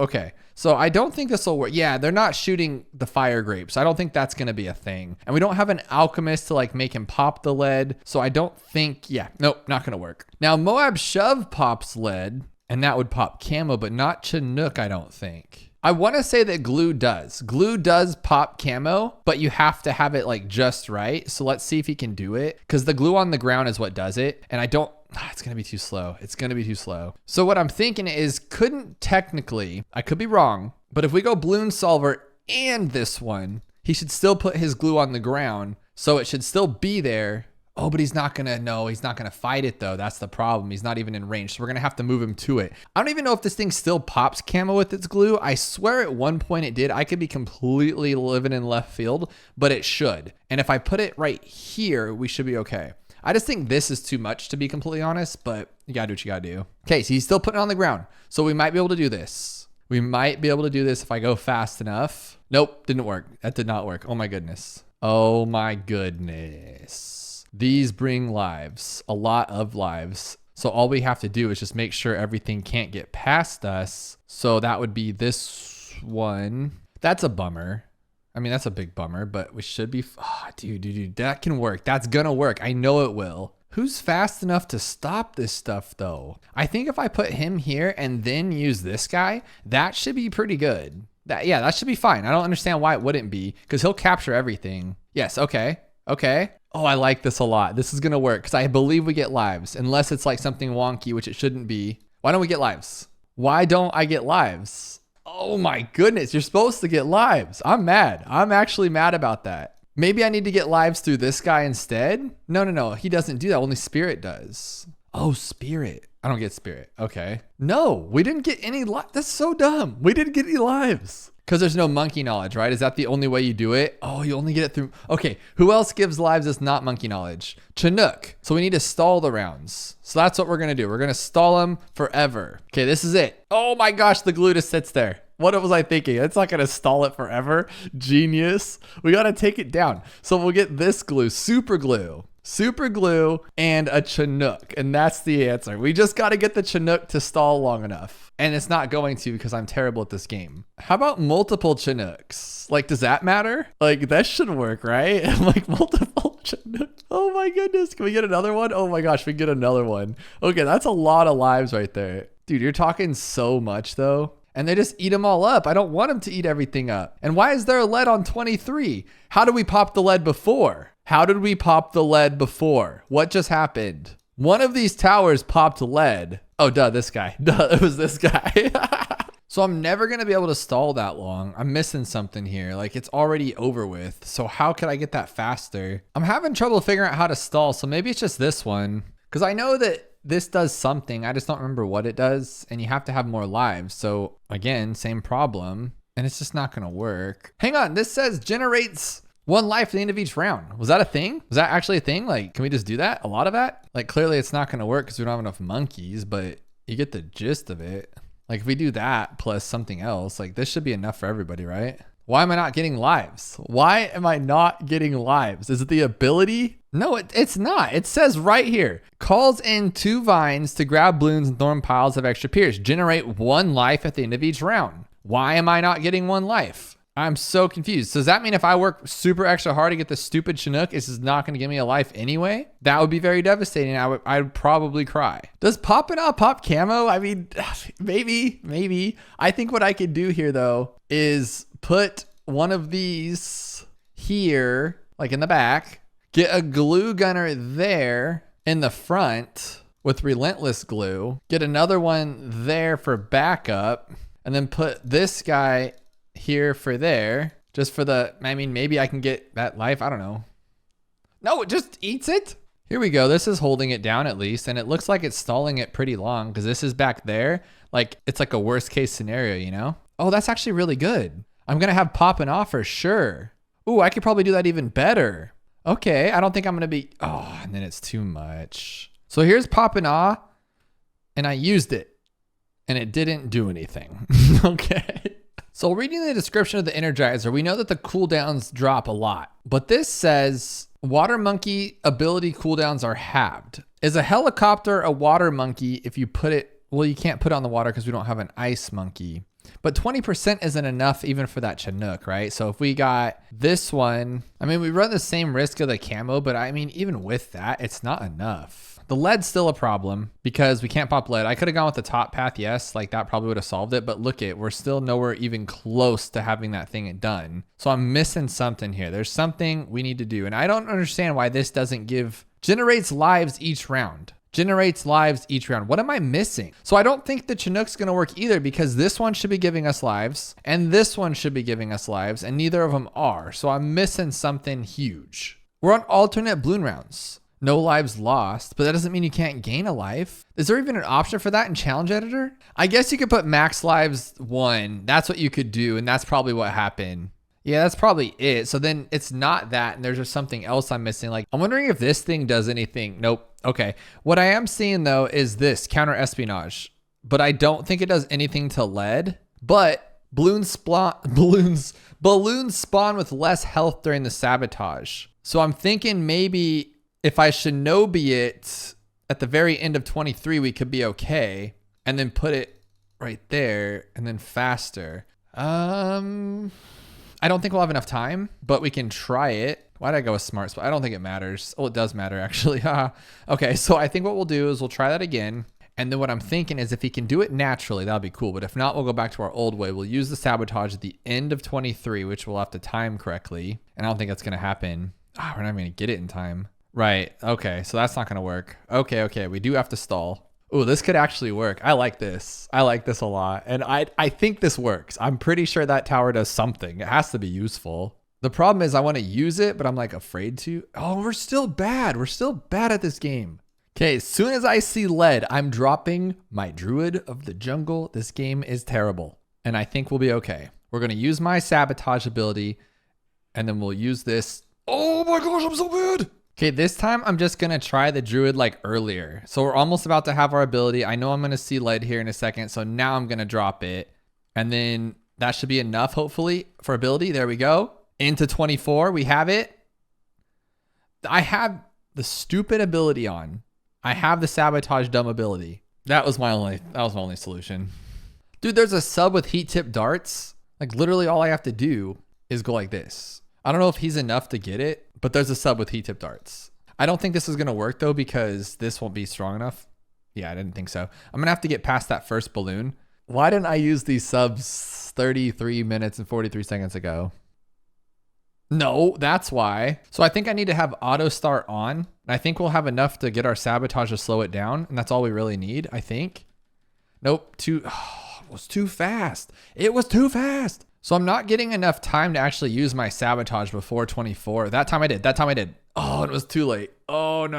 okay. So I don't think this will work. Yeah, they're not shooting the fire grapes. I don't think that's going to be a thing. And we don't have an alchemist to like make him pop the lead. So I don't think, yeah, nope, not going to work. Now Moab Shove pops lead and that would pop camo, but not Chinook, I don't think. I want to say that glue does. Glue does pop camo, but you have to have it like just right. So let's see if he can do it because the glue on the ground is what does it. And I don't, it's going to be too slow. It's going to be too slow. So what I'm thinking is couldn't technically, I could be wrong, but if we go Bloon Solver and this one, he should still put his glue on the ground. So it should still be there. Oh, but he's not going to, no, he's not going to fight it though. That's the problem. He's not even in range. So we're going to have to move him to it. I don't even know if this thing still pops camo with its glue. I swear at one point it did. I could be completely living in left field, but it should. And if I put it right here, we should be okay. I just think this is too much to be completely honest, but you gotta do what you gotta do. Okay, so he's still putting it on the ground. So we might be able to do this. We might be able to do this if I go fast enough. Nope, didn't work. That did not work. Oh my goodness. Oh my goodness. These bring lives, a lot of lives. So all we have to do is just make sure everything can't get past us. So that would be this one. That's a bummer. I mean, that's a big bummer, but we should be, dude, that can work. That's gonna work. I know it will. Who's fast enough to stop this stuff though? I think if I put him here and then use this guy, that should be pretty good. That should be fine. I don't understand why it wouldn't be because he'll capture everything. Yes, okay. Oh, I like this a lot. This is gonna work because I believe we get lives unless it's like something wonky, which it shouldn't be. Why don't we get lives? Why don't I get lives? Oh my goodness, you're supposed to get lives. I'm mad. I'm actually mad about that. Maybe I need to get lives through this guy instead? No. He doesn't do that. Only Spirit does. Oh, Spirit. I don't get Spirit. Okay. No, we didn't get any lives. That's so dumb. We didn't get any lives. Because there's no monkey knowledge, right? Is that the only way you do it? Oh, you only get it through. Okay, who else gives lives that's not monkey knowledge? Chinook. So we need to stall the rounds. So that's what we're going to do. We're going to stall them forever. Okay, this is it. Oh my gosh, the glue just sits there. What was I thinking? It's not going to stall it forever. Genius. We got to take it down. So we'll get this glue, super glue, and a Chinook. And that's the answer. We just got to get the Chinook to stall long enough. And it's not going to because I'm terrible at this game. How about multiple Chinooks? Like, does that matter? Like, that should work, right? Like, multiple Chinooks. Oh my goodness. Can we get another one? Oh my gosh, we can get another one. Okay, that's a lot of lives right there. Dude, you're talking so much though. And they just eat them all up. I don't want them to eat everything up. And why is there a lead on 23? How did we pop the lead before? What just happened? One of these towers popped lead. Oh, duh, this guy. Duh, it was this guy. So I'm never going to be able to stall that long. I'm missing something here. Like it's already over with. So how could I get that faster? I'm having trouble figuring out how to stall. So maybe it's just this one. Because I know that this does something. I just don't remember what it does. And you have to have more lives. So again, same problem. And it's just not going to work. Hang on. This says generates 1 life at the end of each round. Was that a thing? Was that actually a thing? Like, can we just do that? A lot of that? Like, clearly it's not going to work because we don't have enough monkeys, but you get the gist of it. Like, if we do that plus something else, like, this should be enough for everybody, right? Why am I not getting lives? Is it the ability? No, it's not. It says right here, calls in 2 vines to grab balloons and throw in piles of extra peers. Generate 1 life at the end of each round. Why am I not getting 1 life? I'm so confused. So does that mean if I work super extra hard to get this stupid Chinook, it's just not going to give me a life anyway? That would be very devastating. I'd probably cry. Does popping out pop camo? I mean, maybe. I think what I could do here though is put one of these here, like in the back, get a glue gunner there in the front with relentless glue, get another one there for backup, and then put this guy here for there, just for the, I mean, maybe I can get that life. I don't know. No, it just eats it. Here we go. This is holding it down at least. And it looks like it's stalling it pretty long because this is back there. Like it's like a worst case scenario, you know? Oh, that's actually really good. I'm going to have popping off for sure. Ooh, I could probably do that even better. Okay. I don't think I'm going to be, oh, and then it's too much. So here's popping off and I used it and it didn't do anything. Okay. So reading the description of the Energizer, we know that the cooldowns drop a lot, but this says water monkey ability cooldowns are halved. Is a helicopter a water monkey if you put it Well, you can't put it on the water because we don't have an ice monkey. But 20% isn't enough even for that Chinook, right? So if we got this one, I mean, we run the same risk of the camo, but I mean, even with that, it's not enough. The lead's still a problem because we can't pop lead. I could have gone with the top path, yes, like that probably would have solved it, but look we're still nowhere even close to having that thing done. So I'm missing something here. There's something we need to do. And I don't understand why this doesn't generates lives each round. Generates lives each round. What am I missing? So I don't think the Chinook's gonna work either because this one should be giving us lives and this one should be giving us lives and neither of them are. So I'm missing something huge. We're on alternate balloon rounds. No lives lost, but that doesn't mean you can't gain a life. Is there even an option for that in challenge editor? I guess you could put max lives 1. That's what you could do. And that's probably what happened. Yeah, that's probably it. So then it's not that. And there's just something else I'm missing. Like I'm wondering if this thing does anything. Nope. Okay. What I am seeing though is this counter espionage, but I don't think it does anything to lead, but balloons spawn with less health during the sabotage. So I'm thinking maybe if I shinobi it at the very end of 23, we could be okay. And then put it right there and then faster. I don't think we'll have enough time, but we can try it. Why did I go with smart spot? I don't think it matters. Oh, it does matter actually. Okay, so I think what we'll do is we'll try that again. And then what I'm thinking is if he can do it naturally, that'll be cool. But if not, we'll go back to our old way. We'll use the sabotage at the end of 23, which we'll have to time correctly. And I don't think that's gonna happen. We're not even gonna get it in time. Right, okay, so that's not gonna work. Okay, we do have to stall. Oh, this could actually work. I like this. I like this a lot. And I think this works. I'm pretty sure that tower does something. It has to be useful. The problem is I want to use it, but I'm like afraid to. Oh, we're still bad. We're still bad at this game. Okay, as soon as I see lead, I'm dropping my Druid of the Jungle. This game is terrible. And I think we'll be okay. We're going to use my sabotage ability, and then we'll use this. Oh my gosh, I'm so bad. Okay, this time I'm just gonna try the Druid like earlier. So we're almost about to have our ability. I know I'm gonna see lead here in a second. So now I'm gonna drop it. And then that should be enough, hopefully, for ability. There we go. Into 24, we have it. I have the stupid ability on. I have the sabotage dumb ability. That was my only solution. Dude, there's a sub with heat tip darts. Like literally all I have to do is go like this. I don't know if he's enough to get it, but there's a sub with heat tip darts. I don't think this is gonna work though because this won't be strong enough. Yeah, I didn't think so. I'm gonna have to get past that first balloon. Why didn't I use these subs 33 minutes and 43 seconds ago? No, that's why. So I think I need to have auto start on. And I think we'll have enough to get our sabotage to slow it down. And that's all we really need, I think. Nope, it was too fast. It was too fast. So I'm not getting enough time to actually use my sabotage before 24. That time I did. Oh, it was too late. Oh, no.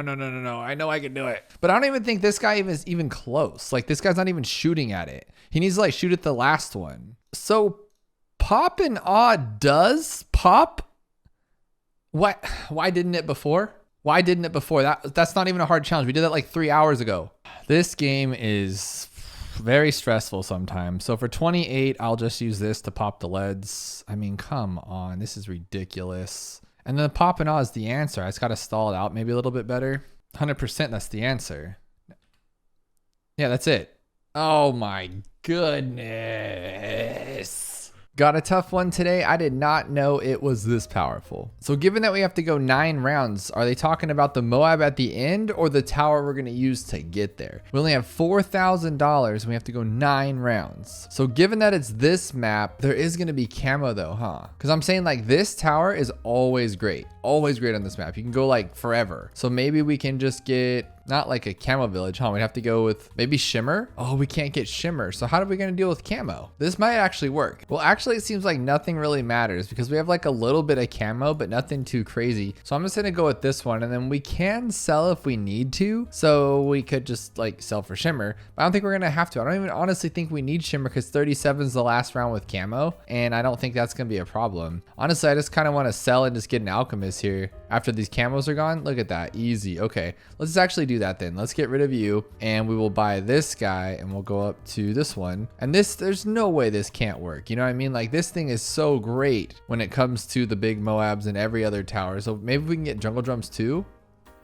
I know I can do it. But I don't even think this guy is even close. Like this guy's not even shooting at it. He needs to like shoot at the last one. So pop and awe does pop. What? Why didn't it before? That's not even a hard challenge. We did that like 3 hours ago. This game is very stressful sometimes. So for 28, I'll just use this to pop the leads. I mean, come on. This is ridiculous. And then the pop and awe is the answer. I just got to stall it out maybe a little bit better. 100%, that's the answer. Yeah, that's it. Oh my goodness. Got a tough one today. I did not know it was this powerful. So given that we have to go 9 rounds, are they talking about the Moab at the end or the tower we're going to use to get there? We only have $4,000 and we have to go 9 rounds. So given that it's this map, there is going to be camo though, huh? Because I'm saying like this tower is always great. Always great on this map. You can go like forever. So maybe we can just get not like a camo village, huh? We'd have to go with maybe shimmer. Oh, we can't get shimmer. So how are we going to deal with camo? This might actually work. Well, actually it seems like nothing really matters because we have like a little bit of camo, but nothing too crazy. So I'm just going to go with this one and then we can sell if we need to. So we could just like sell for shimmer, but I don't think we're going to have to. I don't even honestly think we need shimmer because 37 is the last round with camo. And I don't think that's going to be a problem. Honestly, I just kind of want to sell and just get an alchemist here after these camos are gone. Look at that. Easy. Okay. Let's actually do that then. Let's get rid of you and we will buy this guy and we'll go up to this one. And this, there's no way this can't work. You know what I mean? Like this thing is so great when it comes to the big Moabs and every other tower. So maybe we can get jungle drums too.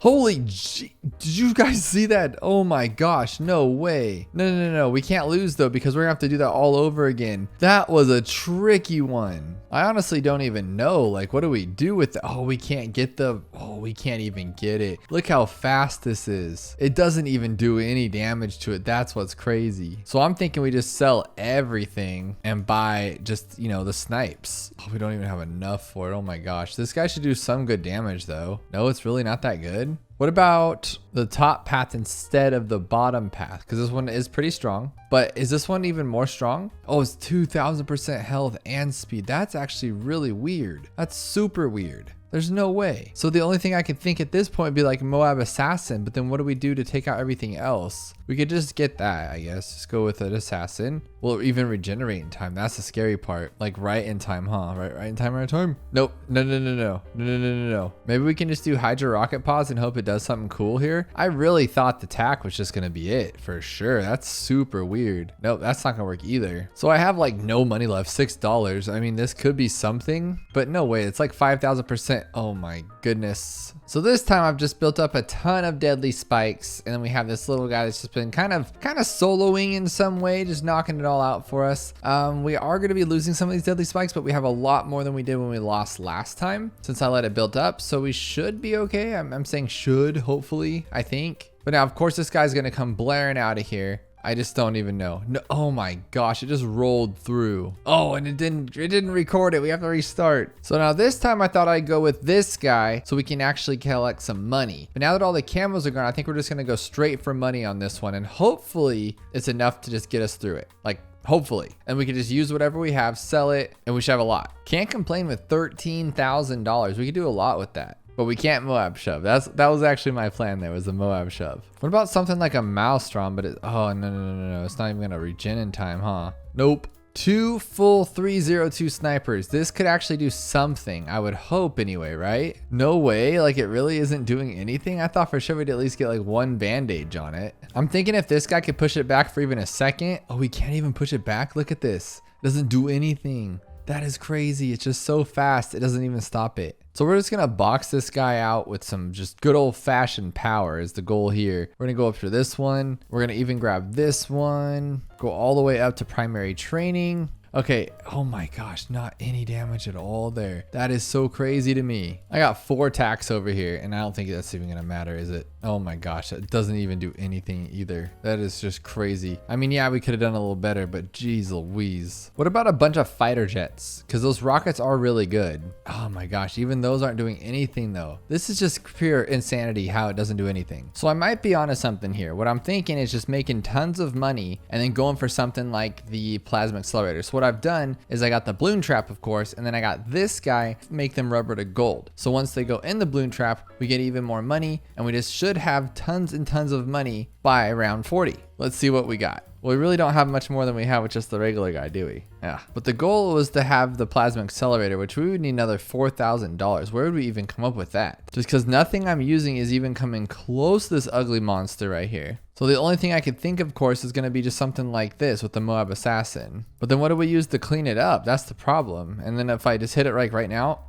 Did you guys see that? Oh my gosh, no way. No. We can't lose though, because we're gonna have to do that all over again. That was a tricky one. I honestly don't even know. Like, what do we do with the, oh, we can't get the, oh, we can't even get it. Look how fast this is. It doesn't even do any damage to it. That's what's crazy. So I'm thinking we just sell everything and buy just, you know, the snipes. Oh, we don't even have enough for it. Oh my gosh. This guy should do some good damage though. No, it's really not that good. What about the top path instead of the bottom path? Because this one is pretty strong, but is this one even more strong? Oh, it's 2000% health and speed. That's actually really weird. That's super weird. There's no way. So the only thing I could think at this point would be like Moab Assassin, but then what do we do to take out everything else? We could just get that, I guess. Just go with an Assassin. Will it even regenerate in time? That's the scary part. Like right in time, huh? Right in time. Nope. No. Maybe we can just do Hydra Rocket Pods and hope it does something cool here. I really thought the tack was just gonna be it for sure. That's super weird. Nope, that's not gonna work either. So I have like no money left, $6. I mean, this could be something, but no way. It's like 5,000%. Oh my goodness. So this time I've just built up a ton of deadly spikes, and then we have this little guy that's just been kind of soloing in some way, just knocking it all out for us. We are going to be losing some of these deadly spikes, but we have a lot more than we did when we lost last time since I let it build up. So we should be okay. I'm saying should, hopefully, I think. But now, of course, this guy's going to come blaring out of here. I just don't even know. No, oh my gosh, it just rolled through. Oh, and it didn't record it. We have to restart. So now this time I thought I'd go with this guy so we can actually collect some money. But now that all the camos are gone, I think we're just gonna go straight for money on this one. And hopefully it's enough to just get us through it. Like, hopefully. And we can just use whatever we have, sell it, and we should have a lot. Can't complain with $13,000. We could do a lot with that. But we can't Moab shove. That was actually my plan there, was the Moab shove. What about something like a Maelstrom, but oh, no. It's not even gonna regen in time, huh? Nope. 2 full 302 snipers. This could actually do something, I would hope anyway, right? No way, like it really isn't doing anything? I thought for sure we'd at least get like 1 bandage on it. I'm thinking if this guy could push it back for even a second. Oh, we can't even push it back? Look at this. It doesn't do anything. That is crazy. It's just so fast, it doesn't even stop it. So we're just gonna box this guy out with some just good old fashioned power is the goal here. We're gonna go up to this one. We're gonna even grab this one, go all the way up to primary training. Okay, oh my gosh, not any damage at all there. That is so crazy to me. I got 4 attacks over here, and I don't think that's even gonna matter, is it? Oh my gosh, it doesn't even do anything either. That is just crazy. I mean, yeah, we could have done a little better, but geez Louise. What about a bunch of fighter jets? Because those rockets are really good. Oh my gosh, even those aren't doing anything though. This is just pure insanity how it doesn't do anything. So I might be onto something here. What I'm thinking is just making tons of money and then going for something like the plasma accelerator. So what I've done is I got the balloon trap, of course, and then I got this guy, make them rubber to gold. So once they go in the balloon trap, we get even more money, and we just should have tons and tons of money by round 40. Let's see what we got. Well, we really don't have much more than we have with just the regular guy, do we? Yeah. But the goal was to have the plasma accelerator, which we would need another $4,000. Where would we even come up with that? Just because nothing I'm using is even coming close to this ugly monster right here. So the only thing I could think of course, is going to be just something like this with the Moab Assassin. But then what do we use to clean it up? That's the problem. And then if I just hit it right now,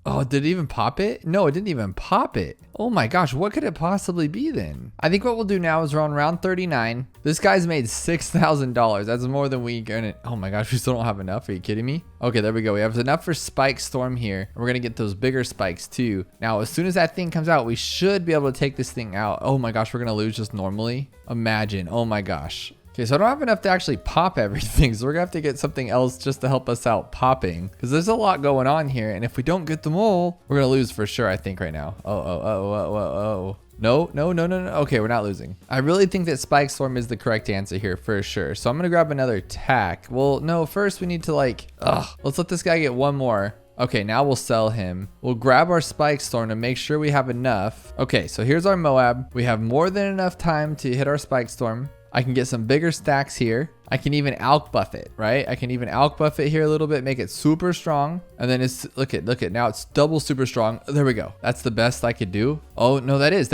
oh, did it even pop it? No, it didn't even pop it. Oh my gosh, what could it possibly be then? I think what we'll do now is we're on round 39. This guy's made $6,000. That's more than we earn it. Oh my gosh, we still don't have enough. Are you kidding me? Okay, there we go. We have enough for Spike Storm here. And we're gonna get those bigger spikes too. Now, as soon as that thing comes out, we should be able to take this thing out. Oh my gosh, we're gonna lose just normally. Imagine, oh my gosh. Okay, so I don't have enough to actually pop everything, so we're gonna have to get something else just to help us out popping, because there's a lot going on here, and if we don't get them all, we're gonna lose for sure, I think, right now. Oh. No. Okay, we're not losing. I really think that Spike Storm is the correct answer here for sure. So I'm gonna grab another tack. Well, no, first we need to let's let this guy get one more. Okay, now we'll sell him. We'll grab our Spike Storm to make sure we have enough. Okay, so here's our Moab. We have more than enough time to hit our Spike Storm. I can get some bigger stacks here. I can even alk buff it, right? I can even alk buff it here a little bit, make it super strong. And then it's, look at, now it's double super strong. There we go. That's the best I could do. Oh, no, that's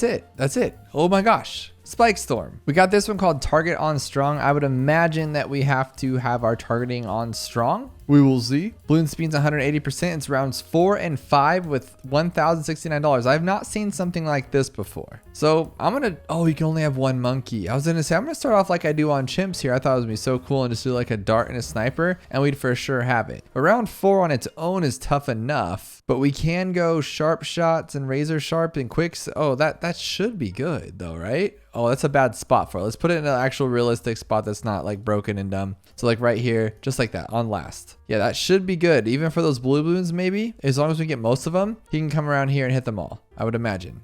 it. Oh my gosh. Spike Storm. We got this one called Target on Strong. I would imagine that we have to have our targeting on strong. We will see. Bloon speed's 180%. It's rounds 4 and 5 with $1,069. I have not seen something like this before. So I'm gonna, oh, you can only have one monkey. I was gonna say, I'm gonna start off like I do on Chimps here. I thought it was gonna be so cool and just do like a dart and a sniper and we'd for sure have it. But round 4 on its own is tough enough, but we can go sharp shots and razor sharp and quicks. Oh, that should be good though, right? Oh, that's a bad spot for it. Let's put it in an actual realistic spot that's not like broken and dumb. So like right here, just like that on last. Yeah, that should be good. Even for those blue balloons, maybe. As long as we get most of them, he can come around here and hit them all, I would imagine.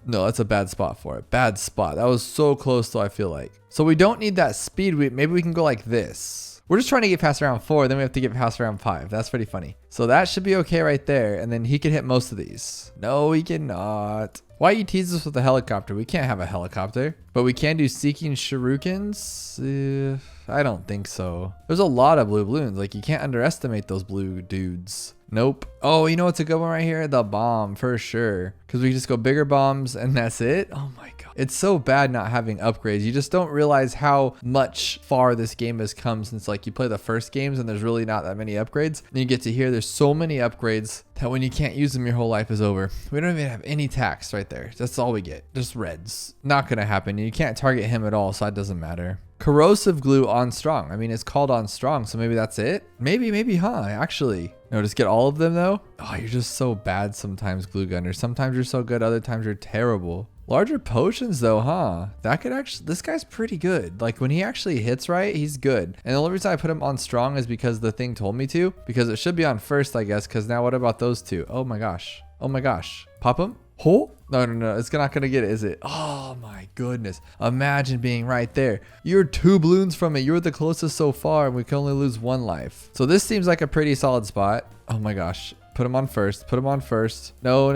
No, that's a bad spot for it. Bad spot. That was so close though, I feel like. So we don't need that speed. Maybe we can go like this. We're just trying to get past round 4, then we have to get past round 5. That's pretty funny. So that should be okay right there. And then he can hit most of these. No, he cannot. Why you tease us with a helicopter? We can't have a helicopter. But we can do seeking shurikens. I don't think so. There's a lot of blue balloons. Like, you can't underestimate those blue dudes. Nope. Oh, you know what's a good one right here? The bomb, for sure. Because we just go bigger bombs and that's it. Oh my god. It's so bad not having upgrades. You just don't realize how much far this game has come since like you play the first games and there's really not that many upgrades. And you get to hear there's so many upgrades that when you can't use them, your whole life is over. We don't even have any tax right there. That's all we get. Just reds. Not gonna happen. You can't target him at all, so it doesn't matter. Corrosive glue on strong. I mean, it's called on strong, so maybe that's it. Maybe, huh? Actually. No, just get all of them though. Oh, you're just so bad sometimes, glue gunner. Sometimes you're so good, other times you're terrible. Larger potions though, huh? That could actually, this guy's pretty good. Like when he actually hits right, he's good. And the only reason I put him on strong is because the thing told me to, because it should be on first, I guess. Cause now what about those two? Oh my gosh. Oh my gosh. Pop him? Oh, no. It's not gonna get it, is it? Oh my goodness. Imagine being right there. You're 2 balloons from it. You're the closest so far and we can only lose 1 life. So this seems like a pretty solid spot. Oh my gosh. Put him on first. Put him on first. No.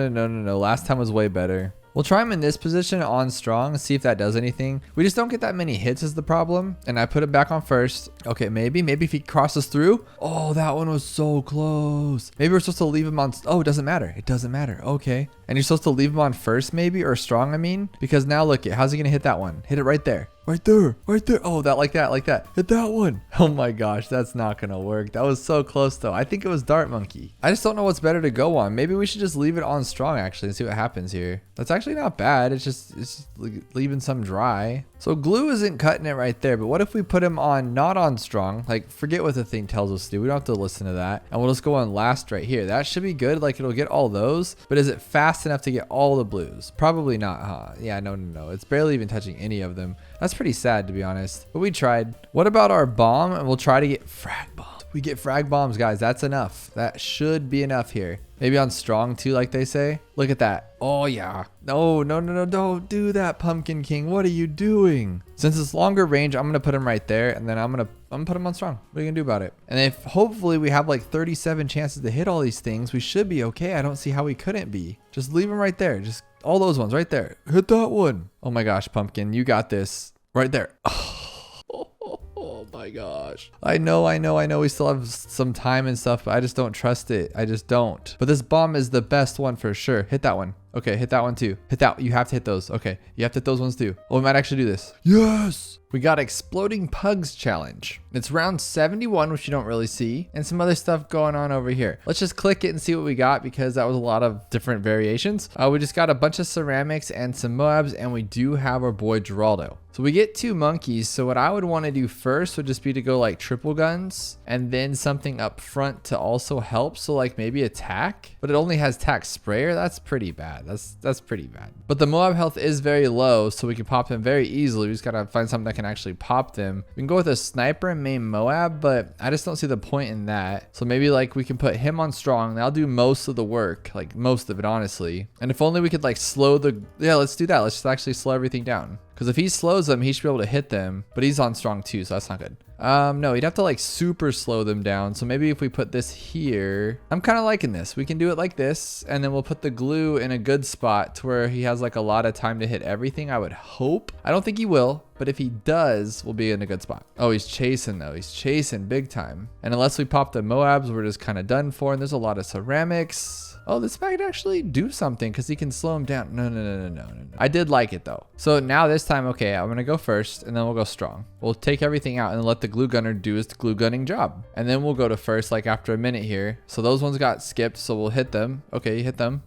Last time was way better. We'll try him in this position on strong and see if that does anything. We just don't get that many hits is the problem. And I put him back on first. Okay, maybe if he crosses through. Oh, that one was so close. Maybe we're supposed to leave him on. Oh, it doesn't matter. It doesn't matter. Okay. And you're supposed to leave him on first maybe, or strong, I mean. Because now look, how's he gonna hit that one? Hit it right there. Right there. Oh, like that. Hit that one. Oh my gosh, that's not gonna work. That was so close though. I think it was Dart Monkey. I just don't know what's better to go on. Maybe we should just leave it on strong actually and see what happens here. That's actually not bad. It's just leaving some dry. So glue isn't cutting it right there, but what if we put him on not on strong? Like forget what the thing tells us to do. We don't have to listen to that. And we'll just go on last right here. That should be good. Like it'll get all those, but is it fast enough to get all the blues? Probably not, huh? Yeah, no. It's barely even touching any of them. That's pretty sad to be honest, but we tried. What about our bomb? And we'll try to get frag bombs. We get frag bombs, guys. That's enough. That should be enough here. Maybe on strong too, like they say. Look at that. Oh yeah. No, don't do that, Pumpkin King. What are you doing? Since it's longer range, I'm gonna put him right there, and then I'm gonna put him on strong. What are you gonna do about it? And if hopefully we have like 37 chances to hit all these things, we should be okay. I don't see how we couldn't be. Just leave him right there. Just all those ones right there. Hit that one. Oh my gosh, Pumpkin, you got this. Right there. Oh my gosh. I know we still have some time and stuff, but I just don't trust it. I just don't. But this bomb is the best one for sure. Hit that one. Okay, hit that one too. Hit that. You have to hit those. Okay, you have to hit those ones too. Oh, we might actually do this. Yes. We got Exploding Pugs Challenge. It's round 71, which you don't really see, and some other stuff going on over here. Let's just click it and see what we got because that was a lot of different variations. We just got a bunch of ceramics and some Moabs, and we do have our boy Geraldo. So we get 2 monkeys. So what I would want to do first would just be to go like triple guns and then something up front to also help. So like maybe attack, but it only has tack sprayer. That's pretty bad. That's pretty bad. But the Moab health is very low, so we can pop them very easily. We just gotta find something that can actually pop them. We can go with a sniper and main Moab, but I just don't see the point in that. So maybe like we can put him on strong. That'll do most of the work, like most of it, honestly. And if only we could like slow the, yeah, let's do that. Let's just actually slow everything down. Because if he slows them, he should be able to hit them, but he's on strong too, so that's not good. No, he'd have to like super slow them down. So maybe if we put this here, I'm kind of liking this. We can do it like this, and then we'll put the glue in a good spot to where he has like a lot of time to hit everything, I would hope. I don't think he will, but if he does, we'll be in a good spot. Oh, he's chasing though. He's chasing big time. And unless we pop the Moabs, we're just kind of done for. And there's a lot of ceramics. Oh, this might actually do something because he can slow him down. No. I did like it though. So now this time, okay, I'm gonna go first and then we'll go strong. We'll take everything out and let the glue gunner do his glue gunning job. And then we'll go to first like after a minute here. So those ones got skipped, so we'll hit them. Okay, hit them.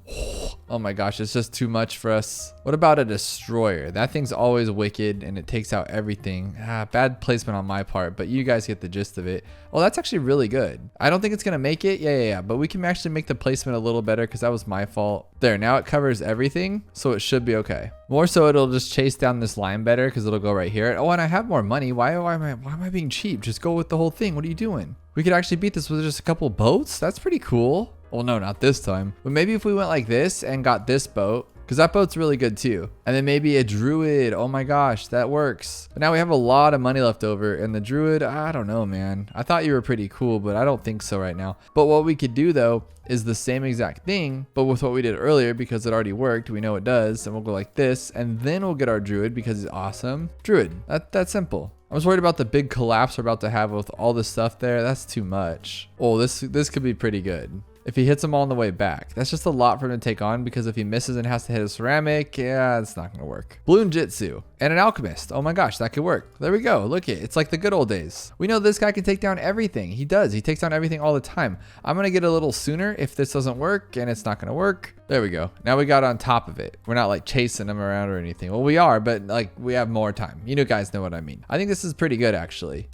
Oh my gosh, it's just too much for us. What about a destroyer? That thing's always wicked and it takes out everything. Bad placement on my part, but you guys get the gist of it. Oh, that's actually really good. I don't think it's gonna make it. Yeah. But we can actually make the placement a little better because that was my fault. There, now it covers everything, so it should be okay. More so, it'll just chase down this line better because it'll go right here. Oh, and I have more money. Why am I being cheap? Just go with the whole thing. What are you doing? We could actually beat this with just a couple boats. That's pretty cool. Well, no, not this time. But maybe if we went like this and got this boat, because that boat's really good too. And then maybe a druid. Oh my gosh, that works. But now we have a lot of money left over. And the druid, I don't know, man. I thought you were pretty cool, but I don't think so right now. But what we could do though is the same exact thing, but with what we did earlier because it already worked. We know it does. And we'll go like this. And then we'll get our druid because he's awesome. Druid, that's simple. I was worried about the big collapse we're about to have with all this stuff there. That's too much. Oh, this could be pretty good. If he hits them all on the way back. That's just a lot for him to take on because if he misses and has to hit a ceramic, yeah, it's not gonna work. Bloon Jitsu and an alchemist. Oh my gosh, that could work. There we go. Look it's like the good old days. We know this guy can take down everything. He does. He takes down everything all the time. I'm gonna get a little sooner if this doesn't work, and it's not gonna work. There we go. Now we got on top of it. We're not like chasing him around or anything. Well, we are, but like we have more time. You guys know what I mean. I think this is pretty good actually.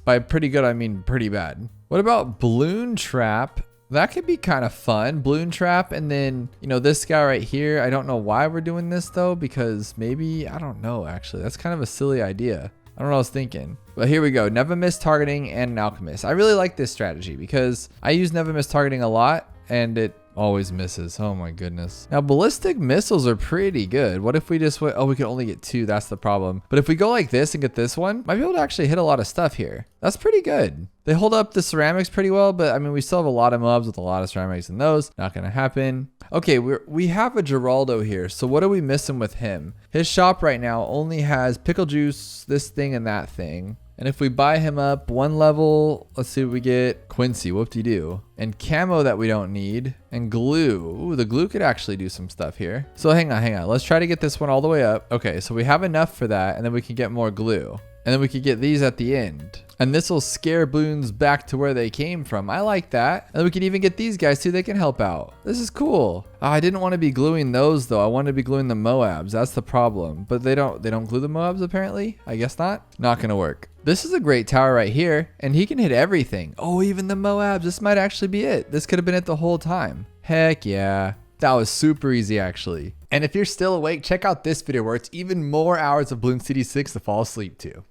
By pretty good, I mean pretty bad. What about Bloon Trap? That could be kind of fun. Bloon Trap, and then, this guy right here. I don't know why we're doing this though, because maybe, I don't know actually. That's kind of a silly idea. I don't know what I was thinking. But here we go. Never miss targeting and an alchemist. I really like this strategy because I use never miss targeting a lot and it always misses. Oh my goodness. Now ballistic missiles are pretty good. What if we just went, we can only get 2. That's the problem. But if we go like this and get this one, might be able to actually hit a lot of stuff here. That's pretty good. They hold up the ceramics pretty well, but I mean, we still have a lot of mobs with a lot of ceramics in those. Not gonna happen. Okay, we have a Geraldo here. So what are we missing with him? His shop right now only has pickle juice, this thing and that thing. And if we buy him up 1 level, let's see what we get. Quincy, whoop-de-doo. And camo that we don't need. And glue. Ooh, the glue could actually do some stuff here. So hang on. Let's try to get this one all the way up. Okay, so we have enough for that, and then we can get more glue. And then we could get these at the end. And this will scare balloons back to where they came from. I like that. And we could even get these guys too. They can help out. This is cool. Oh, I didn't want to be gluing those though. I wanted to be gluing the Moabs. That's the problem. But they don't glue the Moabs apparently. I guess not. Not gonna work. This is a great tower right here. And he can hit everything. Oh, even the Moabs. This might actually be it. This could have been it the whole time. Heck yeah. That was super easy actually. And if you're still awake, check out this video where it's even more Hours of Bloons TD 6 to fall asleep to.